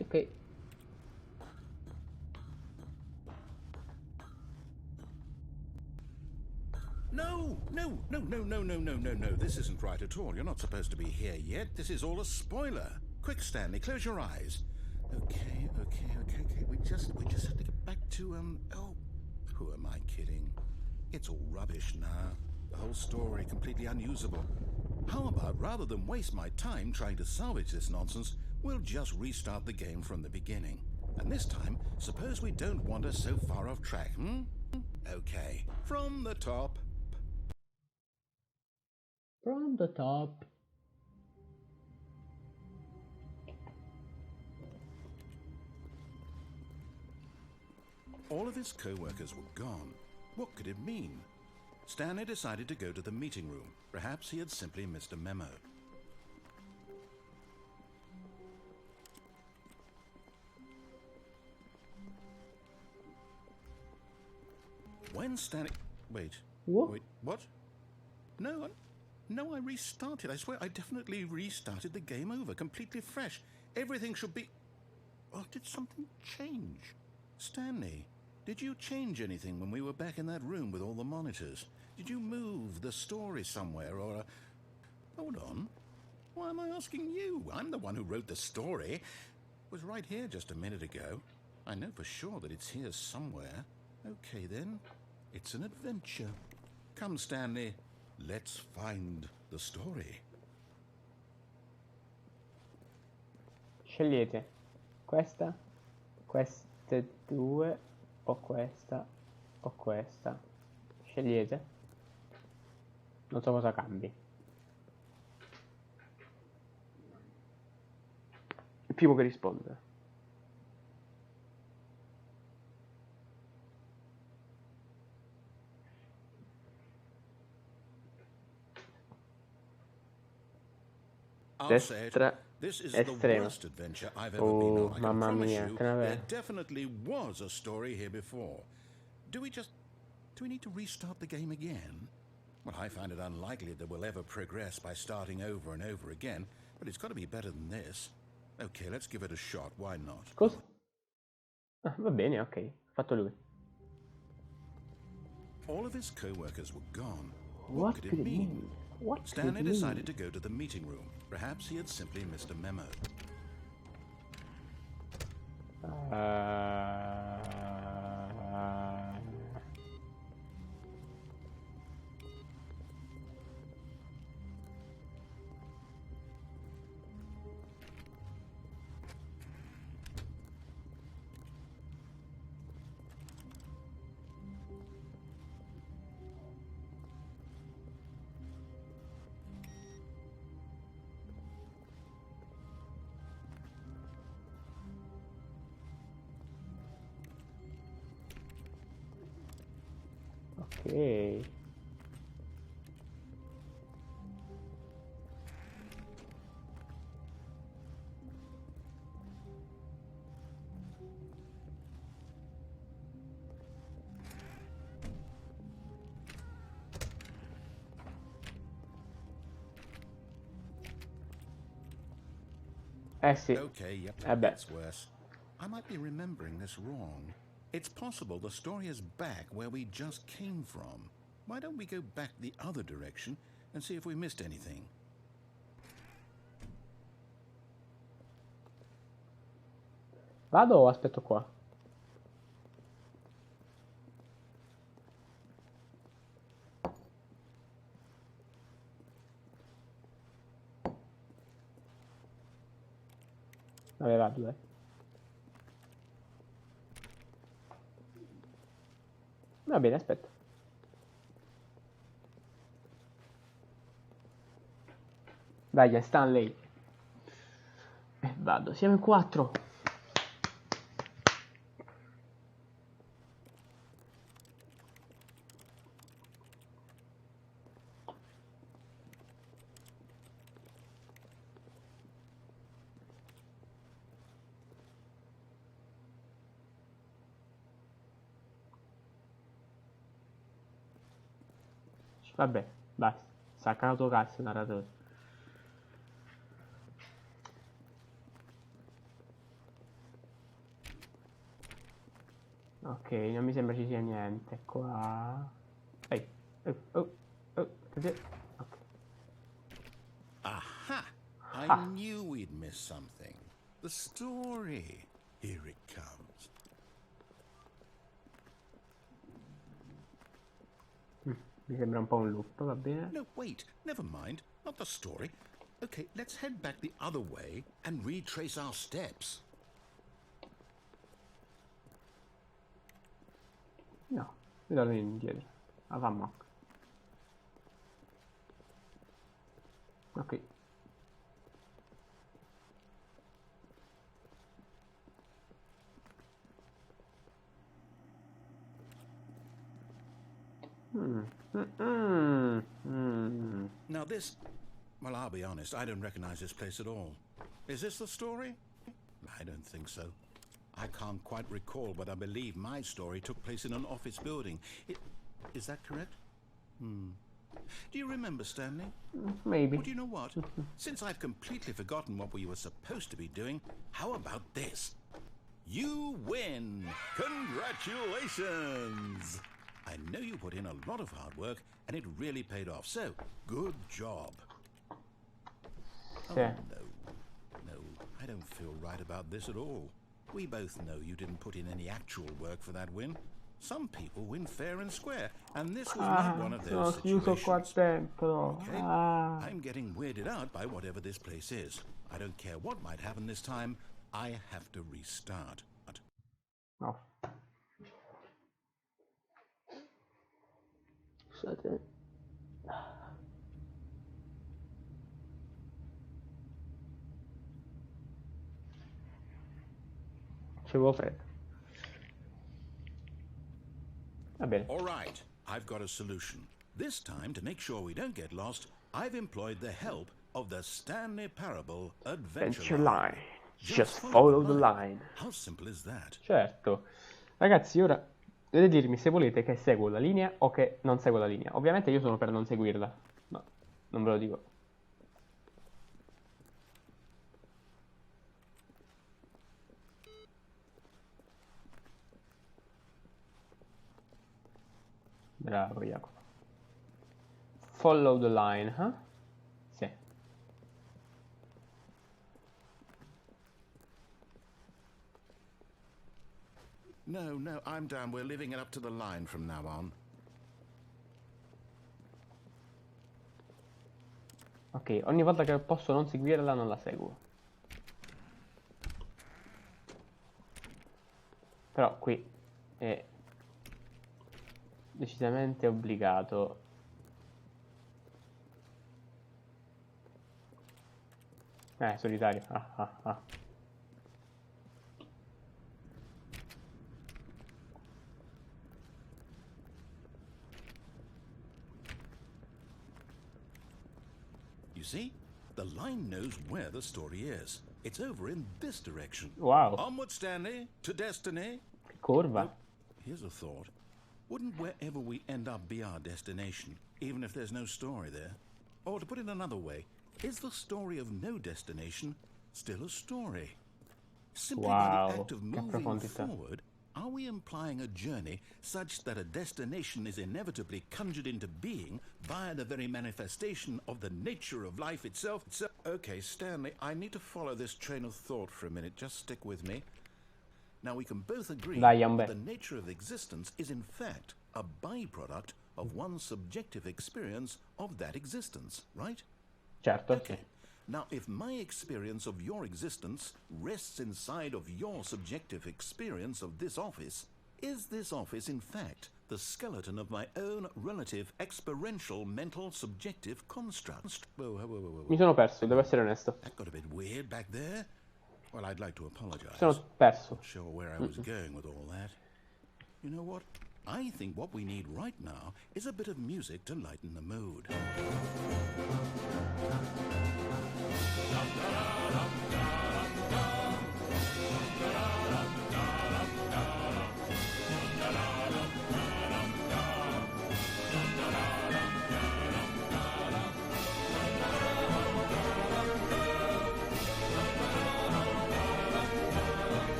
Ok. No. This isn't right at all. You're not supposed to be here yet. This is all a spoiler. Quick, Stanley, close your eyes. Okay. We just have to get back to, oh, who am I kidding? It's all rubbish now. The whole story completely unusable. How about, rather than waste my time trying to salvage this nonsense, we'll just restart the game from the beginning. And this time, suppose we don't wander so far off track, Okay, from the top. From the top. All of his co-workers were gone. What could it mean? Stanley decided to go to the meeting room. Perhaps he had simply missed a memo. When Stanley... Wait. What? Wait, what? No, no, I restarted. I swear I definitely restarted the game over, completely fresh. Everything should be... Oh, did something change? Stanley, did you change anything when we were back in that room with all the monitors? Did you move the story somewhere or... Hold on. Why am I asking you? I'm the one who wrote the story. It was right here just a minute ago. I know for sure that it's here somewhere. Okay, then. It's an adventure. Come, Stanley. Let's find the story. Scegliete questa, queste due, o questa, o questa. Scegliete. Non so cosa cambi. Il primo che risponde. Destra This is the estrema. worst adventure I've ever been on. I can Mamma promise mia, you, te ne there avevo. definitely was a story here before. Do we need to restart the game again? Well, I find it unlikely that we'll ever progress by starting over and over again, but it's got to be better than this. Okay, let's give it a shot. Why not? Cosa? Ah, va bene, ok. Fatto lui. All of his co-workers were gone. What could it mean? What Stanley could it decided mean? to go to the meeting room. Perhaps he had simply missed a memo. Ok. Eh sì. Okay, yep, Eh beh. that's worse. I might be remembering this wrong. It's possible the story is back where we just came from. Why don't we go back the other direction and see if we missed anything? Vado o aspetto qua? Vabbè, vado, dai. Va bene, aspetta. Dai, Stanley. E vado, siamo in 4. Vabbè, basta. Sacca l'autocazzo, narratore. Ok, non mi sembra ci sia niente qua. Ehi, ok. Aha! I Ha. knew we'd miss something. The story. Here it comes. Mi sembra un po' un loop, va bene? No, wait. Never mind. Not the story. Okay, let's head back the other way and retrace our steps. No, mi torno indietro. Avammo. Ok. Now this... Well, I'll be honest, I don't recognize this place at all. Is this the story? I don't think so. I can't quite recall, but I believe my story took place in an office building. Is that correct? Do you remember, Stanley? Maybe. Well, do you know what? Since I've completely forgotten what we were supposed to be doing, how about this? You win! Congratulations! I know you put in a lot of hard work, and it really paid off, so good job. Yeah. Oh, no, I don't feel right about this at all. We both know you didn't put in any actual work for that win. Some people win fair and square, and this was not one of those situations. Okay? I'm getting weirded out by whatever this place is. I don't care what might happen this time. I have to restart. No. Scusate. C'avevo freddo. Va bene. All right, I've got a solution. This time, to make sure we don't get lost, I've employed the help of the Stanley Parable Adventure Line. Just follow the line. How simple is that? Certo. Ragazzi, ora dovete dirmi se volete che seguo la linea o che non seguo la linea. Ovviamente io sono per non seguirla. No, non ve lo dico. Bravo Jacopo. Follow the line, huh? Sì. No, I'm down. We're leaving it up to the line from now on. Ok, ogni volta che posso non seguirla non la seguo. Però qui è decisamente obbligato. Solitario. You see? The line knows where the story is. It's over in this direction. Wow. Onward, Stanley, to destiny. Che curva. Here's a thought. Wouldn't wherever we end up be our destination, even if there's no story there? Or to put it another way, is the story of no destination still a story? Simply by the act of moving forward, are we implying a journey such that a destination is inevitably conjured into being via the very manifestation of the nature of life itself? Okay, Stanley, I need to follow this train of thought for a minute. Just stick with me. Now, we can both agree that the nature of existence is in fact a byproduct of one's subjective experience of that existence, right? Certo. Okay. Now, if my experience of your existence rests inside of your subjective experience of this office, is this office in fact the skeleton of my own relative experiential mental subjective construct? Whoa. Mi sono perso, devo essere onesto. That got a bit weird back there. Well, I'd like to apologize. Sono perso. Not sure where I was going with all that. You know what? I think what we need right now is a bit of music to lighten the mood.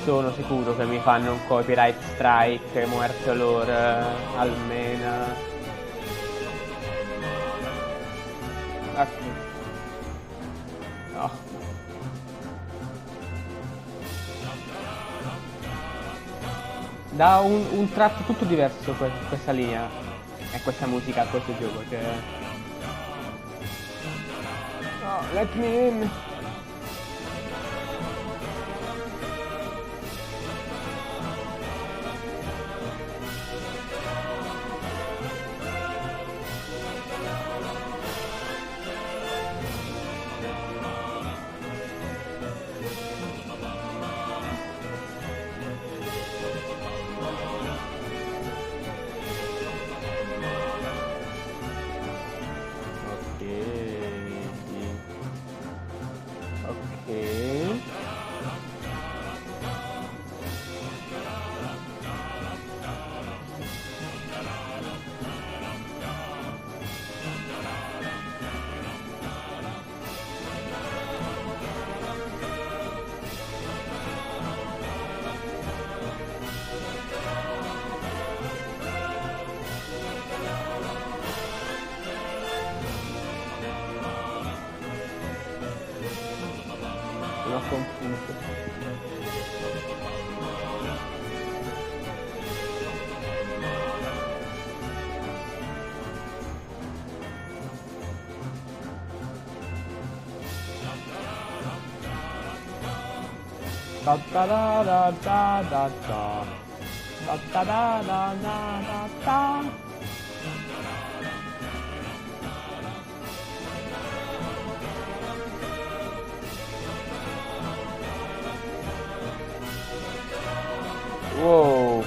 Sono sicuro che mi fanno un copyright strike, muerto loro, almeno. No. Da un tratto tutto diverso questa linea e questa musica a questo gioco, cioè... Oh, let me in! sono confuso. Da da da da da da da da da da da da da. Wow.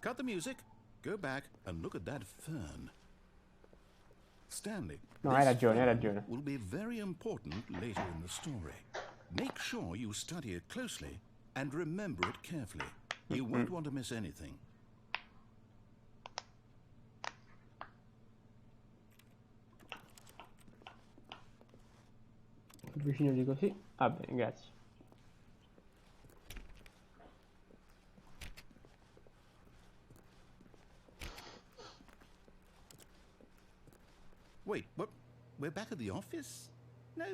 Cut the music, go back and look at that fern. Stanley, No, hai this ragione, hai fern ragione. will be very important later in the story. Make sure you study it closely and remember it carefully. You won't want to miss anything. Più vicino di così. Va bene, grazie. Wait, what? We're back at the office? No.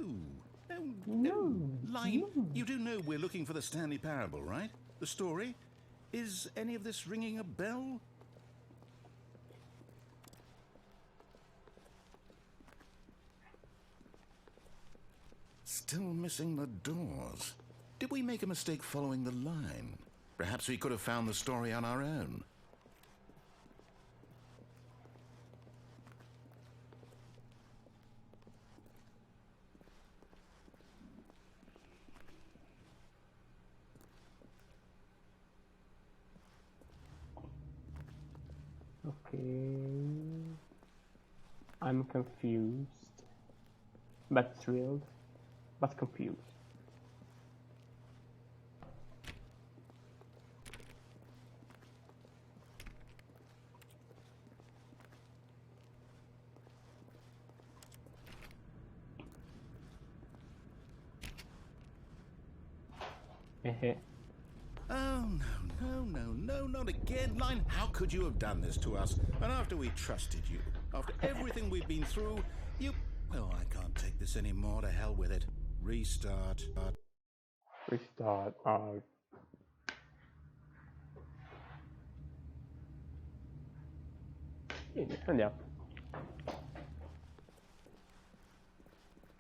Line, you do know we're looking for the Stanley Parable, right? The story? Is any of this ringing a bell? Still missing the doors. Did we make a mistake following the line? Perhaps we could have found the story on our own. Okay. I'm confused. But thrilled. But confused. Oh, no, not again. Line, how could you have done this to us? And after we trusted you, after everything we've been through, you... Well, I can't take this anymore. To hell with it. Restart. Restart. Andiamo.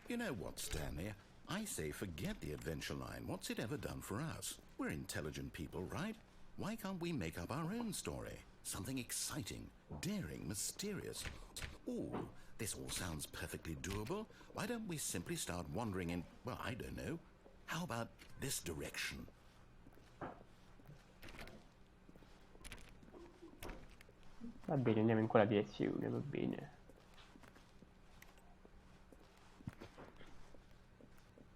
You know what, Stanley? I say forget the adventure line. What's it ever done for us? We're intelligent people, right? Why can't we make up our own story? Something exciting, daring, mysterious. Ooh, this all sounds perfectly doable. Why don't we simply start wandering in, well, I don't know. How about this direction? Va bene, andiamo in quella direzione, va bene.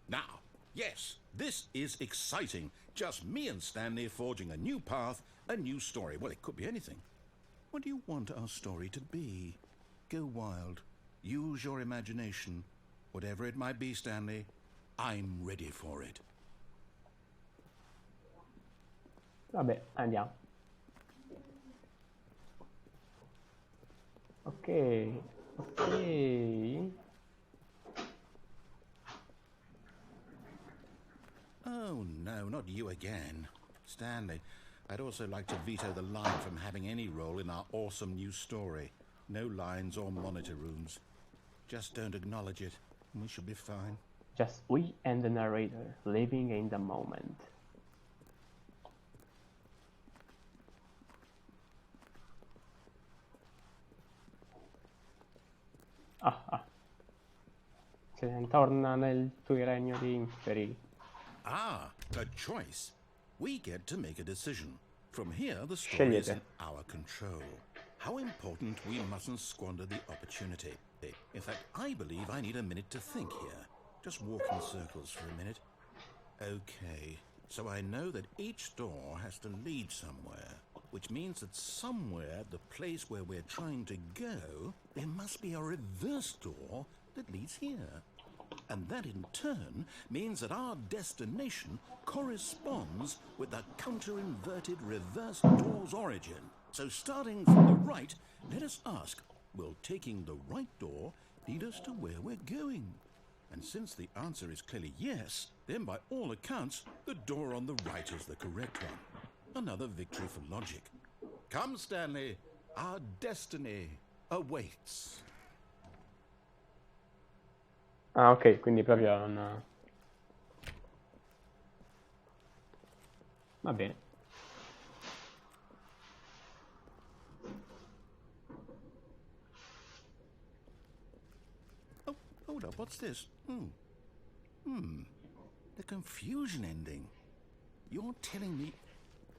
Now, yes, this is exciting. Just me and Stanley forging a new path, a new story. Well, it could be anything. What do you want our story to be? Go wild. Use your imagination. Whatever it might be, Stanley, I'm ready for it. Vabbè, andiamo. Ok. Oh, no, not you again. Stanley, I'd also like to veto the line from having any role in our awesome new story. No lines or monitor rooms. Just don't acknowledge it, and we should be fine. Just we and the narrator, living in the moment. Se ne torna nel tuo regno di inferi. Ah, a choice. We get to make a decision. From here, the story is Scegliete. in our control. How important we mustn't squander the opportunity. In fact, I believe I need a minute to think here. Just walk in circles for a minute. Okay, so I know that each door has to lead somewhere, which means that somewhere at the place where we're trying to go, there must be a reverse door that leads here. And that in turn means that our destination corresponds with the counter-inverted reverse door's origin. So starting from the right, let us ask, will taking the right door lead us to where we're going? And since the answer is clearly yes, then by all accounts, the door on the right is the correct one. Another victory for logic. Come, Stanley, our destiny awaits. Ah, ok, quindi proprio non... Va bene. Oh, hold up, what's this? The confusion ending. You're telling me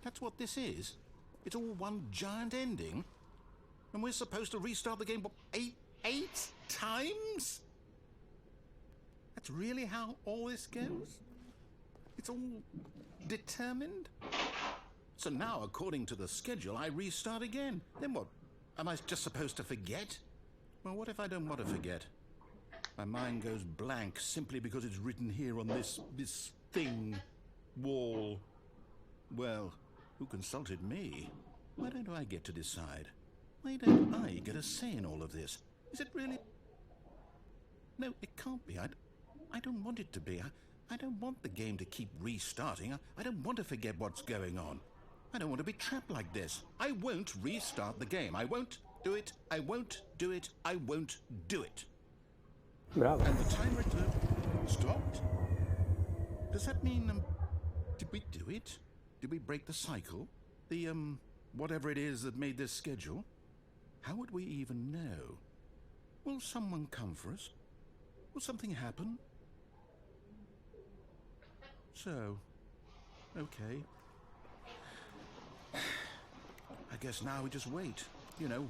that's what this is? It's all one giant ending? And we're supposed to restart the game, what, eight times? That's really how all this goes? It's all determined? So now, according to the schedule, I restart again. Then what? Am I just supposed to forget? Well, what if I don't want to forget? My mind goes blank simply because it's written here on this thing, wall. Well, who consulted me? Why don't I get to decide? Why don't I get a say in all of this? Is it really? No, it can't be. I don't want it to be. I don't want the game to keep restarting. I don't want to forget what's going on. I don't want to be trapped like this. I won't restart the game. I won't do it. I won't do it. I won't do it. Bravo. And the timer stopped? Does that mean, did we do it? Did we break the cycle? The, whatever it is that made this schedule? How would we even know? Will someone come for us? Will something happen? So, okay. I guess now we just wait. You know,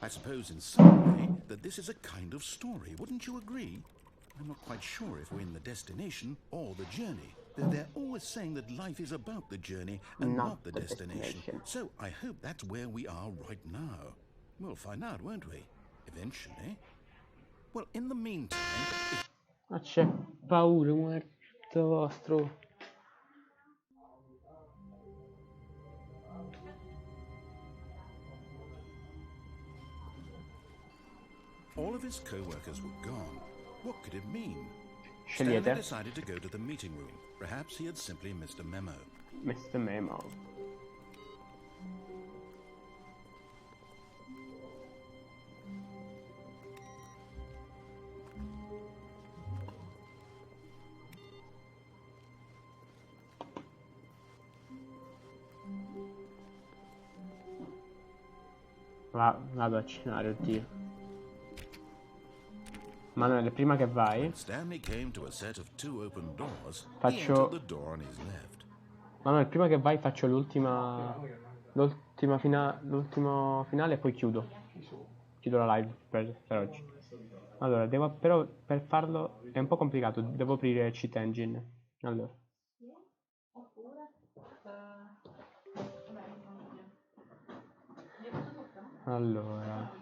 I suppose in some way that this is a kind of story, wouldn't you agree? I'm not quite sure if we're in the destination or the journey. They're always saying that life is about the journey and not the destination. So I hope that's where we are right now. We'll find out, won't we? Eventually. Well, in the meantime... Ma c'è paura, muerto vostro. All of his co-workers were gone. What could it mean? Stanley Scegliete. decided to go to the meeting room. Perhaps he had simply missed a memo. Mr. Memo. Vado a cenare, oddio. Manuele, prima che vai, Stanley came to a set of two open doors. He Faccio- entered the door on his left. Manuele, prima che vai faccio l'ultimo finale e poi chiudo. Chiudo la live per oggi. Allora, però per farlo è un po' complicato, devo aprire Cheat Engine. Allora.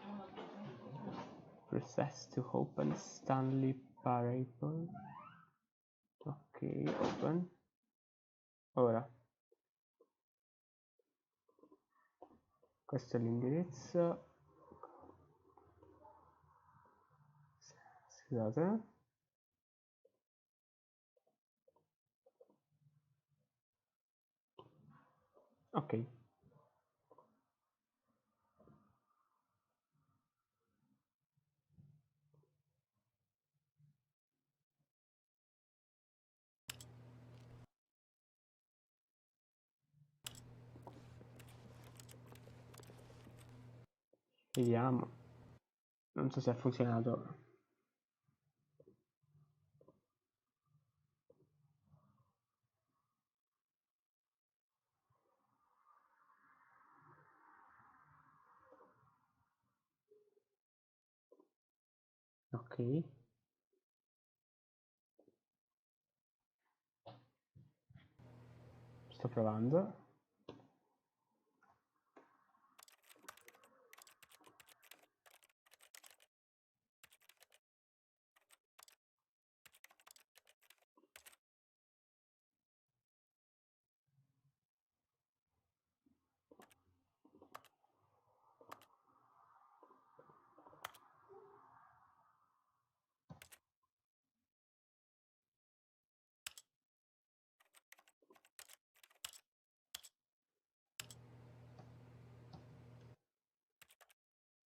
Process to open Stanley Parable. Ok, open. Ora. Questo è l'indirizzo. Scusate. Ok. Vediamo. Non so se ha funzionato. Ok. Sto provando.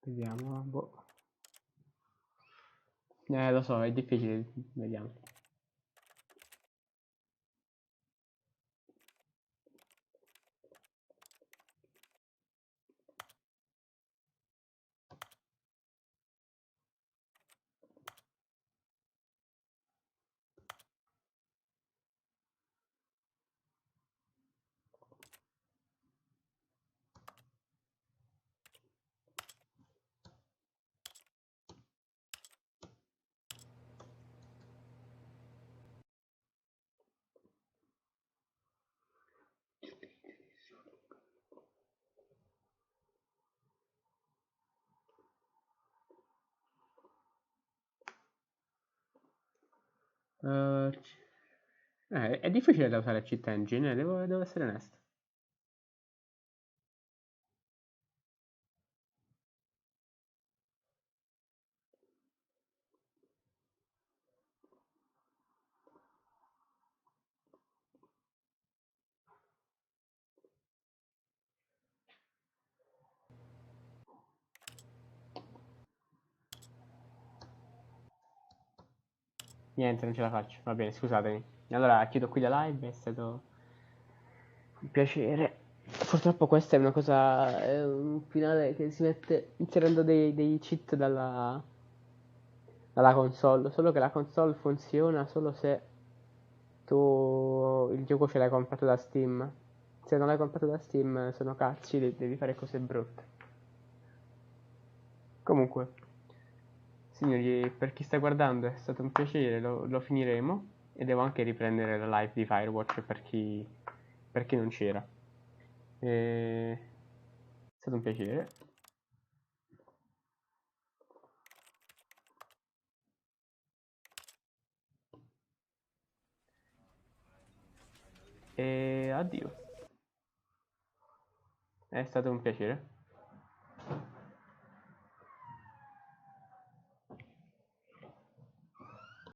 Vediamo. Boh. Lo so, è difficile. Vediamo. È difficile da usare cheat engine, devo essere onesto. Niente, non ce la faccio. Va bene, scusatemi. Allora chiudo qui la live, è stato un piacere. Purtroppo questa è una cosa, è un finale che si mette inserendo dei cheat dalla console, solo che la console funziona solo se tu il gioco ce l'hai comprato da Steam. Se non l'hai comprato da Steam sono cazzi, devi fare cose brutte. Comunque, signori, per chi sta guardando è stato un piacere, lo finiremo e devo anche riprendere la live di Firewatch per chi non c'era. È stato un piacere. E addio. È stato un piacere.